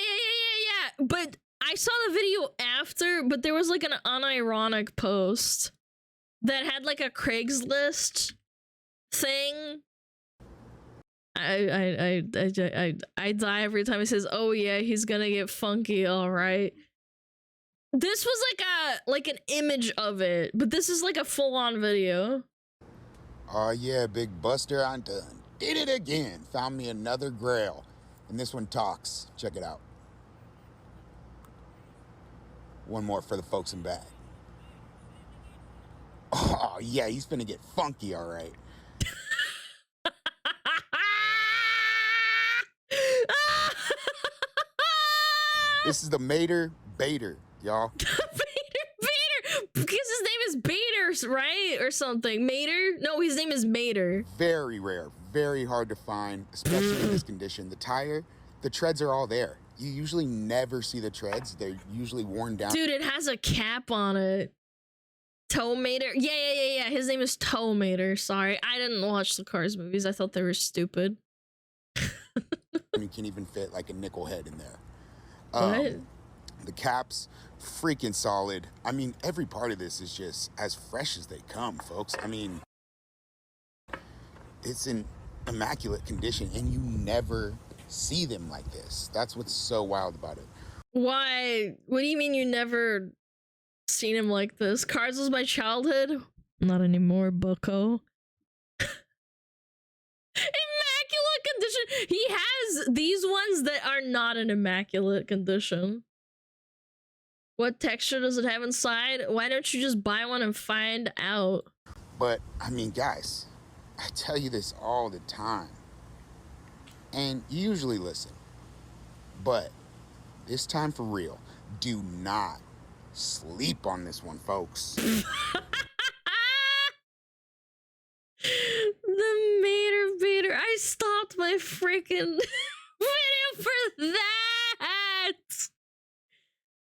But I saw the video after, but there was like an unironic post that had like a Craigslist thing. I die every time he says, "Oh yeah, he's gonna get funky, all right." This was like an image of it, but this is like a full-on video. Oh yeah, Big Buster, I'm done. Did it again. Found me another grail. And this one talks. Check it out. One more for the folks in back. Oh yeah, he's gonna get funky, all right. This is the Mater Baiter, y'all. Baiter, because his name is Baiter, right? Or something. Mater? No, his name is Mater. Very rare, very hard to find, especially in this condition. The tire, the treads are all there. you usually never see the treads. They're usually worn down. Dude, it has a cap on it. Tomater. Yeah. His name is Tomater. Sorry, I didn't watch the Cars movies. I thought they were stupid. You can even fit like a nickel head in there. What? The cap's freaking solid. I mean, every part of this is just as fresh as they come, folks. I mean, it's in immaculate condition, and you never see them like this. That's what's so wild about it. Why? What do you mean you never seen him like this? Cars was my childhood. Not anymore, bucko. Immaculate condition. He has these ones that are not in immaculate condition. What texture does it have inside? Why don't you just buy one and find out? But, I mean, guys, I tell you this all the time, and you usually listen, but this time for real, do not sleep on this one, folks. The Mater Beater. I stopped my freaking video for that.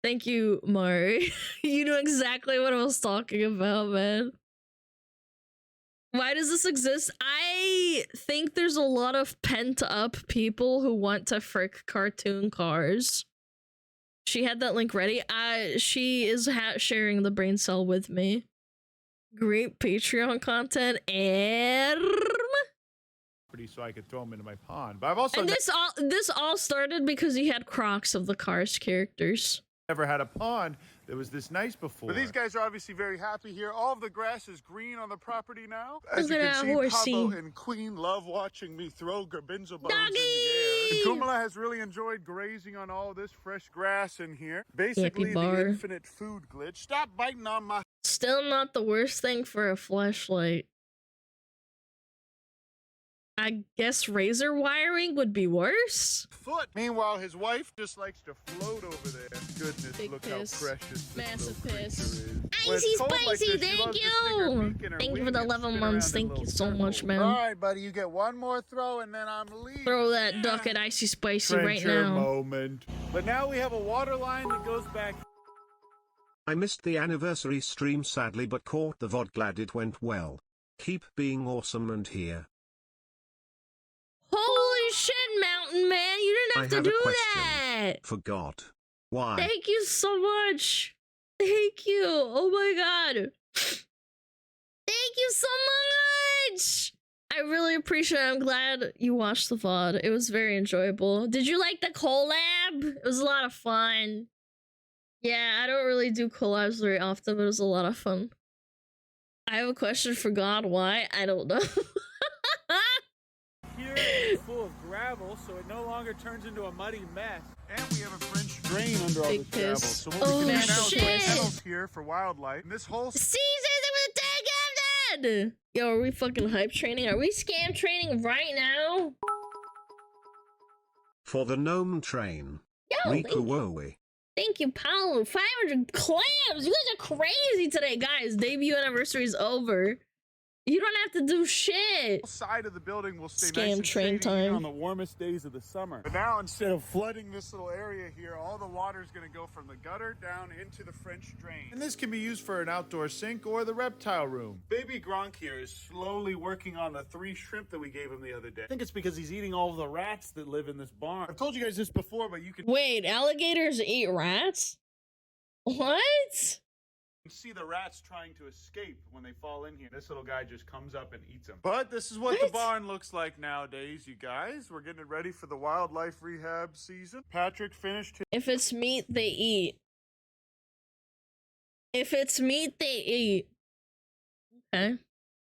Thank you, Mari. You know exactly what I was talking about, man. Why does this exist? I think there's a lot of pent-up people who want to frick cartoon cars. She had that link ready. She is sharing the brain cell with me. Great Patreon content and So I could throw them into my pond. But I've also this all started because he had Crocs of the Cars characters. never had a pond that was this nice before. But these guys are obviously very happy here. All of the grass is green on the property now. As you can see, Pablo and Queen love watching me throw Garbinzo bones in the air. And Kumala has really enjoyed grazing on all this fresh grass in here. Basically, the infinite food glitch. Stop biting on my... Still not the worst thing for a flashlight. I guess razor wiring would be worse. Foot. Meanwhile, his wife just likes to float over there. Goodness, look how precious Massive piss. is. Icy spicy, thank you! Thank you for the 11 months, thank you so much, man. Alright, buddy, you get one more throw and then I'm leaving. Throw that duck at Icy Spicy right now. Moment. But now we have a water line that goes back. I missed the anniversary stream sadly, but caught the VOD. Glad it went well. Keep being awesome and here. Holy shit, Mountain Man, you didn't have to do that! Forgot. Why? Thank you so much! Thank you! Oh my god! Thank you so much! I really appreciate it. I'm glad you watched the VOD. It was very enjoyable. Did you like the collab? It was a lot of fun. Yeah, I don't really do collabs very often, but it was a lot of fun. I have a question for God. Why? I don't know. Here it's full of gravel, so it no longer turns into a muddy mess. And we have a French drain under all this gravel. So what we can do now is put tunnels here for wildlife. And this whole Caesars with the tag of that! Yo, are we fucking hype training? Are we scam training right now? For the gnome train. Yo, thank you, Paolo. 500 clams! You guys are crazy today, guys. Debut anniversary is over. You don't have to do shit. Side of the building will stay Scam nice and train shady time. on the warmest days of the summer. But now, instead of flooding this little area here, all the water is going to go from the gutter down into the French drain. And this can be used for an outdoor sink or the reptile room. Baby Gronk here is slowly working on the 3 shrimp that we gave him the other day. I think it's because he's eating all of the rats that live in this barn. I've told you guys this before, but you can... Wait, alligators eat rats? What? You can see the rats trying to escape when they fall in here. This little guy just comes up and eats them. But this is what the barn looks like nowadays, you guys. We're getting it ready for the wildlife rehab season. Patrick finished his... If it's meat, they eat. If it's meat, they eat. Okay.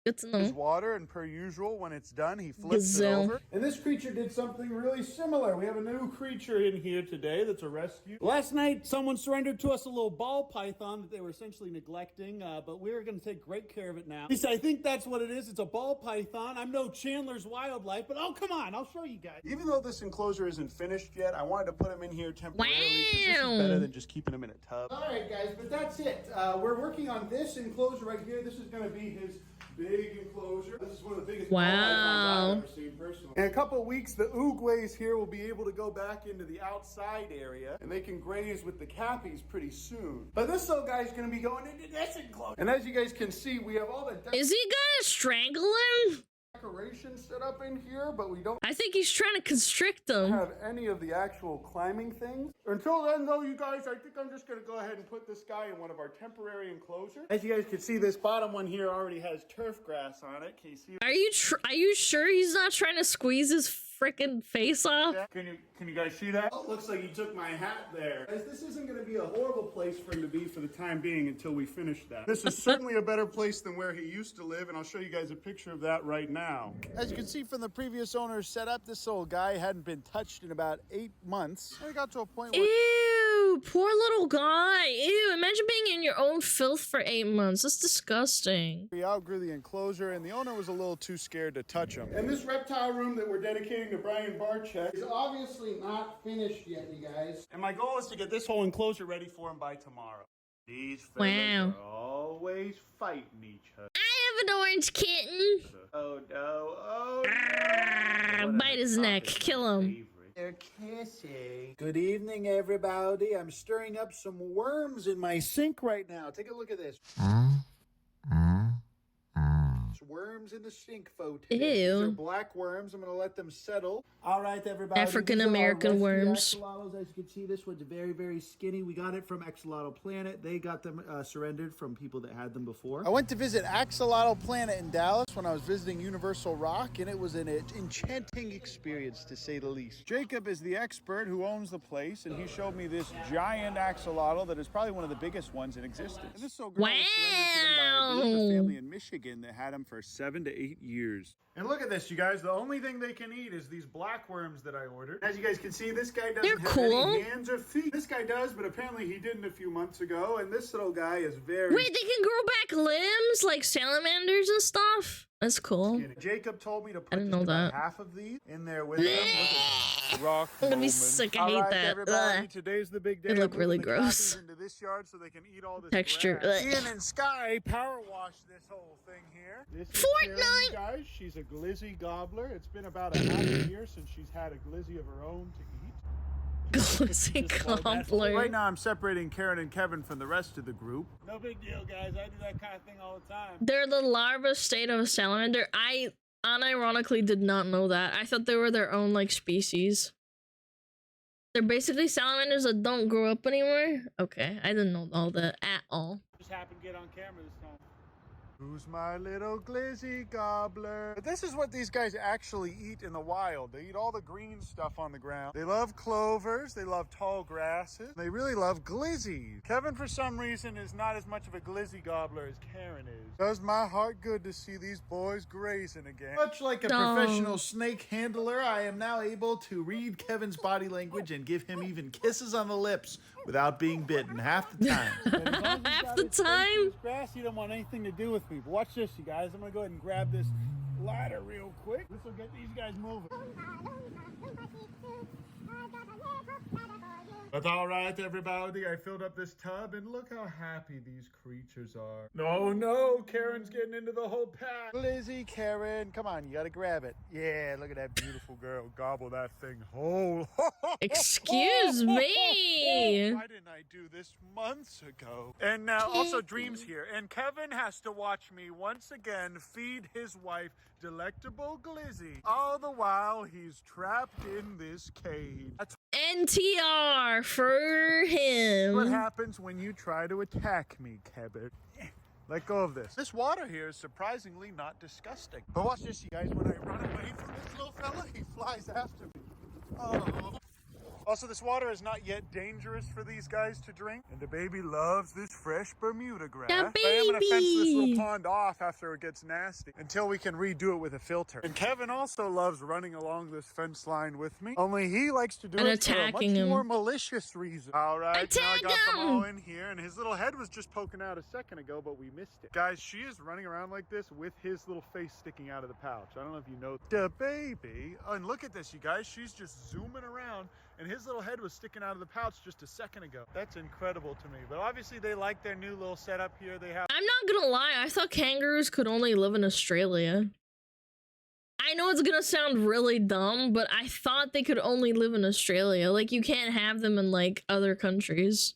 Good to know. His water, and per usual, when it's done, he flips it over. And this creature did something really similar. We have a new creature in here today that's a rescue. Last night, someone surrendered to us a little ball python that they were essentially neglecting, but we're going to take great care of it now. At least I think that's what it is. It's a ball python. I'm no Chandler's Wildlife, but oh, come on, I'll show you guys. Even though this enclosure isn't finished yet, I wanted to put him in here temporarily because this is better than just keeping him in a tub. All right, guys, but that's it. We're working on this enclosure right here. This is going to be his big enclosure. This is one of the biggest Wow. I've ever seen personally. In a couple of weeks, the Oogways here will be able to go back into the outside area, and they can graze with the Cappies pretty soon. But this little guy's going to be going into this enclosure. And as you guys can see, we have all the Is he gonna strangle him? decorations set up in here, but we don't I think he's trying to constrict them. have any of the actual climbing things. Until then, though, you guys, I think I'm just going to go ahead and put this guy in one of our temporary enclosures. As you guys can see, this bottom one here already has turf grass on it. Can you see? Are you sure he's not trying to squeeze his freaking face off? Yeah. Can you guys see that? Oh, looks like he took my hat there. Guys, this isn't going to be a horrible place for him to be for the time being until we finish that. This is certainly a better place than where he used to live, and I'll show you guys a picture of that right now. As you can see from the previous owner's setup, this old guy hadn't been touched in about 8 months. And it got to a point where... Ew, poor little guy. Ew, imagine being in your own filth for 8 months. That's disgusting. We outgrew the enclosure, and the owner was a little too scared to touch him. And this reptile room that we're dedicating to Brian Barchek is obviously not finished yet, you guys. And my goal is to get this whole enclosure ready for him by tomorrow. These fellas are always fighting each other. I have an orange kitten. Oh no, oh no. Bite his neck, kill him. They're kissing. Good evening, everybody. I'm stirring up some worms in my sink right now. Take a look at this. It's worms in the sink, folks. Ew. These are black worms. I'm going to let them settle. All right, everybody. African-American worms. Axolotls. As you can see, this one's very, very skinny. We got it from Axolotl Planet. They got them surrendered from people that had them before. I went to visit Axolotl Planet in Dallas when I was visiting Universal Rock, and it was an enchanting experience, to say the least. Jacob is the expert who owns the place, and he showed me this giant axolotl that is probably one of the biggest ones in existence. And this little girl was surrendered to them by, I believe, a family in Michigan that had him for 7 to 8 years. And look at this, you guys. The only thing they can eat is these black worms that I ordered. As you guys can see, this guy doesn't have any hands or feet. This guy does, but apparently he didn't a few months ago. And this little guy is very... Wait, they can grow back limbs like salamanders and stuff? That's cool. skinny. Jacob told me to put I didn't know that. half of these in there with them. Rock I'm gonna be moment. sick. I All hate right, that. everybody, Ugh. today's the big day. They look I'm really moving the gross. copies into this yard so they can eat all this Texture. grass. Ugh. Ian and Sky power wash this whole thing here. This is Karen, you guys. She's a glizzy gobbler. It's been about a half a year since she's had a glizzy of her own to eat. Glizzy gobbler. Right now I'm separating Karen and Kevin from the rest of the group. No big deal, guys. I do that kind of thing all the time. They're the larva state of a salamander. I unironically did not know that. I thought they were their own like species. They're basically salamanders that don't grow up anymore. Okay, I didn't know all that at all. Just happened to get on camera this time. Who's my little glizzy gobbler? But this is what these guys actually eat in the wild. They eat all the green stuff on the ground. They love clovers. They love tall grasses. They really love glizzies. Kevin, for some reason, is not as much of a glizzy gobbler as Karen is. Does my heart good to see these boys grazing again. Much like a professional snake handler, I am now able to read Kevin's body language and give him even kisses on the lips without being bitten half the time. Half the time? Grass, you don't want anything to do with me. But watch this, you guys. I'm gonna go ahead and grab this ladder real quick. This will get these guys moving. That's all right, everybody. I filled up this tub, and look how happy these creatures are. No, Karen's getting into the whole pack. Lizzie, Karen, come on, you gotta grab it. Yeah, look at that beautiful girl. Gobble that thing whole. Excuse me. Why didn't I do this months ago? And now also Dream's here, and Kevin has to watch me once again feed his wife delectable glizzy. All the while he's trapped in this cage. That's NTR for him. what happens when you try to attack me, Kevin. Let go of this. This water here is surprisingly not disgusting. But watch this, you guys. When I run away from this little fella, he flies after me. Oh. Also, this water is not yet dangerous for these guys to drink. And the baby loves this fresh Bermuda grass. The I am going to fence this baby. little pond off after it gets nasty until we can redo it with a filter. And Kevin also loves running along this fence line with me. Only he likes to do And it for a much attacking him. more malicious reason. All right, now I Attack got them all him. in here, and his little head was just poking out a second ago, but we missed it. Guys, she is running around like this with his little face sticking out of the pouch. I don't know if you know. The baby. Oh, and look at this, you guys. She's just zooming around and his little head was sticking out of the pouch just a second ago. That's incredible to me. But obviously they like their new little setup here. They have. I'm not gonna lie, I thought kangaroos could only live in Australia. I know it's gonna sound really dumb, but I thought they could only live in Australia. Like, you can't have them in, like, other countries.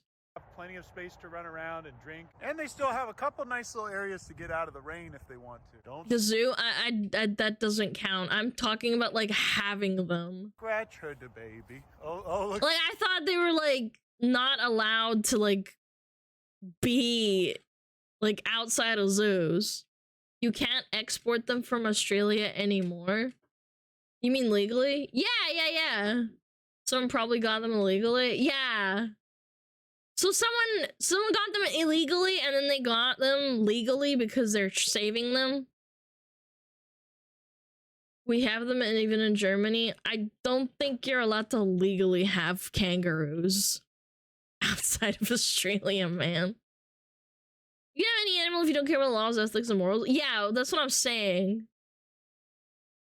Plenty of space to run around and drink, and they still have a couple nice little areas to get out of the rain if they want to. Don't The zoo, I that doesn't count. I'm talking about, like, having them. scratch her, the baby. Oh, look. Like, I thought they were, like, not allowed to, like, be, like, outside of zoos. You can't export them from Australia anymore. You mean legally? Yeah. Someone probably got them illegally. Yeah. So someone got them illegally and then they got them legally because they're saving them. We have them even in Germany. I don't think you're allowed to legally have kangaroos outside of Australia, man. You can have any animal if you don't care about laws, ethics, and morals. Yeah, that's what I'm saying.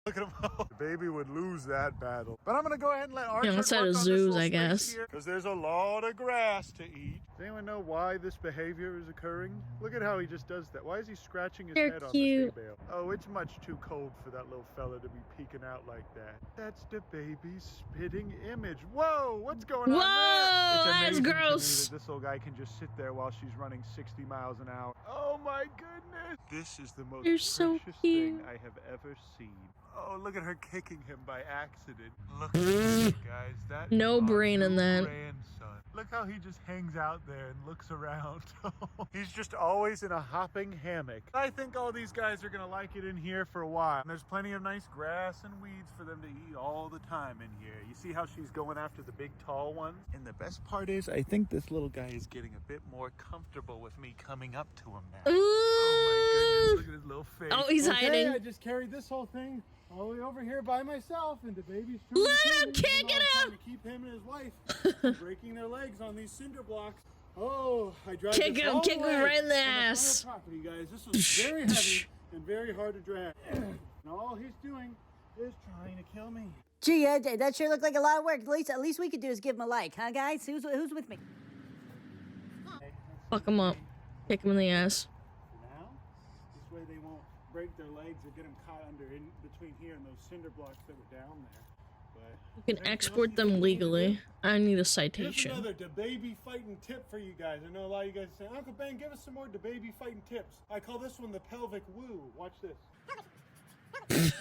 Look at him. The baby would lose that battle. But I'm gonna go ahead and let Archer outside work of on zoos, this little I space guess. here, because there's a lot of grass to eat. Does anyone know why this behavior is occurring? Look at how he just does that. Why is he scratching his They're head on cute. the hay bale? Oh, it's much too cold for that little fella to be peeking out like that. That's the baby's spitting image. Whoa, what's going on there? Whoa, It's that's amazing to me gross. that this little guy can just sit there while she's running 60 miles an hour. Oh my goodness. This is the most You're so precious cute. thing I have ever seen. Oh, look at her kicking him by accident. Look at this, guys. That No is our brain in new that. grandson. Look how he just hangs out there and looks around. He's just always in a hopping hammock. I think all these guys are gonna like it in here for a while. And there's plenty of nice grass and weeds for them to eat all the time in here. You see how she's going after the big tall ones? And the best part is, I think this little guy is getting a bit more comfortable with me coming up to him now. Ooh. Oh my goodness, look at his little face. Oh, he's hiding. I just carried this whole thing all the way over here by myself, and the baby's Let him kick it out to keep him and his wife breaking their legs on these cinder blocks. Oh, I drive Kick this him, all kick the him way right in the from ass. front property, guys. This was very heavy and very hard to drag. And all he's doing is trying to kill me. Gee, that sure looked like a lot of work. At least we could do is give him a like, huh, guys? Who's with me? Fuck him up. Kick him in the ass. Now, this way they won't break their legs or get them caught under in between here and those cinder blocks that were down there. But You can export them legally. I need a here's citation. another DeBaby fighting tip for you guys. I know a lot of you guys are saying, Uncle Ben, give us some more DeBaby fighting tips. I call this one the pelvic woo. Watch this. See,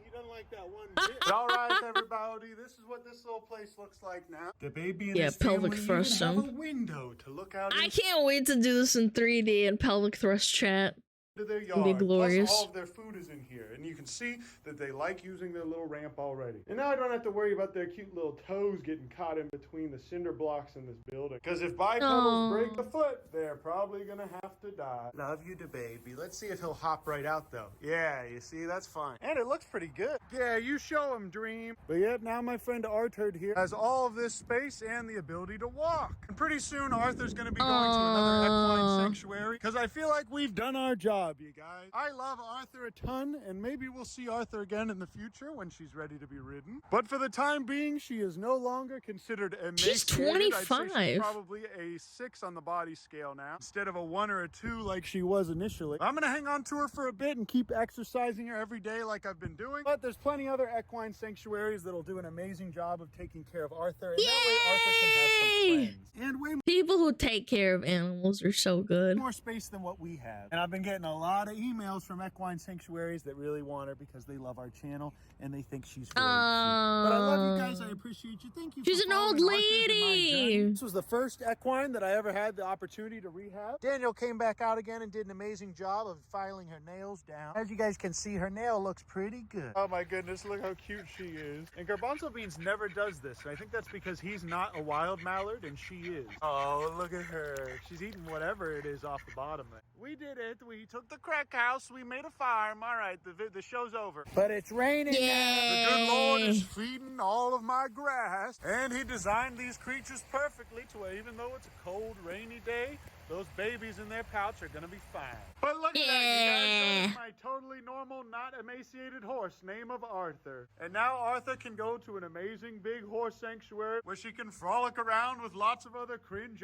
he doesn't like that one bit. All right, everybody, this is what this little place looks like now. The baby and his pelvic family thrust even have him. a window to look out I can't wait to do this in 3D and pelvic thrust chat. to their It'll be yard. glorious. Plus all of their food is in here, and you can see that they like using their little ramp already. And now I don't have to worry about their cute little toes getting caught in between the cinder blocks in this building. Because if bipedals break a foot, they're probably gonna have to die. Love you, the baby. Let's see if he'll hop right out though. Yeah, you see, that's fine. And it looks pretty good. Yeah, you show him, Dream. But yet now my friend Arthur here has all of this space and the ability to walk. And pretty soon Arthur's gonna be going to another equine sanctuary because I feel like we've done our job, you guys. I love Arthur a ton, and maybe we'll see Arthur again in the future when she's ready to be ridden. But for the time being, she is no longer considered emaciated. She's I'd say 25. she's probably a 6 on the body scale now, instead of a 1 or a 2 like she was initially. I'm gonna hang on to her for a bit and keep exercising her every day like I've been doing. But there's plenty other equine sanctuaries that'll do an amazing job of taking care of Arthur, and that way Arthur can have some friends. And way People who take care of animals are so good. more space than what we have. And I've been getting a lot of emails from equine sanctuaries that really want her because they love our channel and they think she's very cute. But I love you guys. I appreciate you. Thank you. She's for an old following Arthur's and my lady. journey. This was the first equine that I ever had the opportunity to rehab. Daniel came back out again and did an amazing job of filing her nails down. As you guys can see, her nail looks pretty good. Oh my goodness, look how cute she is. And Garbanzo Beans never does this. And I think that's because he's not a wild mallard and she is. Oh, look at her. She's eating whatever it is off the bottom there. We did it. We took the crack house. We made a farm. All right, the show's over. But it's raining now. The good Lord is feeding all of my grass. And he designed these creatures perfectly to where even though it's a cold, rainy day, those babies in their pouch are going to be fine. But look at that, you guys. That is my totally totally normal, not emaciated horse, name of Arthur. And now Arthur can go to an amazing big horse sanctuary where she can frolic around with lots of other cringe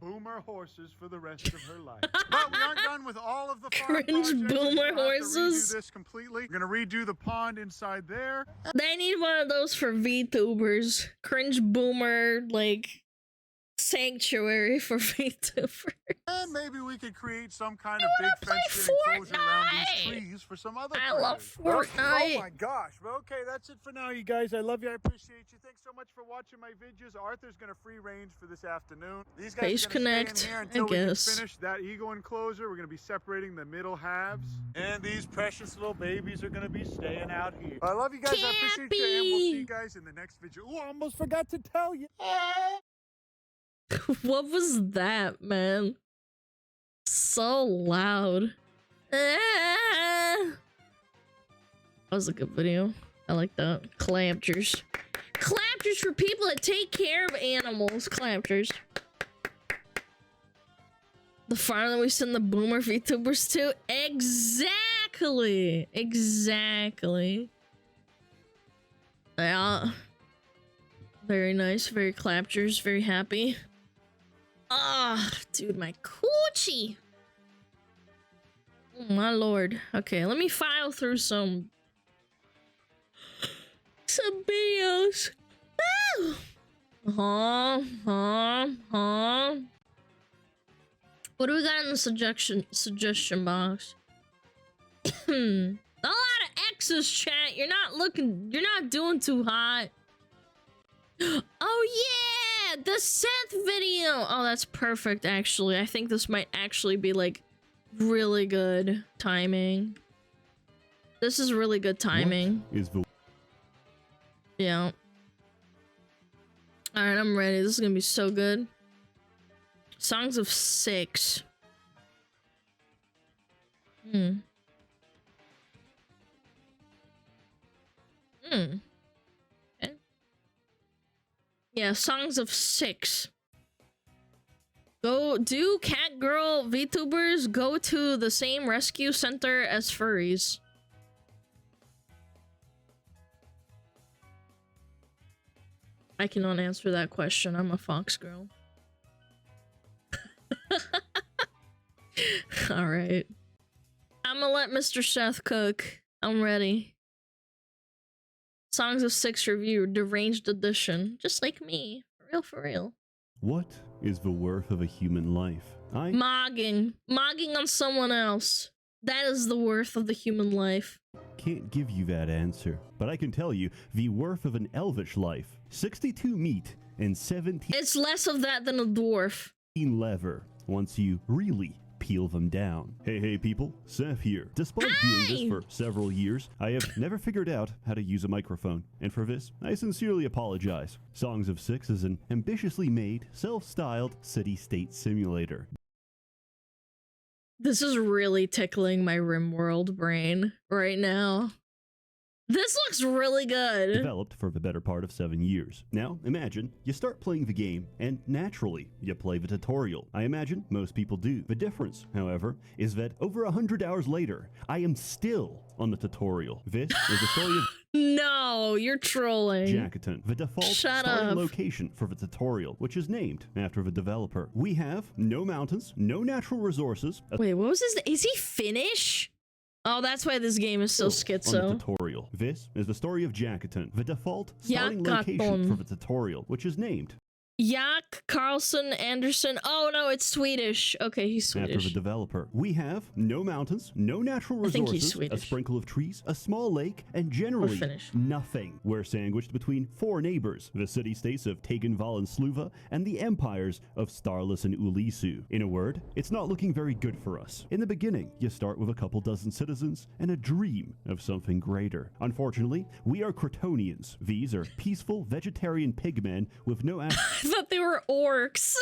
boomer horses for the rest of her life. But we aren't done with all of the farm Cringe projects. boomer We'll have to horses. redo this completely. We're gonna redo the pond inside there. They need one of those for VTubers. Cringe boomer, like, sanctuary for VTubers. And maybe we could create some kind of big fenced enclosure around these trees for some other I love critters. Fortnite. Oh my gosh. Well, okay, that's it for now, you guys. I love you. I appreciate you. Thanks so much for watching my videos. Arthur's gonna free range for this afternoon. These guys Face are gonna Connect, stay in here I until we can guess. finish that eagle enclosure. We're gonna be separating the middle halves. And these precious little babies are gonna be staying out here. I love you guys. I appreciate you. And we'll see you guys in the next video. Oh, I almost forgot to tell you. What was that, man? So loud. That was a good video. I like that. Clampters. Clampters for people that take care of animals. Clampters. The farm that we send the boomer VTubers to? Exactly. Exactly. Yeah. Very nice. Very clapters. Very happy. Ah, dude, my coochie. Oh, my lord. Okay, let me file through some videos. What do we got in the suggestion box? A lot of X's, chat. You're not doing too hot. Oh yeah, the Seth video. Oh, that's perfect, actually. I think this might actually be like really good timing. This is really good timing. Yeah. All right, I'm ready. This is gonna be so good. Songs of 6. Okay. Yeah, Songs of 6. Do cat girl VTubers go to the same rescue center as furries? I cannot answer that question. I'm a fox girl. Alright. I'm gonna let Mr. Seth cook. I'm ready. Songs of 6 review, deranged edition. Just like me. For real, for real. What is the worth of a human life? Mogging. Mogging on someone else. That is the worth of the human life. Can't give you that answer, but I can tell you the worth of an elvish life. 62 meat and 17 It's less of that than a dwarf. leather once you really peel them down. Hey people, Seth here. Despite doing this for several years, I have never figured out how to use a microphone, and for this, I sincerely apologize. Songs of 6 is an ambitiously made, self-styled city-state simulator. This is really tickling my RimWorld brain right now. This looks really good. Developed for the better part of 7 years. Now, imagine you start playing the game, and naturally, you play the tutorial. I imagine most people do. The difference, however, is that over 100 hours later, I am still on the tutorial. This is the story of No, you're trolling. Jackaton, the default starting location for the tutorial, which is named after the developer. We have no mountains, no natural resources. Wait, what was this? Is he Finnish? Oh, that's why this game is so schizo. On the tutorial. This is the story of Jackaton, the default starting location for the tutorial, which is named Jak Carlson Anderson. Oh no, it's Swedish. Okay, he's Swedish. after the developer. We have no mountains, no natural I think he's resources, a Swedish. sprinkle of trees, a small lake, and generally nothing. We're sandwiched between 4 neighbors, the city-states of Tegenval and Sluva, and the empires of Starless and Ulisu. In a word, it's not looking very good for us. In the beginning, you start with a couple dozen citizens and a dream of something greater. Unfortunately, we are Crotonians. These are peaceful, vegetarian pigmen with no I thought they were orcs.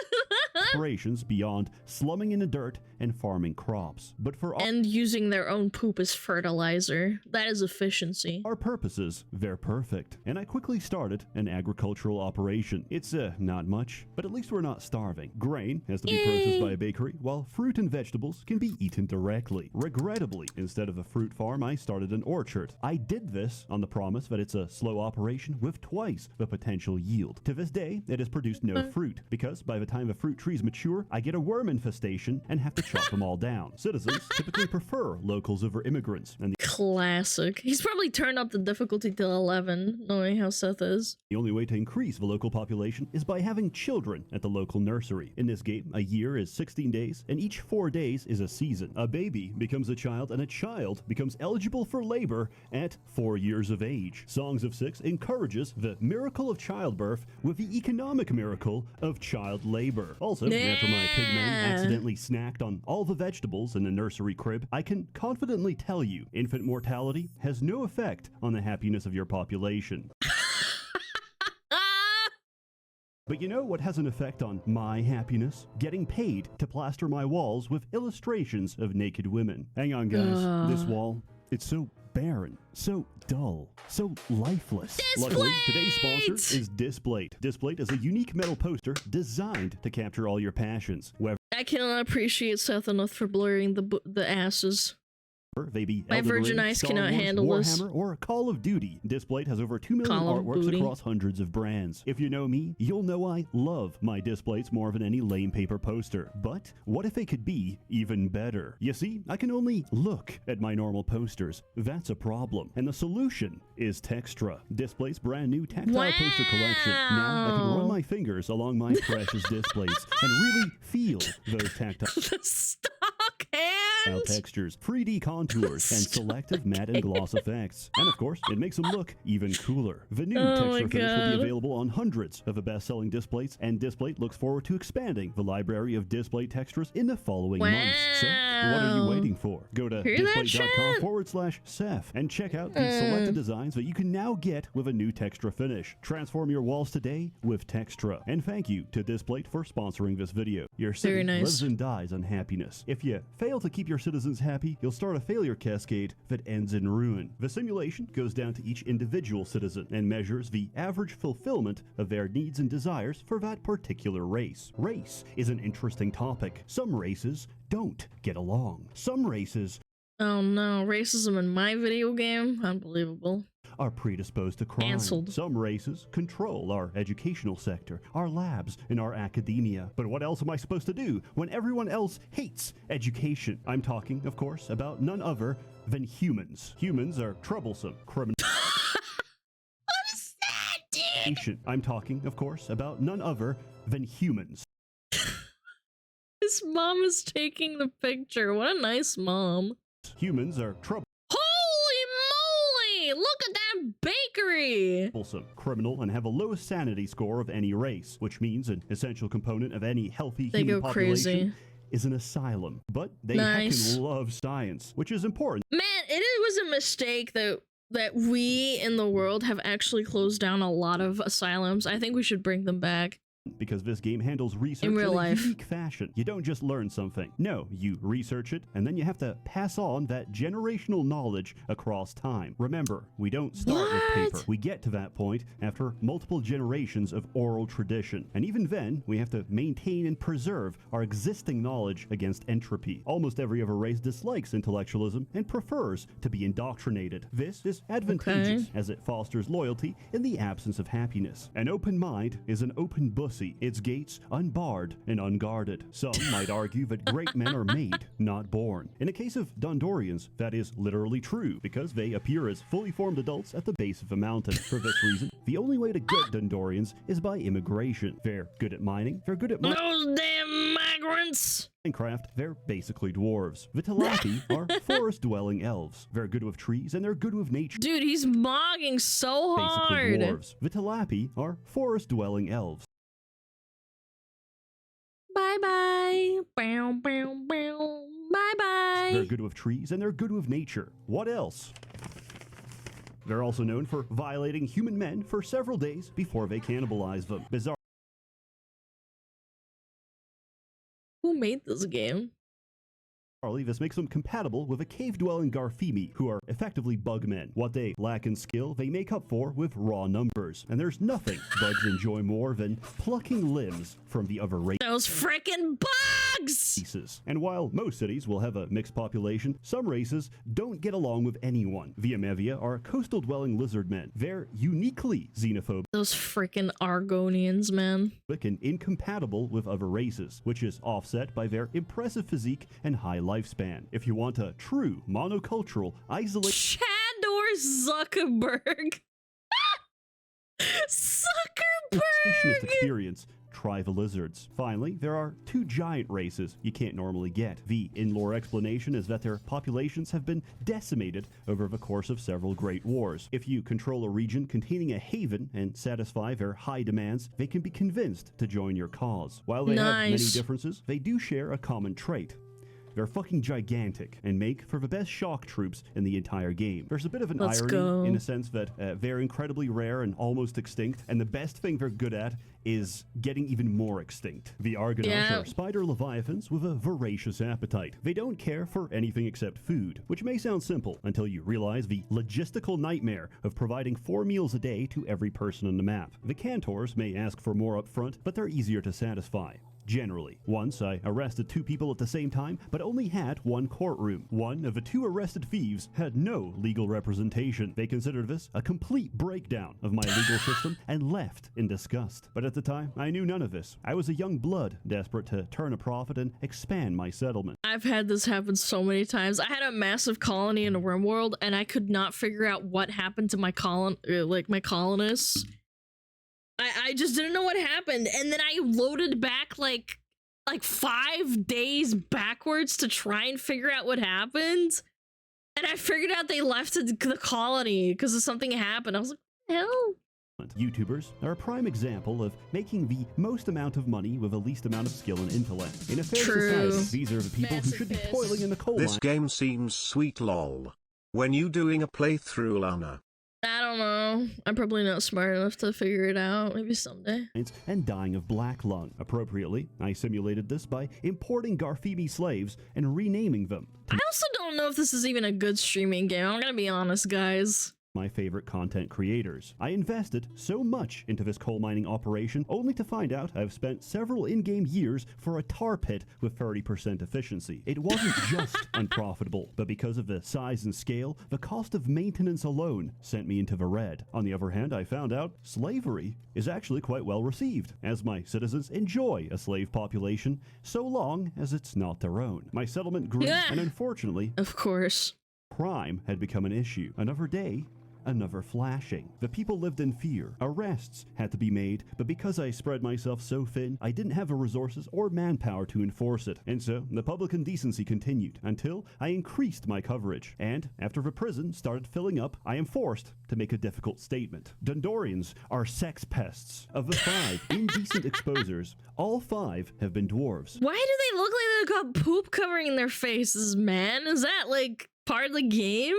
aspirations beyond slumming in the dirt and farming crops. But for and using their own poop as fertilizer. That is efficiency. our purposes, they're perfect. And I quickly started an agricultural operation. It's not much, but at least we're not starving. Grain has to be processed by a bakery, while fruit and vegetables can be eaten directly. Regrettably, instead of a fruit farm, I started an orchard. I did this on the promise that it's a slow operation with twice the potential yield. To this day, it has produced no fruit, because by the time the fruit trees mature, I get a worm infestation and have to chop them all down. Citizens typically prefer locals over immigrants, and Classic. He's probably turned up the difficulty to 11, knowing how Seth is. the only way to increase the local population is by having children at the local nursery. In this game, a year is 16 days, and each 4 days is a season. A baby becomes a child, and a child becomes eligible for labor at 4 years of age. Songs of Six encourages the miracle of childbirth with the economic miracle of child labor. Also, after my pigman accidentally snacked on all the vegetables in the nursery crib, I can confidently tell you, infant mortality has no effect on the happiness of your population. But you know what has an effect on my happiness? Getting paid to plaster my walls with illustrations of naked women. Hang on, guys. This wall, it's so barren, so dull, so lifeless. Luckily, today's sponsor is Displate. Displate is a unique metal poster designed to capture all your passions. Whether I cannot appreciate Seth enough for blurring the asses. they be My Elden virgin Ring, eyes Star cannot Wars, handle this. Warhammer, or Call of Duty. Displate has over 2 million Call of artworks Duty. across hundreds of brands. If you know me, you'll know I love my Displates more than any lame paper poster. But what if they could be even better? You see, I can only look at my normal posters. That's a problem. And the solution is Textra, Displate's brand new tactile poster collection. Now I can run my fingers along my precious Displates and really feel those tactile textures, 3D contours, and selective matte and gloss effects. And of course, it makes them look even cooler. The new Textra finish will be available on hundreds of the best-selling Displates, and Displate looks forward to expanding the library of Displate textures in the following months. So, what are you waiting for? Go to displate.com/Seth and check out the selected designs that you can now get with a new Textra finish. Transform your walls today with Textra. And thank you to Displate for sponsoring this video. Your city lives and dies on happiness. If you fail to keep your citizens happy, you'll start a failure cascade that ends in ruin. The simulation goes down to each individual citizen and measures the average fulfillment of their needs and desires for that particular race. Race is an interesting topic. Some races don't get along. Some races Oh no, racism in my video game? Unbelievable. are predisposed to crime. Cancelled. Some races control our educational sector, our labs, and our academia. But what else am I supposed to do when everyone else hates education? I'm talking, of course, about none other than humans. Humans are troublesome, criminal. What is that, dude? I'm talking, of course, about none other than humans. His mom is taking the picture. What a nice mom. Humans are troublesome, Holy moly! Look at that bakery! criminal, and have the lowest sanity score of any race, which means an essential component of any healthy They human go population crazy. is an asylum. But they Nice. heckin' love science, which is important. Man, it was a mistake that we in the world have actually closed down a lot of asylums. I think we should bring them back. Because this game handles research In real a life. unique fashion. You don't just learn something. No, you research it, and then you have to pass on that generational knowledge across time. Remember, we don't start with paper. We get to that point after multiple generations of oral tradition. And even then, we have to maintain and preserve our existing knowledge against entropy. Almost every other race dislikes intellectualism and prefers to be indoctrinated. This is advantageous as it fosters loyalty in the absence of happiness. An open mind is an open bussy, its gates unbarred and unguarded. Some might argue that great men are made, not born. In the case of Dondorians, that is literally true, because they appear as fully formed adults at the base of a mountain. For this reason, the only way to get Dondorians is by immigration. They're good at mining, they're good at Those damn migrants! Minecraft, they're basically dwarves. Vitalapi are forest-dwelling elves. They're good with trees and they're good with nature. Dude, he's mogging so hard! Basically dwarves. Vitalapi are forest-dwelling elves. Bye-bye. Bow, bow, bow. Bye-bye. They're good with trees and they're good with nature. What else? They're also known for violating human men for several days before they cannibalize them. Bizarre. Who made this game? This makes them compatible with a cave-dwelling Garfimi, who are effectively bugmen. What they lack in skill, they make up for with raw numbers. And there's nothing bugs enjoy more than plucking limbs from the other race. Those frickin' bugs! And while most cities will have a mixed population, some races don't get along with anyone. Viamevia are coastal-dwelling lizardmen. They're uniquely xenophobic. Those frickin' Argonians, man. And incompatible with other races, which is offset by their impressive physique and high lifespan. If you want a true monocultural isolation Zuckerberg. Zuckerberg experience, try the lizards. Finally, there are two giant races you can't normally get. The in-lore explanation is that their populations have been decimated over the course of several great wars. If you control a region containing a haven and satisfy their high demands, they can be convinced to join your cause. While they have many differences, they do share a common trait. They're fucking gigantic and make for the best shock troops in the entire game. There's a bit of an irony in a sense that they're incredibly rare and almost extinct, and the best thing they're good at is getting even more extinct. The Argonauts are spider leviathans with a voracious appetite. They don't care for anything except food, which may sound simple until you realize the logistical nightmare of providing 4 meals a day to every person on the map. The Cantors may ask for more up front, but they're easier to satisfy. Generally. Once, I arrested 2 people at the same time, but only had 1 courtroom. One of the 2 arrested thieves had no legal representation. They considered this a complete breakdown of my legal system and left in disgust. But at the time, I knew none of this. I was a young blood, desperate to turn a profit and expand my settlement. I've had this happen so many times. I had a massive colony in RimWorld, and I could not figure out what happened to my my colonists. I just didn't know what happened, and then I loaded back like 5 days backwards to try and figure out what happened, and I figured out they left the colony because of something happened. I was like, what the hell? YouTubers are a prime example of making the most amount of money with the least amount of skill and intellect. In a fair society, these are the people who should be toiling in the coal This mine. game seems sweet lol. When you doing a playthrough, Alana? I don't know. I'm probably not smart enough to figure it out. Maybe someday. And dying of black lung. Appropriately, I simulated this by importing Garfimi slaves and renaming them. I also don't know if this is even a good streaming game. I'm gonna be honest, guys. My favorite content creators. I invested so much into this coal mining operation only to find out I've spent several in-game years for a tar pit with 30% efficiency. It wasn't just unprofitable, but because of the size and scale, the cost of maintenance alone sent me into the red. On the other hand, I found out slavery is actually quite well received, as my citizens enjoy a slave population so long as it's not their own. My settlement grew, and unfortunately, of course, crime had become an issue. Another day, another flashing. The people lived in fear. Arrests had to be made, but because I spread myself so thin, I didn't have the resources or manpower to enforce it. And so, the public indecency continued until I increased my coverage. And after the prison started filling up, I am forced to make a difficult statement. Dundorians are sex pests. Of the 5 indecent exposers, all 5 have been dwarves. Why do they look like they've got poop covering their faces, man? Is that like part of the game?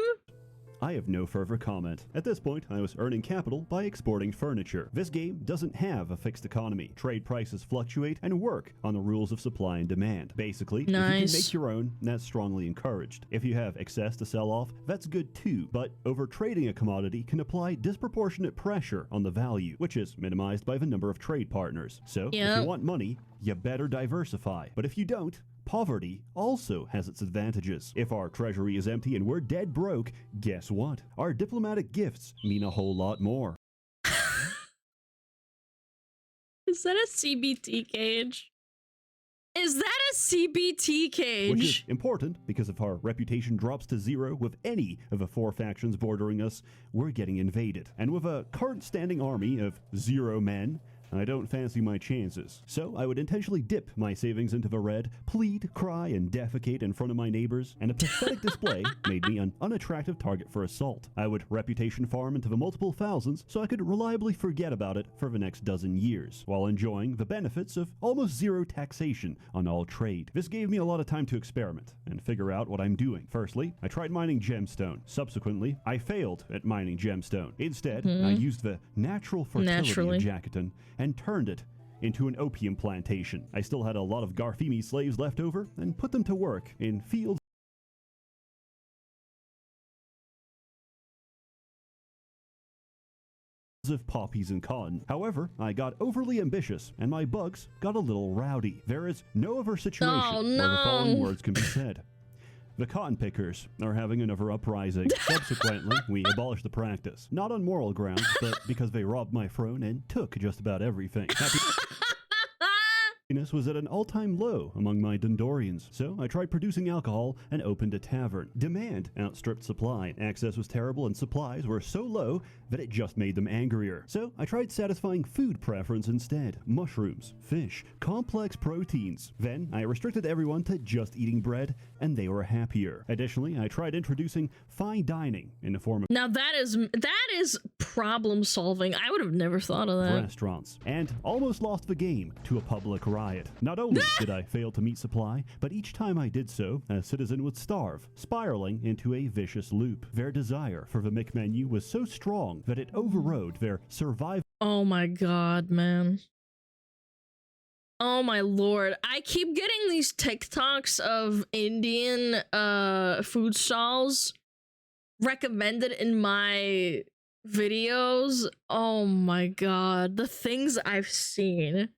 I have no further comment. At this point, I was earning capital by exporting furniture. This game doesn't have a fixed economy. Trade prices fluctuate and work on the rules of supply and demand. Basically, if you can make your own, that's strongly encouraged. If you have excess to sell off, that's good too. But overtrading a commodity can apply disproportionate pressure on the value, which is minimized by the number of trade partners. So, if you want money, you better diversify. But if you don't, poverty also has its advantages. If our treasury is empty and we're dead broke, guess what? Our diplomatic gifts mean a whole lot more. Is that a CBT cage? Is that a CBT cage? Which is important because if our reputation drops to 0 with any of the 4 factions bordering us, we're getting invaded. And with a current standing army of 0 men, I don't fancy my chances. So I would intentionally dip my savings into the red, plead, cry, and defecate in front of my neighbors, and a pathetic display made me an unattractive target for assault. I would reputation farm into the multiple thousands so I could reliably forget about it for the next dozen years, while enjoying the benefits of almost 0 taxation on all trade. This gave me a lot of time to experiment and figure out what I'm doing. Firstly, I tried mining gemstone. Subsequently, I failed at mining gemstone. Instead, I used the natural fertility of Jacketon and turned it into an opium plantation. I still had a lot of Garfimi slaves left over and put them to work in fields of poppies and cotton. However, I got overly ambitious and my bugs got a little rowdy. There is no other situation where the following words can be said. The cotton pickers are having another uprising. Subsequently, we abolished the practice. Not on moral grounds, but because they robbed my throne and took just about everything. Happiness was at an all-time low among my Dundorians, so I tried producing alcohol and opened a tavern. Demand outstripped supply. Access was terrible and supplies were so low that it just made them angrier. So I tried satisfying food preference instead. Mushrooms, fish, complex proteins. Then I restricted everyone to just eating bread and they were happier. Additionally, I tried introducing fine dining in the form of now that is problem solving. I would have never thought of that. Restaurants, and almost lost the game to a public riot. Not only did I fail to meet supply, but each time I did so, a citizen would starve, spiraling into a vicious loop. Their desire for the McMenu was so strong that it overrode their survival. Oh my god, man. Oh my lord. I keep getting these TikToks of Indian food stalls recommended in my videos. Oh my god. The things I've seen.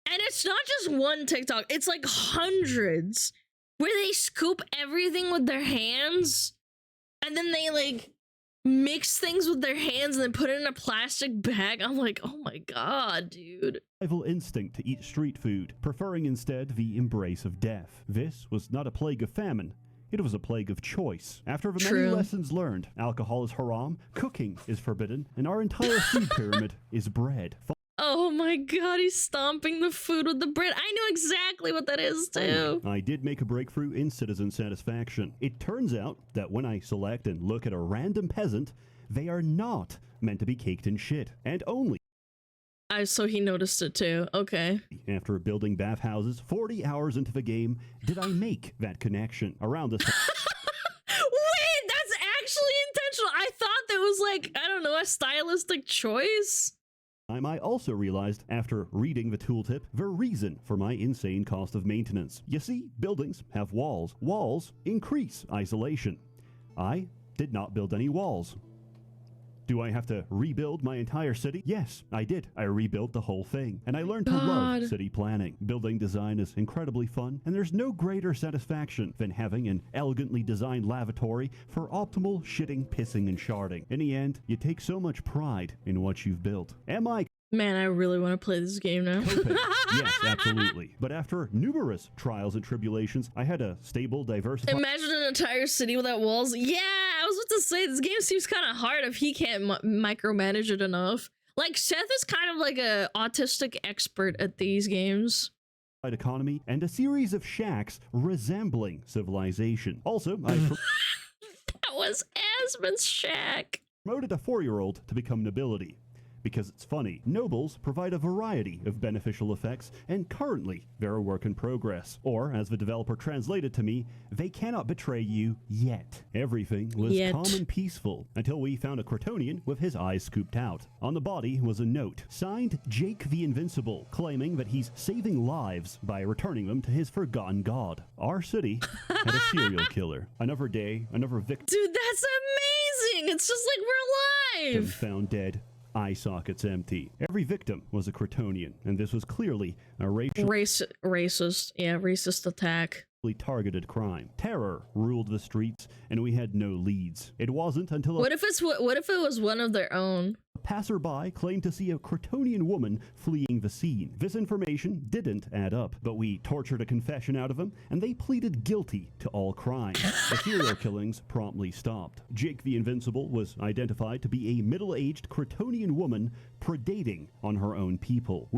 And it's not just one TikTok. It's like hundreds where they scoop everything with their hands and then they like mix things with their hands and then put it in a plastic bag. I'm like, oh my god, dude. Survival instinct to eat street food, preferring instead the embrace of death. This was not a plague of famine. It was a plague of choice. After the many lessons learned, alcohol is haram, cooking is forbidden, and our entire food pyramid is bread. Oh my god, he's stomping the food with the bread. I know exactly what that is too. I did make a breakthrough in citizen satisfaction. It turns out that when I select and look at a random peasant, they are not meant to be caked in shit, and only so he noticed it too. Okay. After building bathhouses 40 hours into the game, did I make that connection around this time. Wait, that's actually intentional. I thought that was like, I don't know, a stylistic choice. I also realized after reading the tooltip the reason for my insane cost of maintenance. You see, buildings have walls. Walls increase isolation. I did not build any walls. Do I have to rebuild my entire city? Yes, I did. I rebuilt the whole thing. And I learned to love city planning. Building design is incredibly fun, and there's no greater satisfaction than having an elegantly designed lavatory for optimal shitting, pissing, and sharding. In the end, you take so much pride in what you've built. Am I... Man, I really want to play this game now. Yes, absolutely. But after numerous trials and tribulations, I had a stable, diversified... Imagine an entire city without walls. Yeah, I was about to say, this game seems kind of hard if he can't micromanage it enough. Like, Seth is kind of like a autistic expert at these games. Economy and a series of shacks resembling civilization. Also, I... That was Asmon's shack. Promoted a 4-year-old to become nobility. Because it's funny, nobles provide a variety of beneficial effects, and currently they're a work in progress. Or, as the developer translated to me, they cannot betray you yet. Everything was calm and peaceful until we found a Kryptonian with his eyes scooped out. On the body was a note, signed Jake the Invincible, claiming that he's saving lives by returning them to his forgotten god. Our city had a serial killer. Another day, another victim. Dude, that's amazing! It's just like we're alive! Found dead. Eye sockets empty. Every victim was a Kryptonian, and this was clearly a racist attack. Targeted crime. Terror ruled the streets, and we had no leads. It wasn't until what if it was one of their own? A passerby claimed to see a Kryptonian woman fleeing the scene. This information didn't add up, but we tortured a confession out of them, and they pleaded guilty to all crimes. The serial killings promptly stopped. Jake the Invincible was identified to be a middle-aged Kryptonian woman predating on her own people.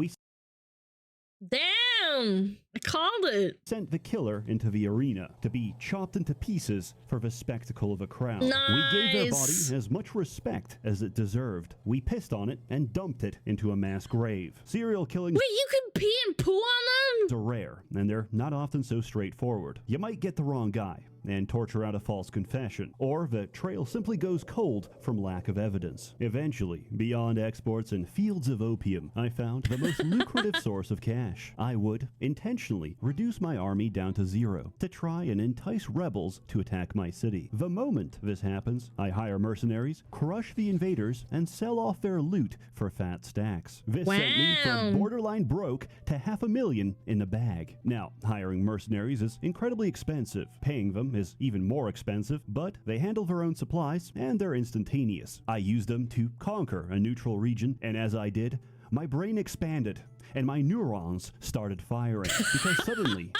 Damn! I called it. Sent the killer into the arena to be chopped into pieces for the spectacle of a crowd. We gave their body as much respect as it deserved. We pissed on it and dumped it into a mass grave. Serial killings— Wait, you can pee and poo on them? —are rare, and they're not often so straightforward. You might get the wrong guy and torture out a false confession, or the trail simply goes cold from lack of evidence. Eventually, beyond exports and fields of opium, I found the most lucrative source of cash. I would intentionally reduce my army down to 0 to try and entice rebels to attack my city. The moment this happens, I hire mercenaries, crush the invaders, and sell off their loot for fat stacks. This sent me from borderline broke to $500,000 in the bag. Now, hiring mercenaries is incredibly expensive. Paying them is even more expensive, but they handle their own supplies and they're instantaneous. I used them to conquer a neutral region, and as I did, my brain expanded and my neurons started firing because suddenly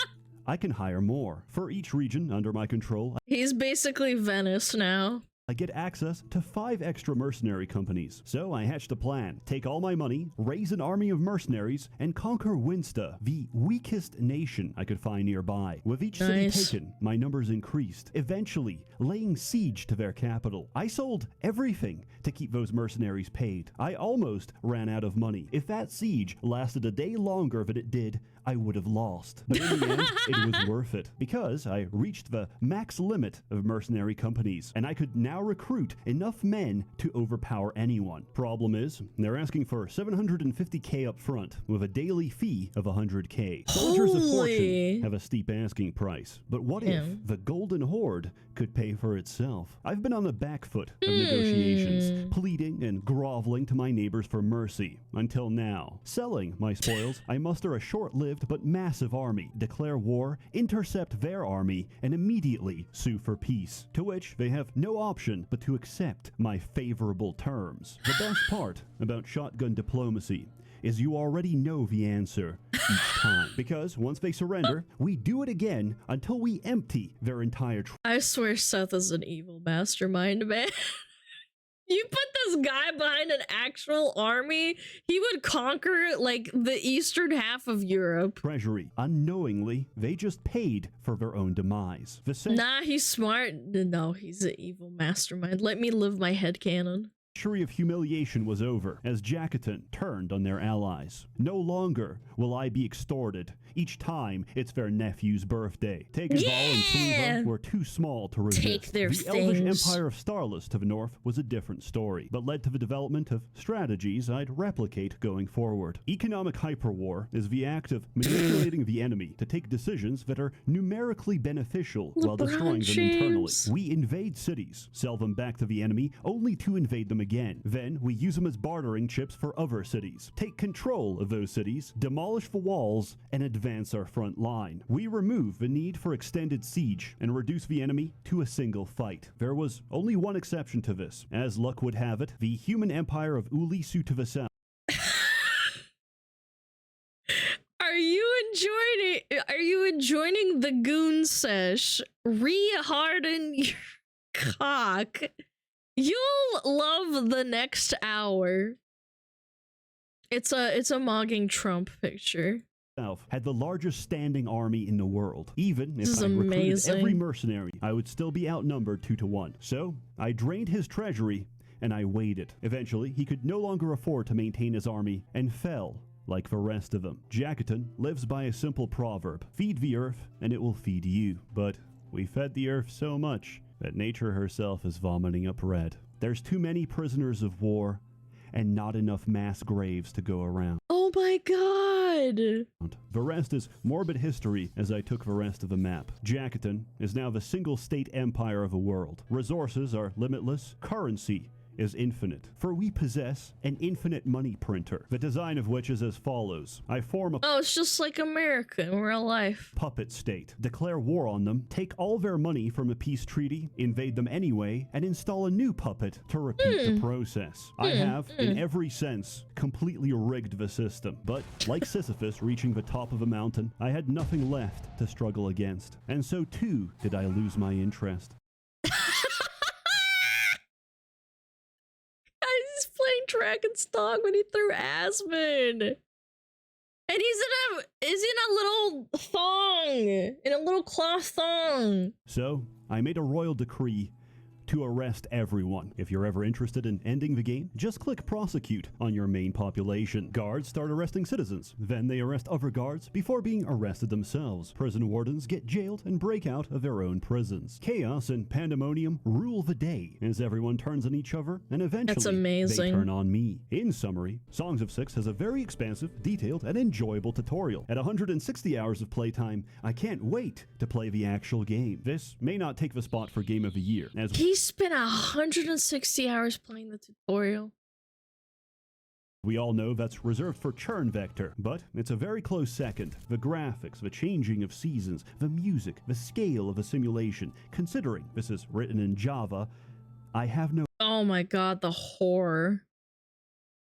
I can hire more. For each region under my control, he's basically Venice now. I get access to 5 extra mercenary companies. So I hatched a plan. Take all my money, raise an army of mercenaries, and conquer Winsta, the weakest nation I could find nearby. With each city taken, my numbers increased, eventually laying siege to their capital. I sold everything to keep those mercenaries paid. I almost ran out of money. If that siege lasted a day longer than it did, I would have lost. But in the end, it was worth it, because I reached the max limit of mercenary companies, and I could now recruit enough men to overpower anyone. Problem is, they're asking for $750K up front, with a daily fee of $100K. Soldiers of fortune have a steep asking price, but what if the Golden Horde could pay for itself? I've been on the back foot of negotiations, pleading and groveling to my neighbors for mercy, until now. Selling my spoils, I muster a short-lived but massive army, declare war, intercept their army, and immediately sue for peace, to which they have no option but to accept my favorable terms. The best part about shotgun diplomacy is you already know the answer each time, because once they surrender, we do it again until we empty their entire I swear Seth is an evil mastermind, man. You put this guy behind an actual army, he would conquer, like, the eastern half of Europe. treasury. Unknowingly, they just paid for their own demise. Nah, he's smart. No, he's an evil mastermind. Let me live my headcanon. Century of humiliation was over as Jackaton turned on their allies. No longer will I be extorted each time it's their nephew's birthday. Takenval and Sluva were too small to resist. Take their the Elvish Empire of Starless to the north was a different story, but led to the development of strategies I'd replicate going forward. Economic hyperwar is the act of manipulating the enemy to take decisions that are numerically beneficial while destroying them internally. We invade cities, sell them back to the enemy, only to invade them again. Then we use them as bartering chips for other cities. Take control of those cities, demolish the walls, and advance our front line. We remove the need for extended siege and reduce the enemy to a single fight. There was only one exception to this. As luck would have it, the human empire of Ulisu to the south. Are you enjoying the goon sesh? Re-harden your cock. You'll love the next hour. It's a mocking Trump picture. South had the largest standing army in the world. Even if I recruited amazing. every mercenary, I would still be outnumbered 2 to 1. So I drained his treasury and I waited. Eventually, he could no longer afford to maintain his army and fell like the rest of them. Jackaton lives by a simple proverb: feed the earth and it will feed you. But we fed the earth so much that nature herself is vomiting up red. There's too many prisoners of war and not enough mass graves to go around. Oh my god! The rest is morbid history as I took the rest of the map. Jackaton is now the single state empire of the world. Resources are limitless, currency is infinite, for we possess an infinite money printer, the design of which is as follows. I form a it's just like America in real life. Puppet state, declare war on them, take all their money from a peace treaty, invade them anyway, and install a new puppet to repeat the process. I have, in every sense, completely rigged the system, but like Sisyphus reaching the top of a mountain, I had nothing left to struggle against, and so too did I lose my interest. He's playing Dragon's Dog when he threw Asmund. And And he's in a little thong, in a little cloth thong. So, I made a royal decree to arrest everyone. If you're ever interested in ending the game, just click prosecute on your main population. Guards start arresting citizens, then they arrest other guards before being arrested themselves. Prison wardens get jailed and break out of their own prisons. Chaos and pandemonium rule the day as everyone turns on each other and eventually That's amazing. they turn on me. In summary, Songs of Six has a very expansive, detailed, and enjoyable tutorial. At 160 hours of playtime, I can't wait to play the actual game. This may not take the spot for Game of the Year, as He spent 160 hours playing the tutorial. we all know that's reserved for Churn Vector, but it's a very close second. The graphics, the changing of seasons, the music, the scale of the simulation. Considering this is written in Java, I have no Oh my god, the horror.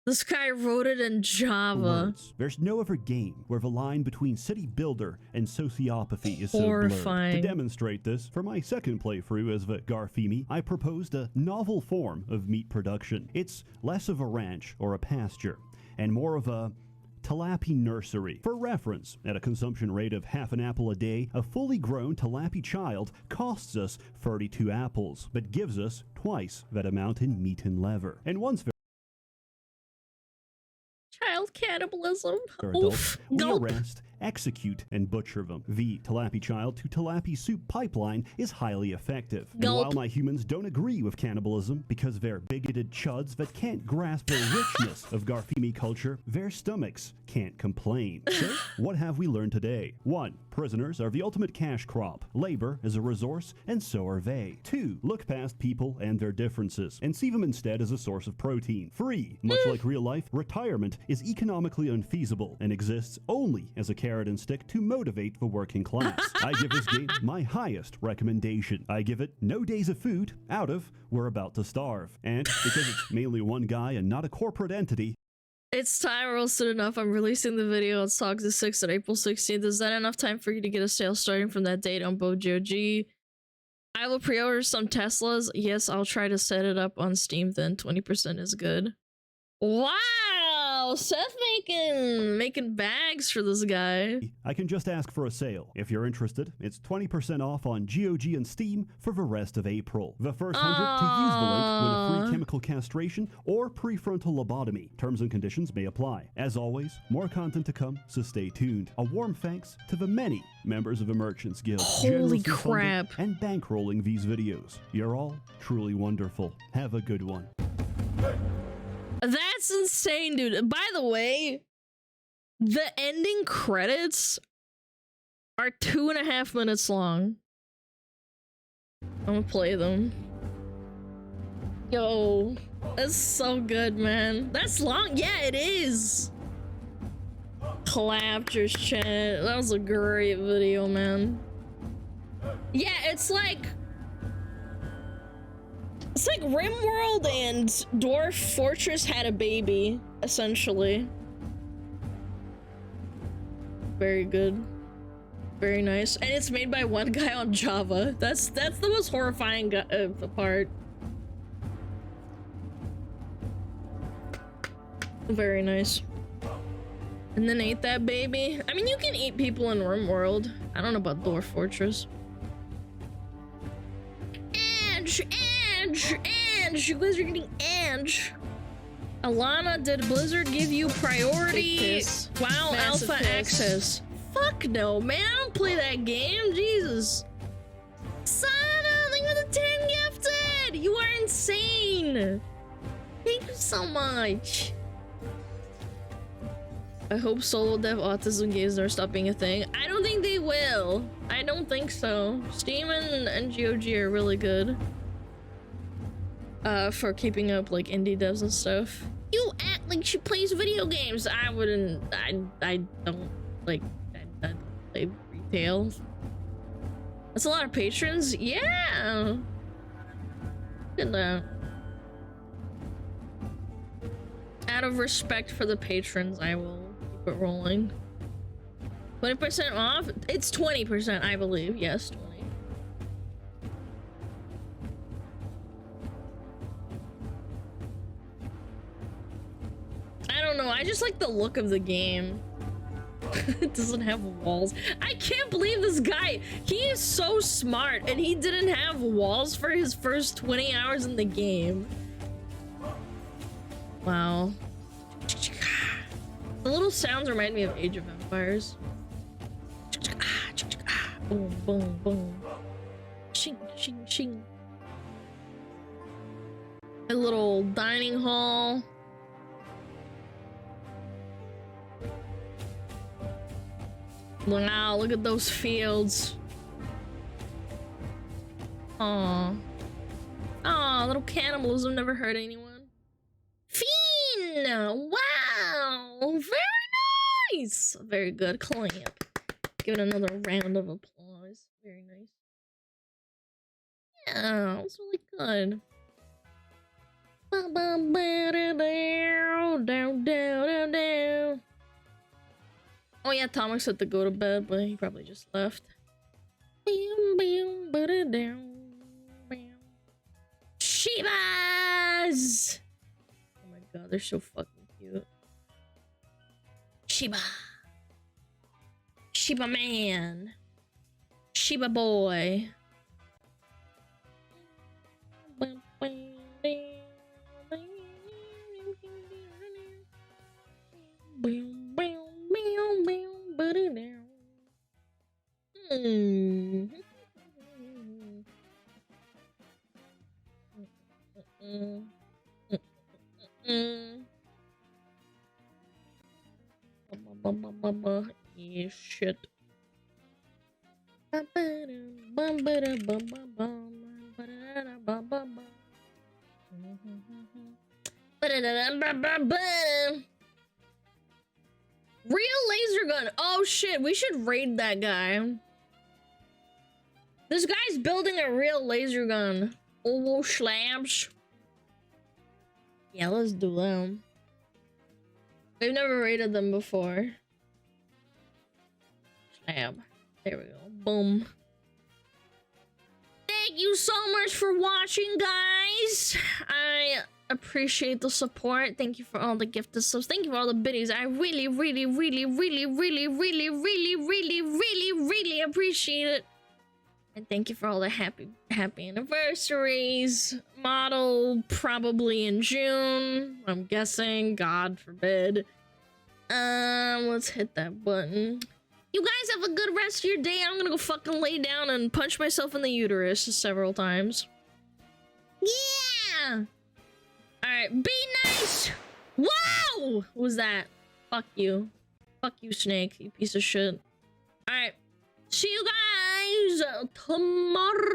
This guy wrote it in Java. words. There's no other game where the line between city builder and sociopathy is so Horrifying. blurred. To demonstrate this, for my second playthrough as the Garfimi, I proposed a novel form of meat production. It's less of a ranch or a pasture, and more of a tilapia nursery. For reference, at a consumption rate of half an apple a day, a fully grown tilapia child costs us 32 apples, but gives us twice that amount in meat and leather. And once Child cannibalism. they're adults, Oof. we Gulp. arrest, execute, and butcher them. The tilapia child to tilapia soup pipeline is highly effective. And Gulp. while my humans don't agree with cannibalism because they're bigoted chuds that can't grasp the richness of Garfimi culture, their stomachs can't complain. So, what have we learned today? 1. Prisoners are the ultimate cash crop. Labor is a resource, and so are they. 2. Look past people and their differences, and see them instead as a source of protein. 3. Much like real life, retirement is economically unfeasible and exists only as a carrot and stick to motivate the working class. I give this game my highest recommendation. I give it no days of food out of we're about to starve. And because it's mainly one guy and not a corporate entity, It's time roasted enough. I'm releasing the video on Songs of Six on April 16th. Is that enough time for you to get a sale starting from that date on BoJoG? I will pre-order some Teslas. Yes, I'll try to set it up on Steam then. 20% is good. Wow! Seth making bags for this guy. I can just ask for a sale. If you're interested, it's 20% off on GOG and Steam for the rest of April. The first 100 to use the link win a free chemical castration or prefrontal lobotomy. Terms and conditions may apply. As always, more content to come, so stay tuned. A warm thanks to the many members of the Merchants Guild. Holy generously funding crap. And bankrolling these videos. You're all truly wonderful. Have a good one. That's insane, dude. By the way, the ending credits are 2.5 minutes long. I'm gonna play them. Yo, that's so good, man. That's long. Yeah, it is. Claptures chat. That was a great video, man. Yeah, it's like RimWorld and Dwarf Fortress had a baby, essentially. Very good. Very nice. And it's made by one guy on Java. That's the most horrifying part. Very nice. And then ate that baby. I mean, you can eat people in RimWorld. I don't know about Dwarf Fortress. Ange! You guys are getting Ange. Alana, did Blizzard give you priority? WoW Massive Alpha piss. Access. Fuck no, man. I don't play that game. Jesus. Sana, thank you for the 10 gifted. You are insane. Thank you so much. I hope solo dev autism games never stop being a thing. I don't think they will. I don't think so. Steam and GOG are really good. For keeping up like indie devs and stuff. You act like she plays video games. I wouldn't. I don't like. I don't play retail. That's a lot of patrons. Yeah. Look at that. Out of respect for the patrons, I will keep it rolling. 20% off. It's 20%, I believe. Yes, 20. I don't know, I just like the look of the game. It doesn't have walls. I can't believe this guy. He is so smart, and he didn't have walls for his first 20 hours in the game. Wow. The little sounds remind me of Age of Empires. Boom, boom, boom. Shing, shing, shing. A little dining hall. Wow, look at those fields. Aw. Aw, little cannibalism never hurt anyone. Fiend! Wow! Very nice! Very good. Clamp. Give it another round of applause. Very nice. Yeah, that was really good. Down. Oh yeah, Tomix had to go to bed, but he probably just left. Shibas! Oh my god, they're so fucking cute. Shiba. Shiba man. Shiba boy. Yeah, shit. Real laser gun. Oh shit, we should raid that guy. This guy's building a real laser gun. Oh, slabs. Yeah, let's do them. We've never raided them before. Slab. There we go. Boom. Thank you so much for watching, guys. I appreciate the support. Thank you for all the gifted subs. Thank you for all the biddies. I really appreciate it. And thank you for all the happy anniversaries. Model probably in June, I'm guessing. God forbid. Let's hit that button. You guys have a good rest of your day. I'm gonna go fucking lay down and punch myself in the uterus several times. Yeah! Alright, be nice! Whoa! What was that? Fuck you. Fuck you, Snake, you piece of shit. Alright. See you guys tomorrow.